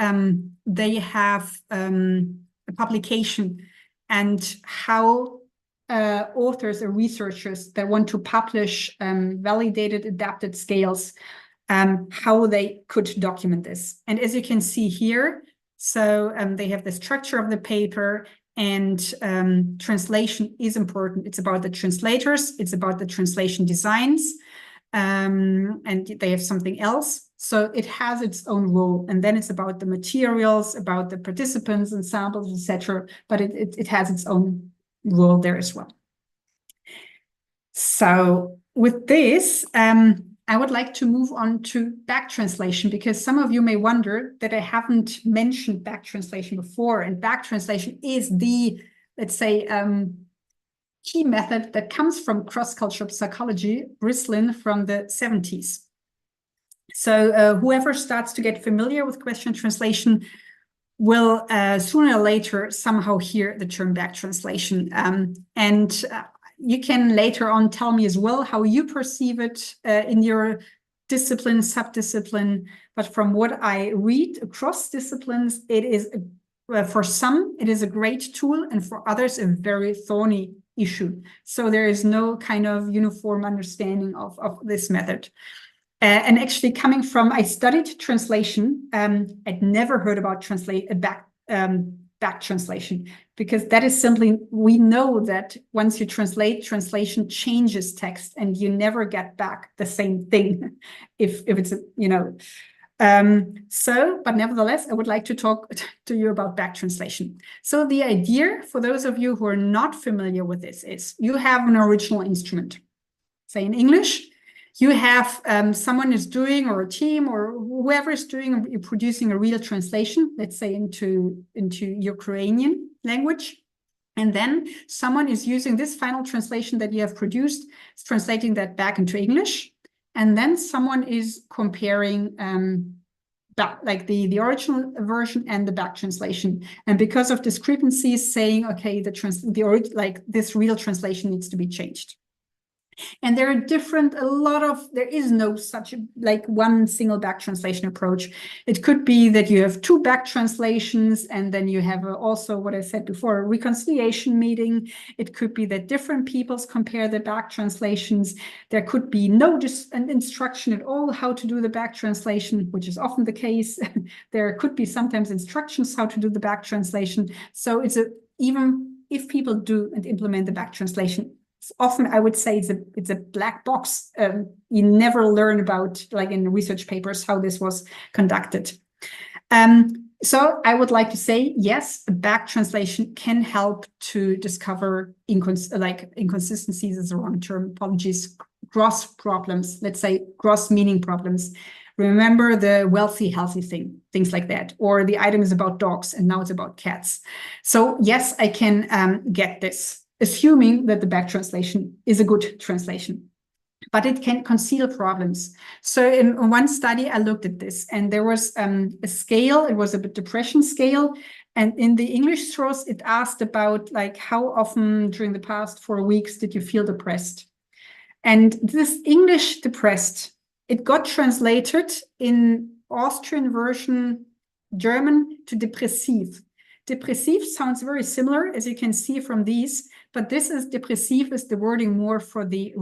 they have a publication and how authors or researchers that want to publish validated adapted scales, how they could document this. And as you can see here, so they have the structure of the paper, and translation is important. It's about the translators, it's about the translation designs, and they have something else. So it has its own role, and then it's about the materials, about the participants and samples, etc. But it has its own role there as well. So with this, I would like to move on to back translation, because some of you may wonder that I haven't mentioned back translation before, and back translation is the, let's say, key method that comes from cross-cultural psychology, bristling from the 70s. So whoever starts to get familiar with question translation will sooner or later somehow hear the term back translation. And you can later on tell me as well how you perceive it in your discipline, subdiscipline. But from what I read across disciplines, it is, for some, it is a great tool, and for others, a very thorny issue. So there is no kind of uniform understanding of this method. And actually coming from, I studied translation. I'd never heard about back translation, because that is simply, we know that once you translate, translation changes text and you never get back the same thing if it's, but nevertheless, I would like to talk to you about back translation. So the idea, for those of you who are not familiar with this, is you have an original instrument, say in English. You have someone is doing, or a team, or whoever is doing, you're producing a real translation, let's say into Ukrainian language. And then someone is using this final translation that you have produced, translating that back into English. And then someone is comparing like the original version and the back translation. And because of discrepancies, saying, okay, this real translation needs to be changed. And there are there is no such like one single back translation approach. It could be that you have 2 back translations, and then you have also what I said before, a reconciliation meeting. It could be that different peoples compare the back translations. There could be no an instruction at all how to do the back translation, which is often the case. There could be sometimes instructions how to do the back translation. So even if people do and implement the back translation, often I would say it's a black box. You never learn about, like in research papers, how this was conducted. So I would like to say, yes, a back translation can help to discover inconsistencies is the wrong term, apologies, gross problems, let's say gross meaning problems. Remember the wealthy, healthy thing, things like that. Or the item is about dogs and now it's about cats. So yes, I can get this, assuming that the back translation is a good translation. But it can conceal problems. So in one study, I looked at this, and there was a scale. It was a depression scale. And in the English source, it asked about like how often during the past 4 weeks did you feel depressed? And this English depressed, it got translated in Austrian version German to depressiv. Depressiv sounds very similar, as you can see from these, but this is depressiv is the wording more for the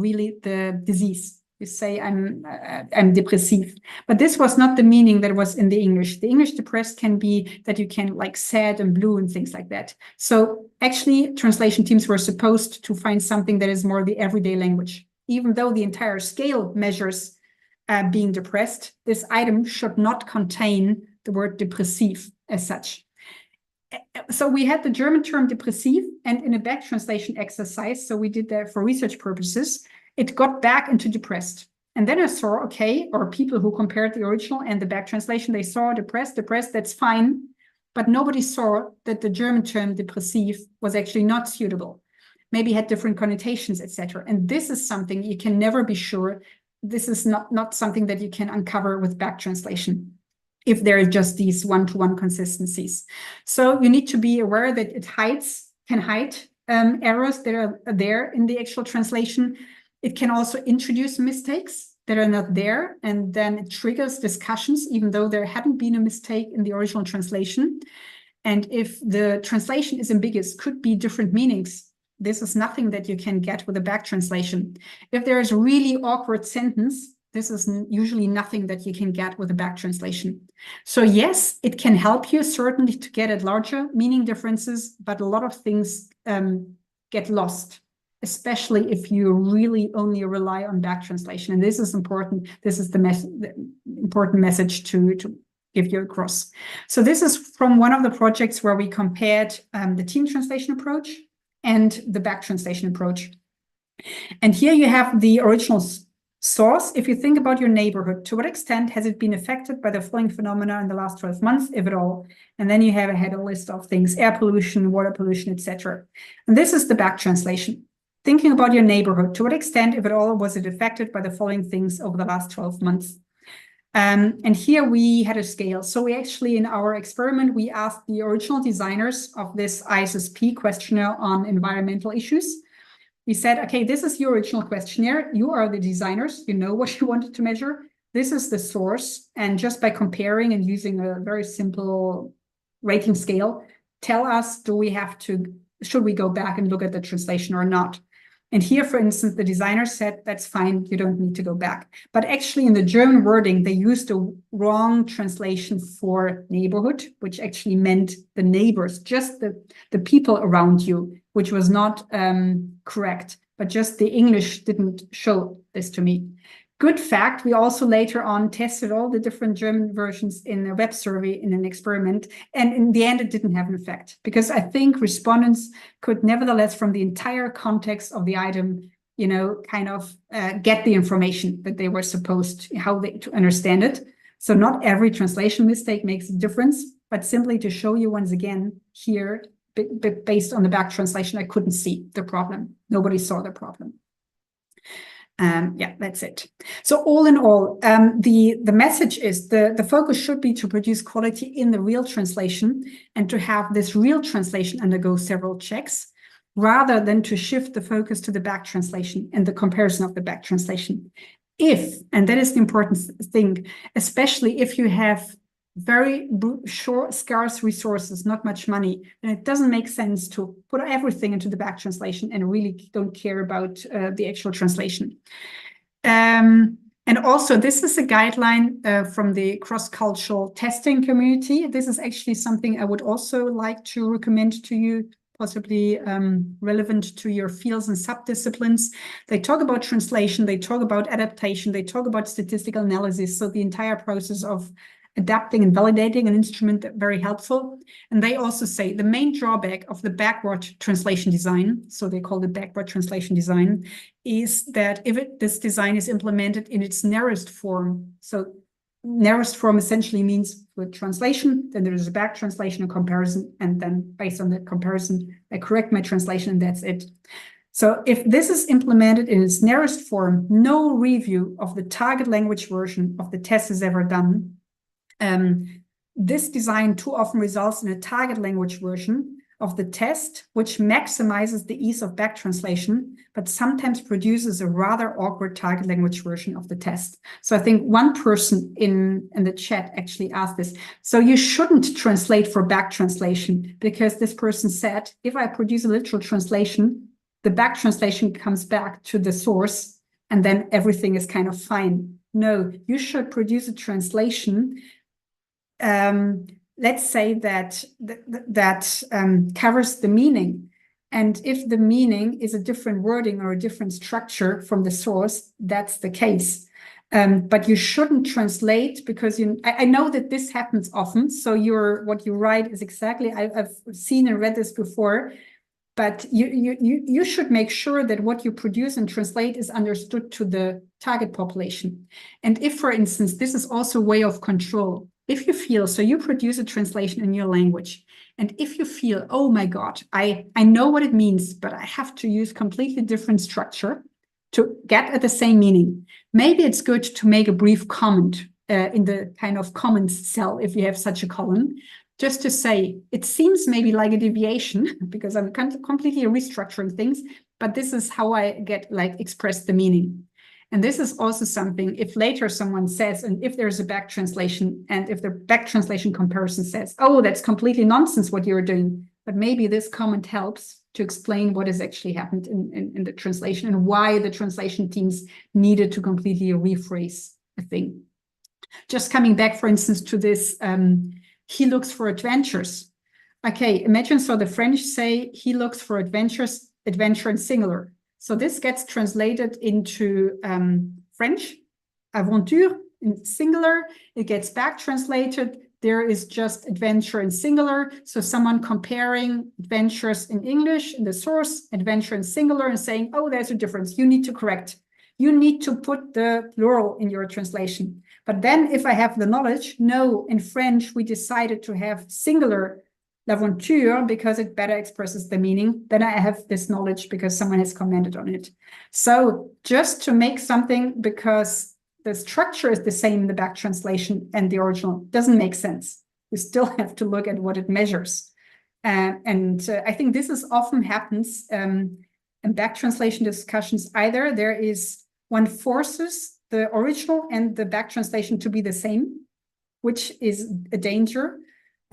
disease. You say I'm depressive, but this was not the meaning that was in the English. The English depressed can be that you can like sad and blue and things like that. So actually, translation teams were supposed to find something that is more the everyday language. Even though the entire scale measures being depressed, this item should not contain the word depressive as such. So we had the German term depressive, and in a back translation exercise, so we did that for research purposes, it got back into depressed. And then I saw, okay, or people who compared the original and the back translation, they saw depressed, that's fine. But nobody saw that the German term depressive was actually not suitable. Maybe had different connotations, etc. And this is something you can never be sure. This is not something that you can uncover with back translation, if there are just these one-to-one consistencies. So you need to be aware that it can hide errors that are there in the actual translation. It can also introduce mistakes that are not there, and then it triggers discussions, even though there hadn't been a mistake in the original translation. And if the translation is ambiguous, could be different meanings. This is nothing that you can get with a back translation. If there is a really awkward sentence, this is usually nothing that you can get with a back translation. So yes, it can help you certainly to get at larger meaning differences, but a lot of things get lost, especially if you really only rely on back translation. And this is important. This is the important message to give you across. So this is from one of the projects where we compared the team translation approach and the back translation approach. And here you have the original source. If you think about your neighborhood, to what extent has it been affected by the following phenomena in the last 12 months, if at all? And then you have a list of things: air pollution, water pollution, etc. And this is the back translation. Thinking about your neighborhood, to what extent, if at all, was it affected by the following things over the last 12 months? And here we had a scale. So we actually, in our experiment, we asked the original designers of this ISSP questionnaire on environmental issues. We said, okay, this is your original questionnaire. You are the designers. You know what you wanted to measure. This is the source. And just by comparing and using a very simple rating scale, tell us, should we go back and look at the translation or not? And here, for instance, the designer said, that's fine, you don't need to go back. But actually in the German wording, they used a wrong translation for neighborhood, which actually meant the neighbors, just the people around you, which was not correct. But just the English didn't show this to me. Good fact, we also later on tested all the different German versions in a web survey in an experiment. And in the end, it didn't have an effect, because I think respondents could nevertheless, from the entire context of the item, kind of get the information that they were supposed to understand it. So not every translation mistake makes a difference, but simply to show you once again here, based on the back translation, I couldn't see the problem. Nobody saw the problem. Yeah, that's it. So all in all, the message is the focus should be to produce quality in the real translation and to have this real translation undergo several checks, rather than to shift the focus to the back translation and the comparison of the back translation. And that is the important thing, especially if you have very short, scarce resources, not much money, and it doesn't make sense to put everything into the back translation and really don't care about the actual translation. And also, this is a guideline from the cross-cultural testing community. This is actually something I would also like to recommend to you, possibly relevant to your fields and subdisciplines. They talk about translation, they talk about adaptation, they talk about statistical analysis, so the entire process of adapting and validating an instrument, very helpful. And they also say the main drawback of the backward translation design, so they call it backward translation design, is that if this design is implemented in its narrowest form, so narrowest form essentially means with translation, then there is a back translation and comparison, and then based on the comparison, I correct my translation, and that's it. So if this is implemented in its narrowest form, no review of the target language version of the test is ever done. This design too often results in a target language version of the test, which maximizes the ease of back translation, but sometimes produces a rather awkward target language version of the test. So I think one person in the chat actually asked this. So you shouldn't translate for back translation, because this person said, if I produce a literal translation, the back translation comes back to the source, and then everything is kind of fine. No, you should produce a translation, let's say that covers the meaning. And if the meaning is a different wording or a different structure from the source, that's the case. But you shouldn't translate, because I know that this happens often. So what you write is exactly, I've seen and read this before, but you should make sure that what you produce and translate is understood to the target population. And if, for instance, this is also a way of control. If you feel, so you produce a translation in your language, and if you feel, oh my God, I know what it means, but I have to use completely different structure to get at the same meaning, maybe it's good to make a brief comment in the kind of comments cell, if you have such a column, just to say, it seems maybe like a deviation, because I'm completely restructuring things, but this is how I express the meaning. And this is also something, if later someone says, and if there's a back translation, and if the back translation comparison says, oh, that's completely nonsense what you're doing, but maybe this comment helps to explain what has actually happened in the translation and why the translation teams needed to completely rephrase a thing. Just coming back, for instance, to this, he looks for adventures. Okay, imagine, so the French say he looks for adventures, adventure in singular. So this gets translated into French, aventure in singular. It gets back translated. There is just adventure in singular. So someone comparing adventures in English in the source, adventure in singular, and saying, oh, there's a difference. You need to correct. You need to put the plural in your translation. But then if I have the knowledge, no, in French, we decided to have singular l'aventure because it better expresses the meaning. Then I have this knowledge because someone has commented on it. So just to make something because the structure is the same in the back translation and the original doesn't make sense. We still have to look at what it measures. And I think this is often happens in back translation discussions. Either there is one forces the original and the back translation to be the same, which is a danger.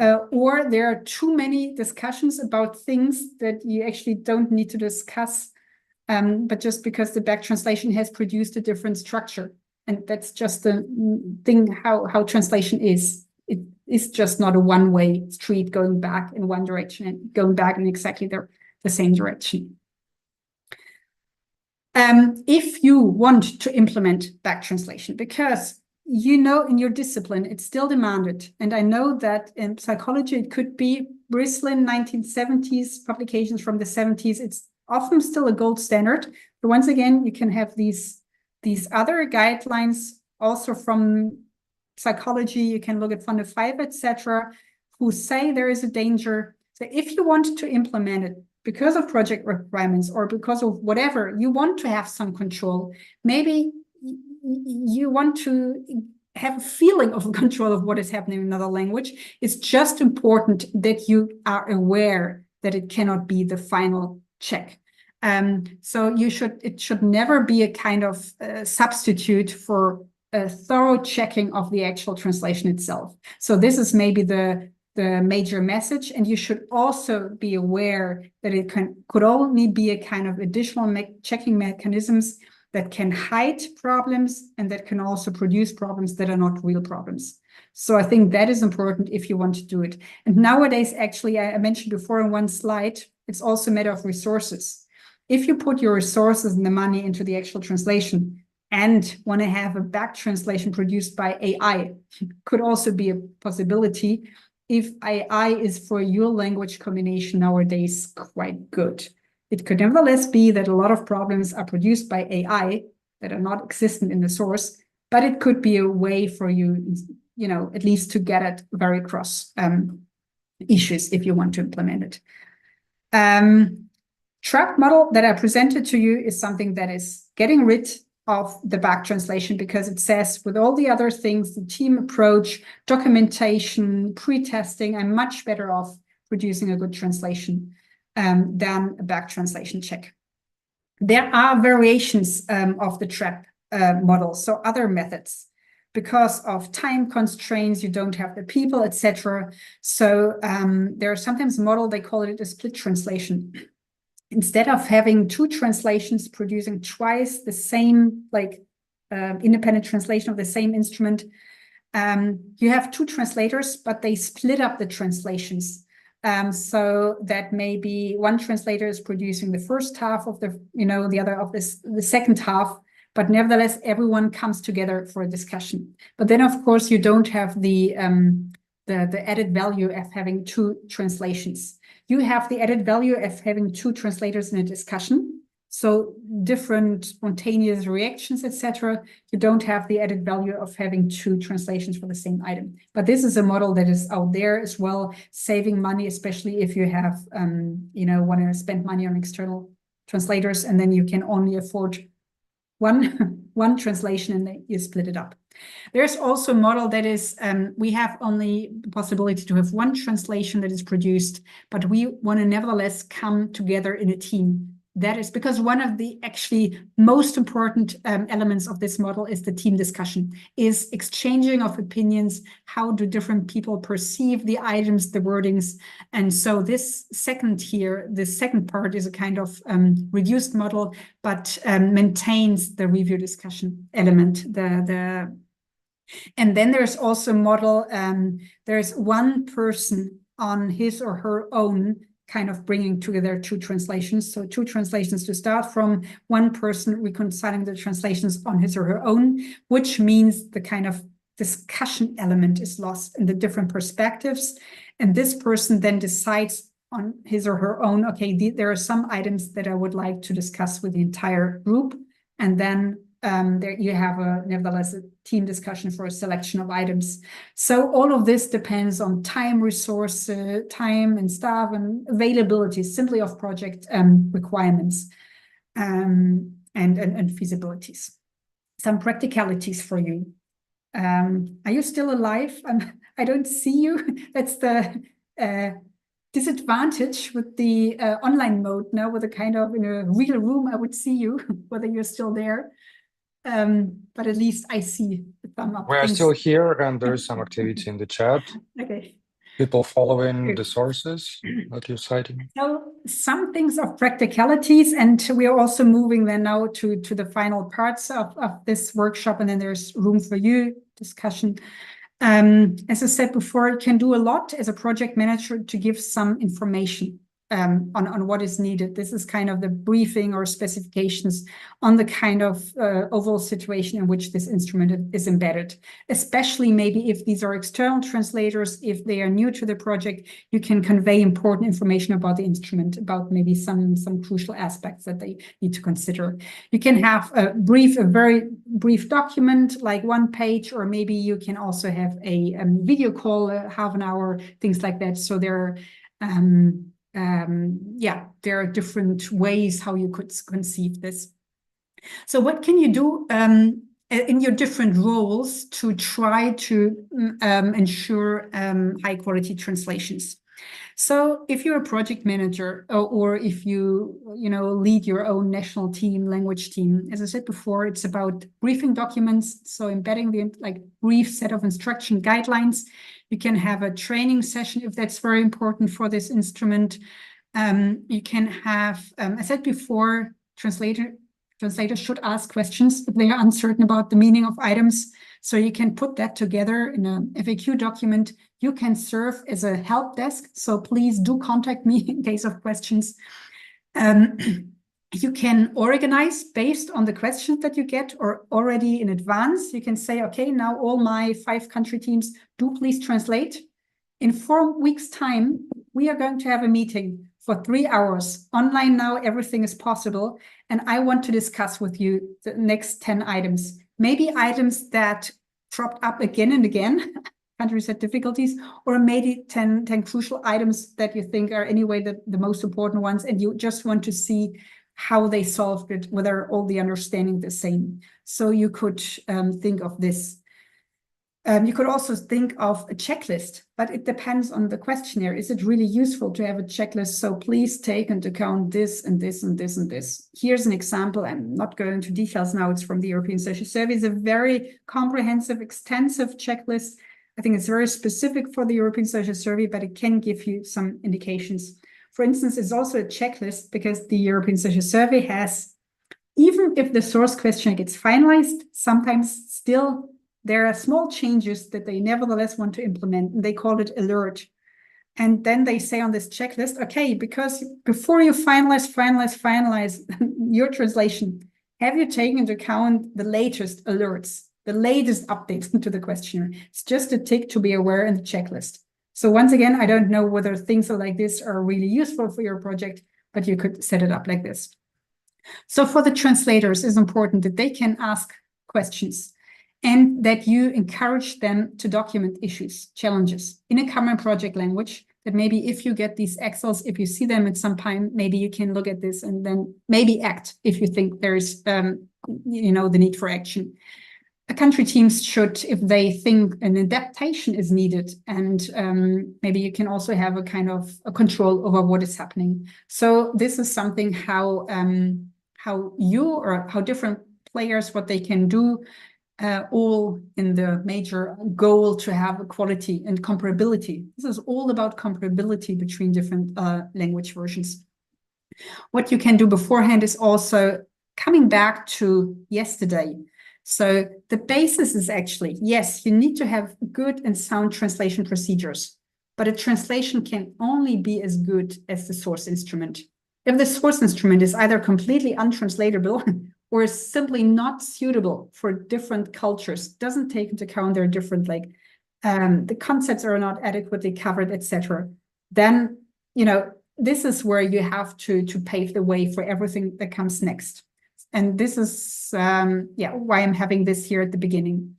Or there are too many discussions about things that you actually don't need to discuss, but just because the back translation has produced a different structure. And that's just the thing how translation is. It is just not a one-way street going back in one direction and going back in exactly the same direction. If you want to implement back translation, because in your discipline, it's still demanded. And I know that in psychology, it could be Brislin 1970s, publications from the 70s. It's often still a gold standard. But once again, you can have these other guidelines also from psychology. You can look at von der Pfeiffer, etc., who say there is a danger. So if you want to implement it because of project requirements or because of whatever, you want to have some control. Maybe you want to have a feeling of control of what is happening in another language. It's just important that you are aware that it cannot be the final check. So it should never be a kind of substitute for a thorough checking of the actual translation itself. So this is maybe the major message, and you should also be aware that it could only be a kind of additional checking mechanisms that can hide problems and that can also produce problems that are not real problems. So I think that is important if you want to do it. And nowadays, actually, I mentioned before in one slide, it's also a matter of resources. If you put your resources and the money into the actual translation and want to have a back translation produced by AI, could also be a possibility if AI is for your language combination nowadays quite good. It could nevertheless be that a lot of problems are produced by AI that are not existent in the source, but it could be a way for you, at least to get at very cross issues if you want to implement it. Trap model that I presented to you is something that is getting rid of the back translation, because it says with all the other things, the team approach, documentation, pre-testing, I'm much better off producing a good translation than a back translation check. There are variations of the trap model, so other methods. Because of time constraints, you don't have the people, etc. So there are sometimes models, they call it a split translation. Instead of having 2 translations producing twice the same, independent translation of the same instrument, you have 2 translators, but they split up the translations. So that maybe one translator is producing the first half of the other of the second half, but nevertheless, everyone comes together for a discussion. But then, of course, you don't have the added value of having 2 translations. You have the added value of having 2 translators in a discussion, so different spontaneous reactions, etc. You don't have the added value of having 2 translations for the same item. But this is a model that is out there as well, saving money, especially if you have, want to spend money on external translators, and then you can only afford one translation and then you split it up. There's also a model that is, we have only the possibility to have 1 translation that is produced, but we want to nevertheless come together in a team. That is because one of the actually most important elements of this model is the team discussion, is exchanging of opinions. How do different people perceive the items, the wordings? And so this second part is a kind of reduced model, but maintains the review discussion element. And then there's also a model, there's one person on his or her own kind of bringing together 2 translations. So 2 translations to start from, one person reconciling the translations on his or her own, which means the kind of discussion element is lost in the different perspectives. And this person then decides on his or her own, okay, there are some items that I would like to discuss with the entire group. And then there you have nevertheless a team discussion for a selection of items. So all of this depends on time, resources, time and staff and availability, simply of project requirements and feasibilities. Some practicalities for you. Are you still alive? I don't see you. That's the disadvantage with the online mode now. With a kind of in a real room, I would see you, whether you're still there. But at least I see the thumb up. We are still here, and there is some activity in the chat. Okay. People following the sources that you're citing. So some things of practicalities, and we are also moving then now to the final parts of this workshop, and then there's room for you discussion. As I said before, it can do a lot as a project manager to give some information on what is needed. This is kind of the briefing or specifications on the kind of overall situation in which this instrument is embedded. Especially maybe if these are external translators, if they are new to the project, you can convey important information about the instrument, about maybe some crucial aspects that they need to consider. You can have a very brief document, like 1 page, or maybe you can also have a video call, half an hour, things like that. So there are different ways how you could conceive this. So what can you do in your different roles to try to ensure high quality translations? So if you're a project manager or if you lead your own national team, language team, as I said before, it's about briefing documents. So embedding the brief set of instruction guidelines. You can have a training session if that's very important for this instrument. You can have, I said before, translators should ask questions if they are uncertain about the meaning of items. So you can put that together in a FAQ document. You can serve as a help desk. So please do contact me in case of questions. You can organize based on the questions that you get, or already in advance. You can say, okay, now all my 5 country teams, do please translate. In 4 weeks' time, we are going to have a meeting for 3 hours. Online now, everything is possible. And I want to discuss with you the next 10 items. maybe items that cropped up again and again, countries had difficulties, or maybe 10 crucial items that you think are anyway the most important ones, and you just want to see how they solved it, whether all the understanding the same. So you could think of this. You could also think of a checklist, but it depends on the questionnaire. Is it really useful to have a checklist? So please take into account this and this and this and this. Here's an example. I'm not going into details now. It's from the European Social Survey. It's a very comprehensive, extensive checklist. I think it's very specific for the European Social Survey, but it can give you some indications. For instance, it's also a checklist because the European Social Survey has, even if the source questionnaire gets finalized, sometimes still there are small changes that they nevertheless want to implement, and they call it alert. And then they say on this checklist, okay, because before you finalize your translation, have you taken into account the latest alerts, the latest updates to the questionnaire? It's just a tick to be aware in the checklist. So once again, I don't know whether things like this are really useful for your project, but you could set it up like this. So for the translators, it's important that they can ask questions and that you encourage them to document issues, challenges in a common project language, that maybe if you get these Excels, if you see them at some time, maybe you can look at this and then maybe act if you think there's, the need for action. Country teams should, if they think an adaptation is needed, and maybe you can also have a kind of a control over what is happening. So this is something how you or how different players, what they can do, all in the major goal to have equality and comparability. This is all about comparability between different language versions. What you can do beforehand is also coming back to yesterday. So the basis is actually, yes, you need to have good and sound translation procedures, but a translation can only be as good as the source instrument. If the source instrument is either completely untranslatable or is simply not suitable for different cultures, doesn't take into account their different, the concepts are not adequately covered, etc., then, this is where you have to pave the way for everything that comes next. And this is, why I'm having this here at the beginning.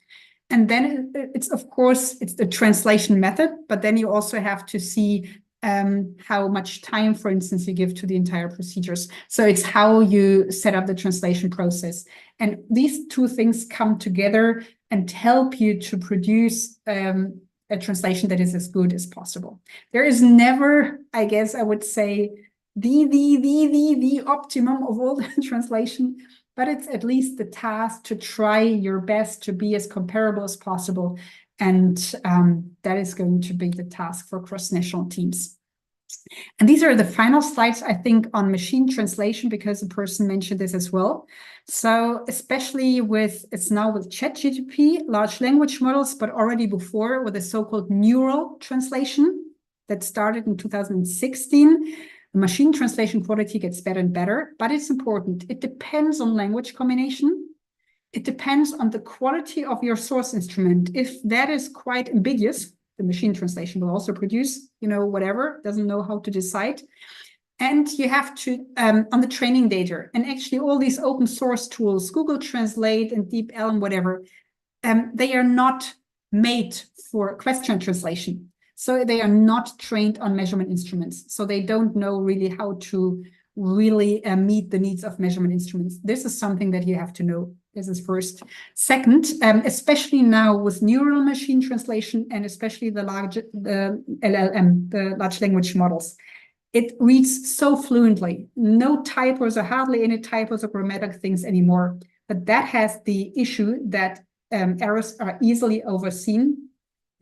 And then it's, of course, it's the translation method, but then you also have to see how much time, for instance, you give to the entire procedures. So it's how you set up the translation process. And these two things come together and help you to produce a translation that is as good as possible. There is never, I guess I would say, the optimum of all the translation, but it's at least the task to try your best to be as comparable as possible. And that is going to be the task for cross-national teams. And these are the final slides, I think, on machine translation, because a person mentioned this as well. So especially it's now with ChatGPT, large language models, but already before with the so-called neural translation that started in 2016. The machine translation quality gets better and better, but it's important. It depends on language combination. It depends on the quality of your source instrument. If that is quite ambiguous, the machine translation will also produce, whatever, doesn't know how to decide. And you have to, on the training data, and actually all these open source tools, Google Translate and DeepL and whatever, they are not made for question translation. So they are not trained on measurement instruments. So they don't know really how to really meet the needs of measurement instruments. This is something that you have to know. This is first. Second, especially now with neural machine translation and especially the LLM, the large language models, it reads so fluently. No typos or hardly any typos or grammatic things anymore. But that has the issue that errors are easily overseen,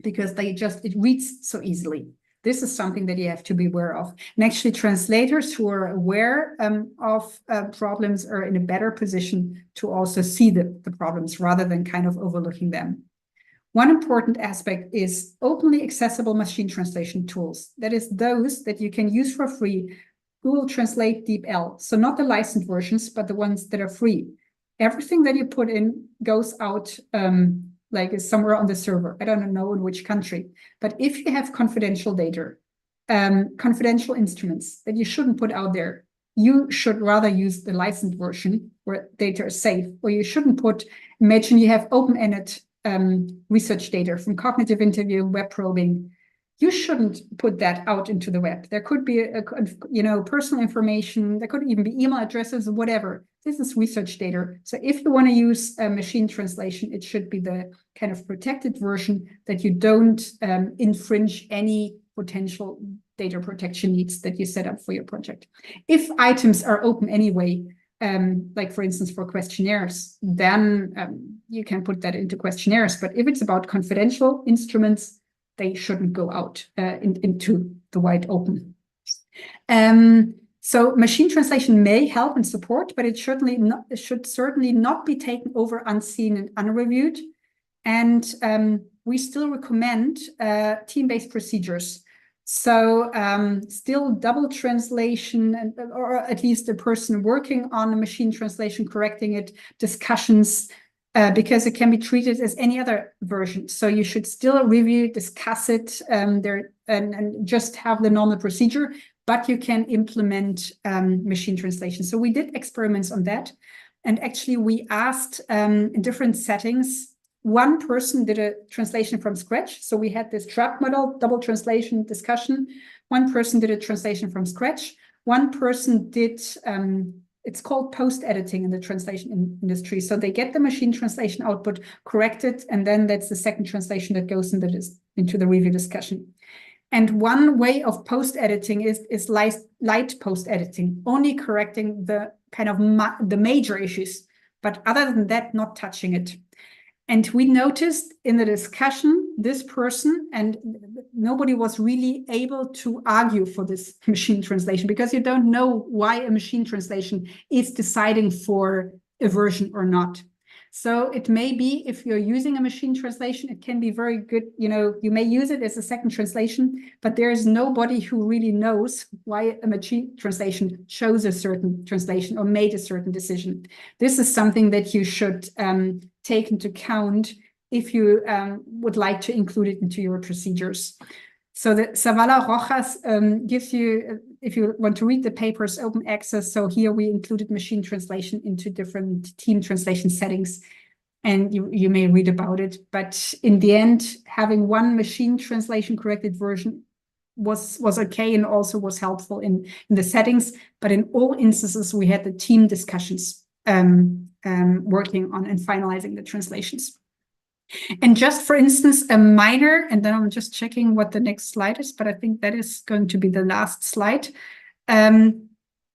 because it reads so easily. This is something that you have to be aware of. And actually translators who are aware of problems are in a better position to also see the problems rather than kind of overlooking them. One important aspect is openly accessible machine translation tools. That is those that you can use for free. Google Translate, DeepL. So not the licensed versions, but the ones that are free. Everything that you put in goes out is somewhere on the server. I don't know in which country. But if you have confidential data, confidential instruments that you shouldn't put out there, you should rather use the licensed version where data is safe, or you shouldn't imagine you have open-ended research data from cognitive interview, web probing. You shouldn't put that out into the web. There could be, personal information. There could even be email addresses, whatever. This is research data. So if you want to use machine translation, it should be the kind of protected version that you don't infringe any potential data protection needs that you set up for your project. If items are open anyway, like for instance for questionnaires, then you can put that into questionnaires. But if it's about confidential instruments, they shouldn't go out into the wide open. So machine translation may help and support, but it should certainly not be taken over unseen and unreviewed. And we still recommend team-based procedures. So still double translation, or at least a person working on a machine translation, correcting it, discussions, because it can be treated as any other version. So you should still review, discuss it, and just have the normal procedure, but you can implement machine translation. So we did experiments on that. And actually we asked in different settings, one person did a translation from scratch. So we had this trap model, double translation discussion. One person did a translation from scratch. One person did, it's called post-editing in the translation industry. So they get the machine translation output, correct it, and then that's the second translation that goes into the review discussion. And one way of post-editing is light post-editing, only correcting the kind of the major issues, but other than that, not touching it. And we noticed in the discussion, this person, and nobody was really able to argue for this machine translation, because you don't know why a machine translation is deciding for a version or not. So it may be, if you're using a machine translation, it can be very good. You may use it as a second translation, but there is nobody who really knows why a machine translation chose a certain translation or made a certain decision. This is something that you should take into account if you would like to include it into your procedures. So the Zavala Rojas gives you, if you want to read the papers, open access. So here we included machine translation into different team translation settings, and you may read about it. But in the end, having one machine translation corrected version was okay, and also was helpful in the settings. But in all instances, we had the team discussions working on and finalizing the translations. And just for instance, a minor, and then I'm just checking what the next slide is, but I think that is going to be the last slide.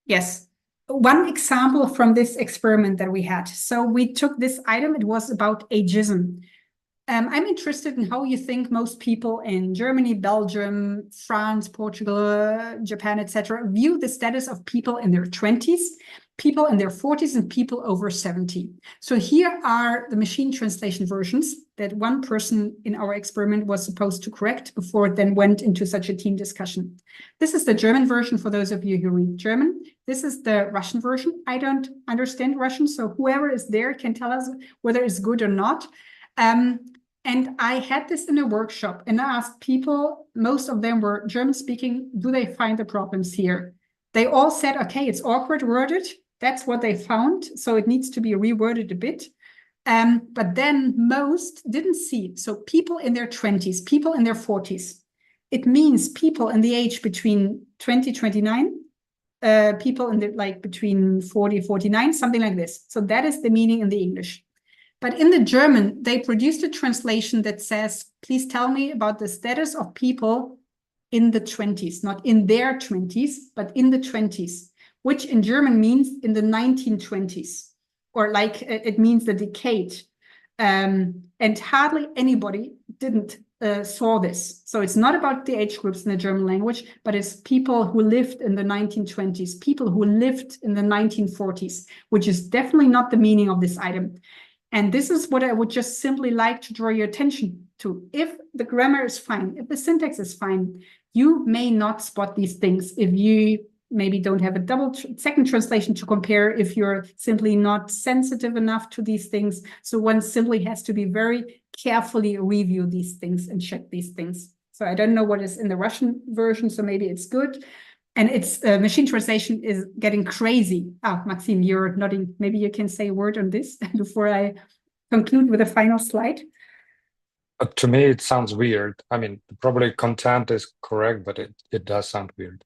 Yes, one example from this experiment that we had. So we took this item, it was about ageism. I'm interested in how you think most people in Germany, Belgium, France, Portugal, Japan, etc., view the status of people in their 20s, people in their 40s, and people over 70. So here are the machine translation versions that one person in our experiment was supposed to correct before it then went into such a team discussion. This is the German version for those of you who read German. This is the Russian version. I don't understand Russian, so whoever is there can tell us whether it's good or not. And I had this in a workshop, and I asked people, most of them were German speaking, do they find the problems here? They all said, okay, it's awkward worded. That's what they found. So it needs to be reworded a bit. But then most didn't see it. So people in their 20s, people in their 40s. It means people in the age between 20, 29, people in the between 40, 49, something like this. So that is the meaning in the English. But in the German, they produced a translation that says, please tell me about the status of people in the 20s, not in their 20s, but in the 20s, which in German means in the 1920s, or it means the decade. And hardly anybody didn't saw this. So it's not about the age groups in the German language, but it's people who lived in the 1920s, people who lived in the 1940s, which is definitely not the meaning of this item. And this is what I would just simply like to draw your attention to. If the grammar is fine, if the syntax is fine, you may not spot these things if you maybe don't have a second translation to compare, if you're simply not sensitive enough to these things. So one simply has to be very carefully review these things and check these things. So I don't know what is in the Russian version, so maybe it's good. And it's machine translation is getting crazy. Maxime, you're nodding. Maybe you can say a word on this before I conclude with a final slide. To me, it sounds weird. I mean, probably content is correct, but it does sound weird.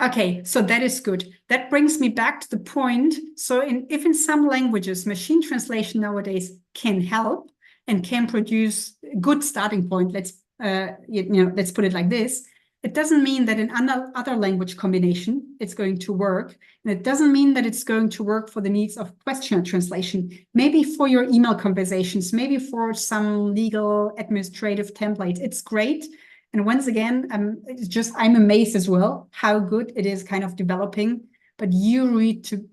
Okay, so that is good. That brings me back to the point. So if in some languages, machine translation nowadays can help and can produce a good starting point, let's put it like this. It doesn't mean that in other language combination, it's going to work. And it doesn't mean that it's going to work for the needs of questionnaire translation, maybe for your email conversations, maybe for some legal administrative templates. It's great. And once again, I'm amazed as well how good it is kind of developing. But you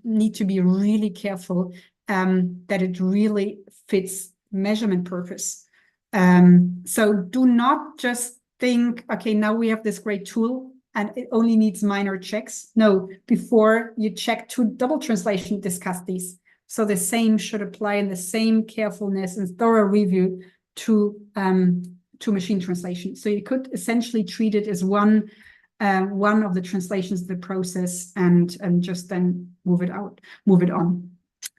need to be really careful that it really fits measurement purpose. So do not just think, okay, now we have this great tool and it only needs minor checks. No, before you check to double translation, discuss these. So the same should apply and the same carefulness and thorough review to machine translation. So you could essentially treat it as one of the translations of the process and just then move it on.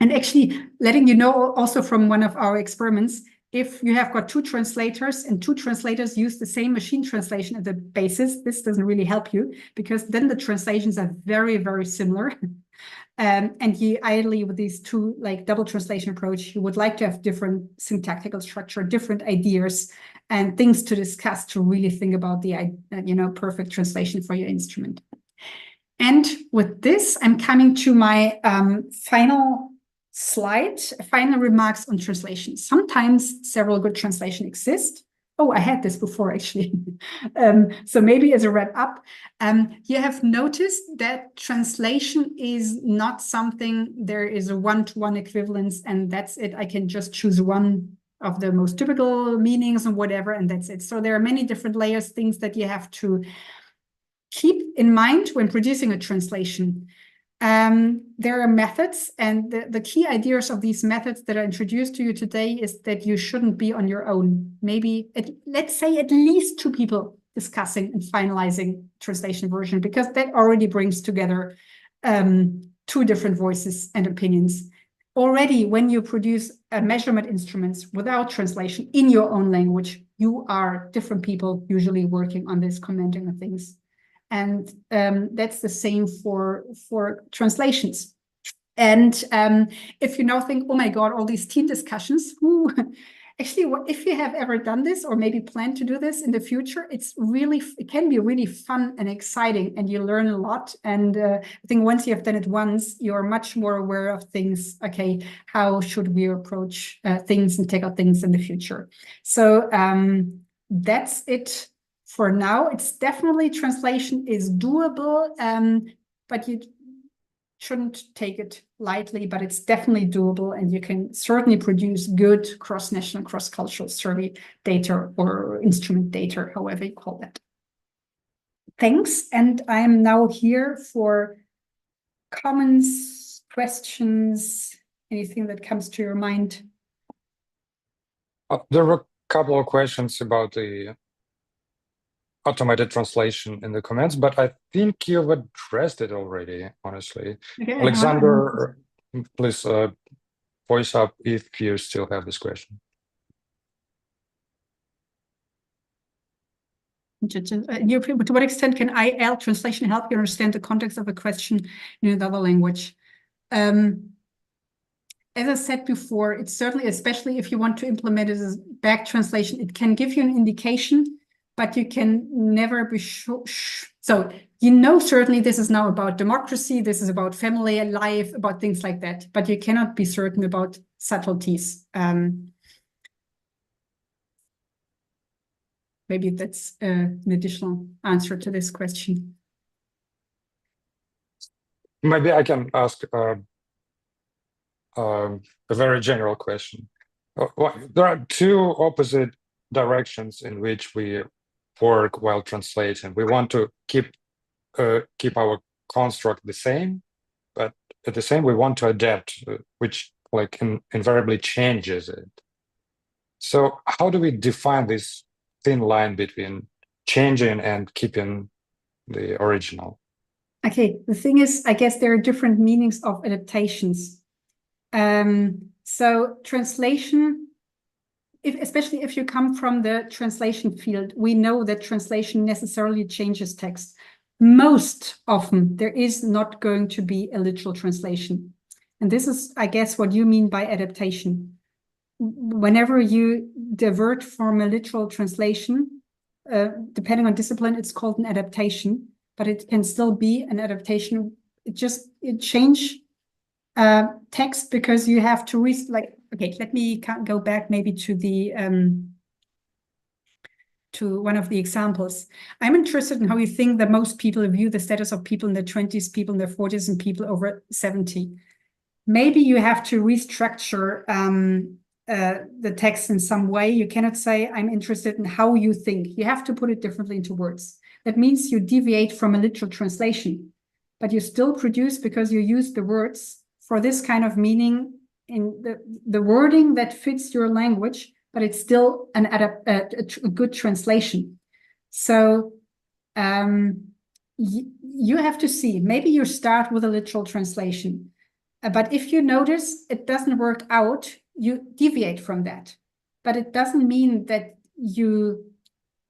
And actually letting you know also from one of our experiments, if you have got two translators and two translators use the same machine translation as the basis, this doesn't really help you because then the translations are very, very similar. And you ideally with these two like double translation approach, you would like to have different syntactical structure, different ideas and things to discuss to really think about the perfect translation for your instrument. And with this, I'm coming to my final slide, final remarks on translation. Sometimes several good translations exist. Oh, I had this before, actually. So maybe as a wrap up, you have noticed that translation is not something, there is a one-to-one equivalence, and that's it. I can just choose one of the most typical meanings and whatever, and that's it. So there are many different layers, things that you have to keep in mind when producing a translation. There are methods, and the key ideas of these methods that are introduced to you today is that you shouldn't be on your own. Maybe, let's say at least two people discussing and finalizing translation version, because that already brings together two different voices and opinions. Already, when you produce measurement instruments without translation in your own language, you are different people usually working on this, commenting on things. And that's the same for translations. And if you now think, oh my God, all these team discussions, actually, if you have ever done this or maybe plan to do this in the future, it can be really fun and exciting, and you learn a lot. And I think once you have done it once, you're much more aware of things. Okay, how should we approach things and take out things in the future? So that's it. For now, it's definitely translation is doable, but you shouldn't take it lightly, but it's definitely doable, and you can certainly produce good cross-national, cross-cultural survey data or instrument data, however you call that. Thanks, and I'm now here for comments, questions, anything that comes to your mind. There were a couple of questions about the automated translation in the comments, but I think you've addressed it already, honestly. Okay, Alexander, please voice up if you still have this question. To what extent can IL translation help you understand the context of a question in another language? As I said before, it's certainly, especially if you want to implement it as back translation, it can give you an indication, but you can never be sure. So, certainly this is now about democracy, this is about family life, about things like that, but you cannot be certain about subtleties. Maybe that's an additional answer to this question. Maybe I can ask a very general question. There are two opposite directions in which we work while translating. We want to keep our construct the same, but at the same we want to adapt, which invariably changes it. So how do we define this thin line between changing and keeping the original? Okay, the thing is, I guess there are different meanings of adaptations. So translation, especially if you come from the translation field, we know that translation necessarily changes text. Most often, there is not going to be a literal translation. And this is, I guess, what you mean by adaptation. Whenever you divert from a literal translation, depending on discipline, it's called an adaptation, but it can still be an adaptation. It change text because you have to okay, let me go back maybe to the to one of the examples. I'm interested in how you think that most people view the status of people in their 20s, people in their 40s, and people over 70. Maybe you have to restructure the text in some way. You cannot say, I'm interested in how you think. You have to put it differently into words. That means you deviate from a literal translation, but you still produce, because you use the words for this kind of meaning in the wording that fits your language, but it's still a good translation. So you have to see, maybe you start with a literal translation, but if you notice it doesn't work out, you deviate from that. But it doesn't mean that you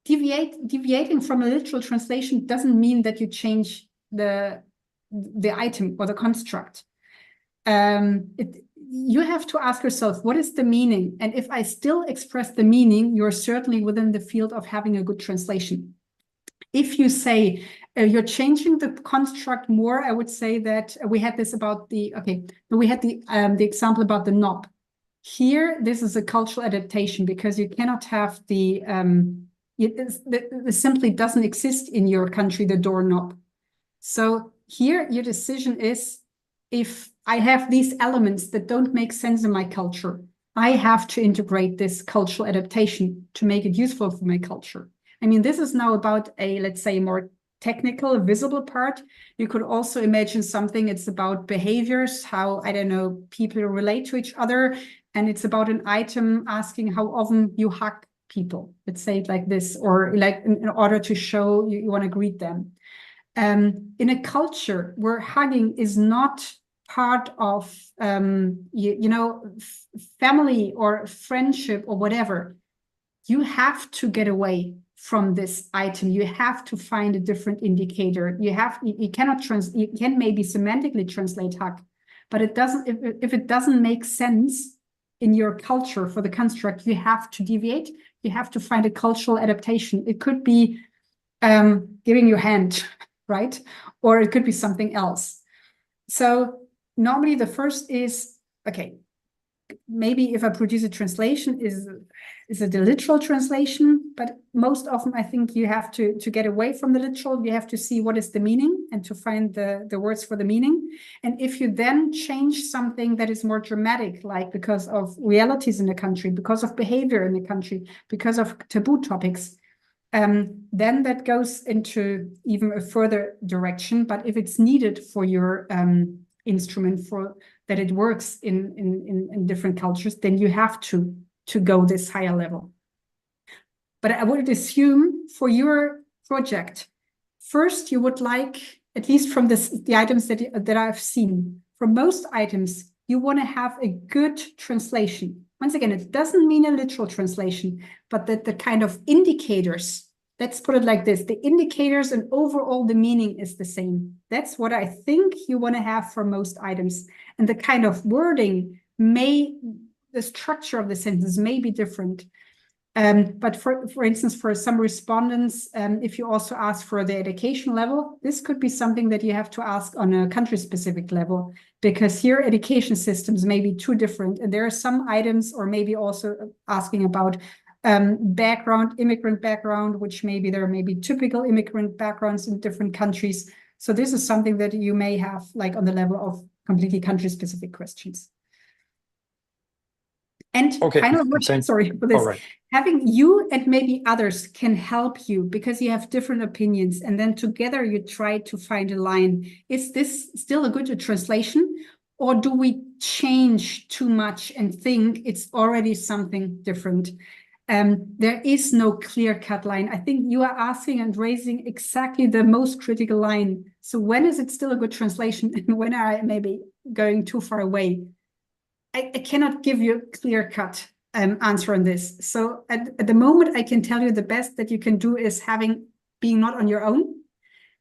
deviating from a literal translation doesn't mean that you change the item or the construct. You have to ask yourself, what is the meaning? And if I still express the meaning, you're certainly within the field of having a good translation. If you say you're changing the construct more, I would say that we had this about the example about the knob. Here, this is a cultural adaptation, because you cannot have it simply doesn't exist in your country, the doorknob. So here, your decision is, if I have these elements that don't make sense in my culture, I have to integrate this cultural adaptation to make it useful for my culture. I mean, this is now about let's say, more technical, visible part. You could also imagine something, it's about behaviors, how, I don't know, people relate to each other. And it's about an item asking how often you hug people. Let's say it like this, or like in order to show you want to greet them. In a culture where hugging is not part of, family or friendship or whatever, you have to get away from this item. You have to find a different indicator. You can maybe semantically translate hug, but it doesn't, if it doesn't make sense in your culture for the construct, you have to deviate. You have to find a cultural adaptation. It could be giving your hand, right? Or it could be something else. So normally the first is, okay, maybe if I produce a translation, is it a literal translation? But most often I think you have to get away from the literal. You have to see what is the meaning and to find the words for the meaning. And if you then change something that is more dramatic, like because of realities in the country, because of behavior in the country, because of taboo topics, then that goes into even a further direction. But if it's needed for your instrument, for that it works in different cultures, then you have to go this higher level. But I would assume for your project, first you would like, at least from the items that I've seen, for most items, you want to have a good translation. Once again, it doesn't mean a literal translation, but that the kind of indicators, let's put it like this, the indicators and overall the meaning is the same. That's what I think you want to have for most items. And the kind of wording the structure of the sentence may be different. But for instance, for some respondents, if you also ask for the education level, this could be something that you have to ask on a country-specific level, because here education systems may be too different. And there are some items, or maybe also asking about immigrant background, which maybe there may be typical immigrant backgrounds in different countries. So this is something that you may have like on the level of completely country-specific questions. And okay, final word, sorry for this. Right. Having you and maybe others can help you because you have different opinions, and then together you try to find a line. Is this still a good translation, or do we change too much and think it's already something different? There is no clear-cut line. I think you are asking and raising exactly the most critical line. So when is it still a good translation and when are I maybe going too far away? I cannot give you a clear-cut answer on this. So at the moment, I can tell you the best that you can do is being not on your own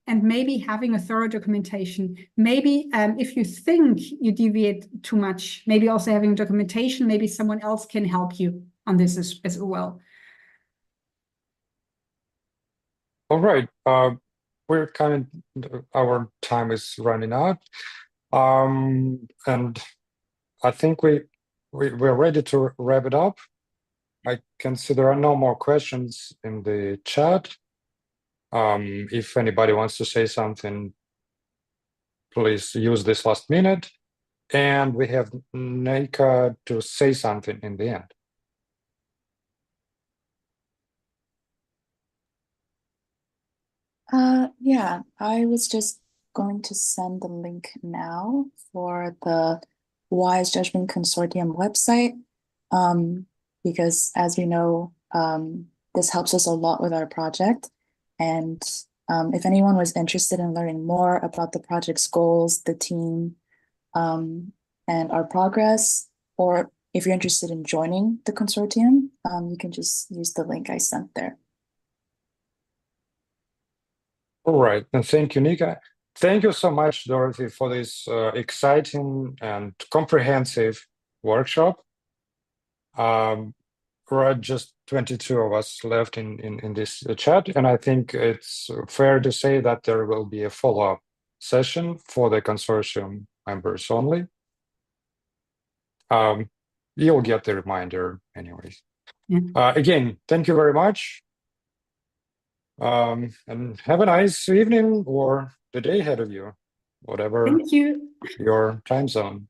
and maybe having a thorough documentation. Maybe if you think you deviate too much, maybe also having documentation, maybe someone else can help you on this as well. All right. We're our time is running out. And I think we're ready to wrap it up. I can see there are no more questions in the chat. If anybody wants to say something, please use this last minute. And we have Nika to say something in the end. Yeah, I was just going to send the link now for the Wise Judgment Consortium website, because as we know, this helps us a lot with our project. And if anyone was interested in learning more about the project's goals, the team, and our progress, or if you're interested in joining the consortium, you can just use the link I sent there. All right, and thank you, Nika. Thank you so much, Dorothée, for this exciting and comprehensive workshop. There are just 22 of us left in this chat, and I think it's fair to say that there will be a follow-up session for the consortium members only. You'll get the reminder anyways. Yeah. Again, thank you very much. And have a nice evening or the day ahead of you, whatever Thank you. your time zone.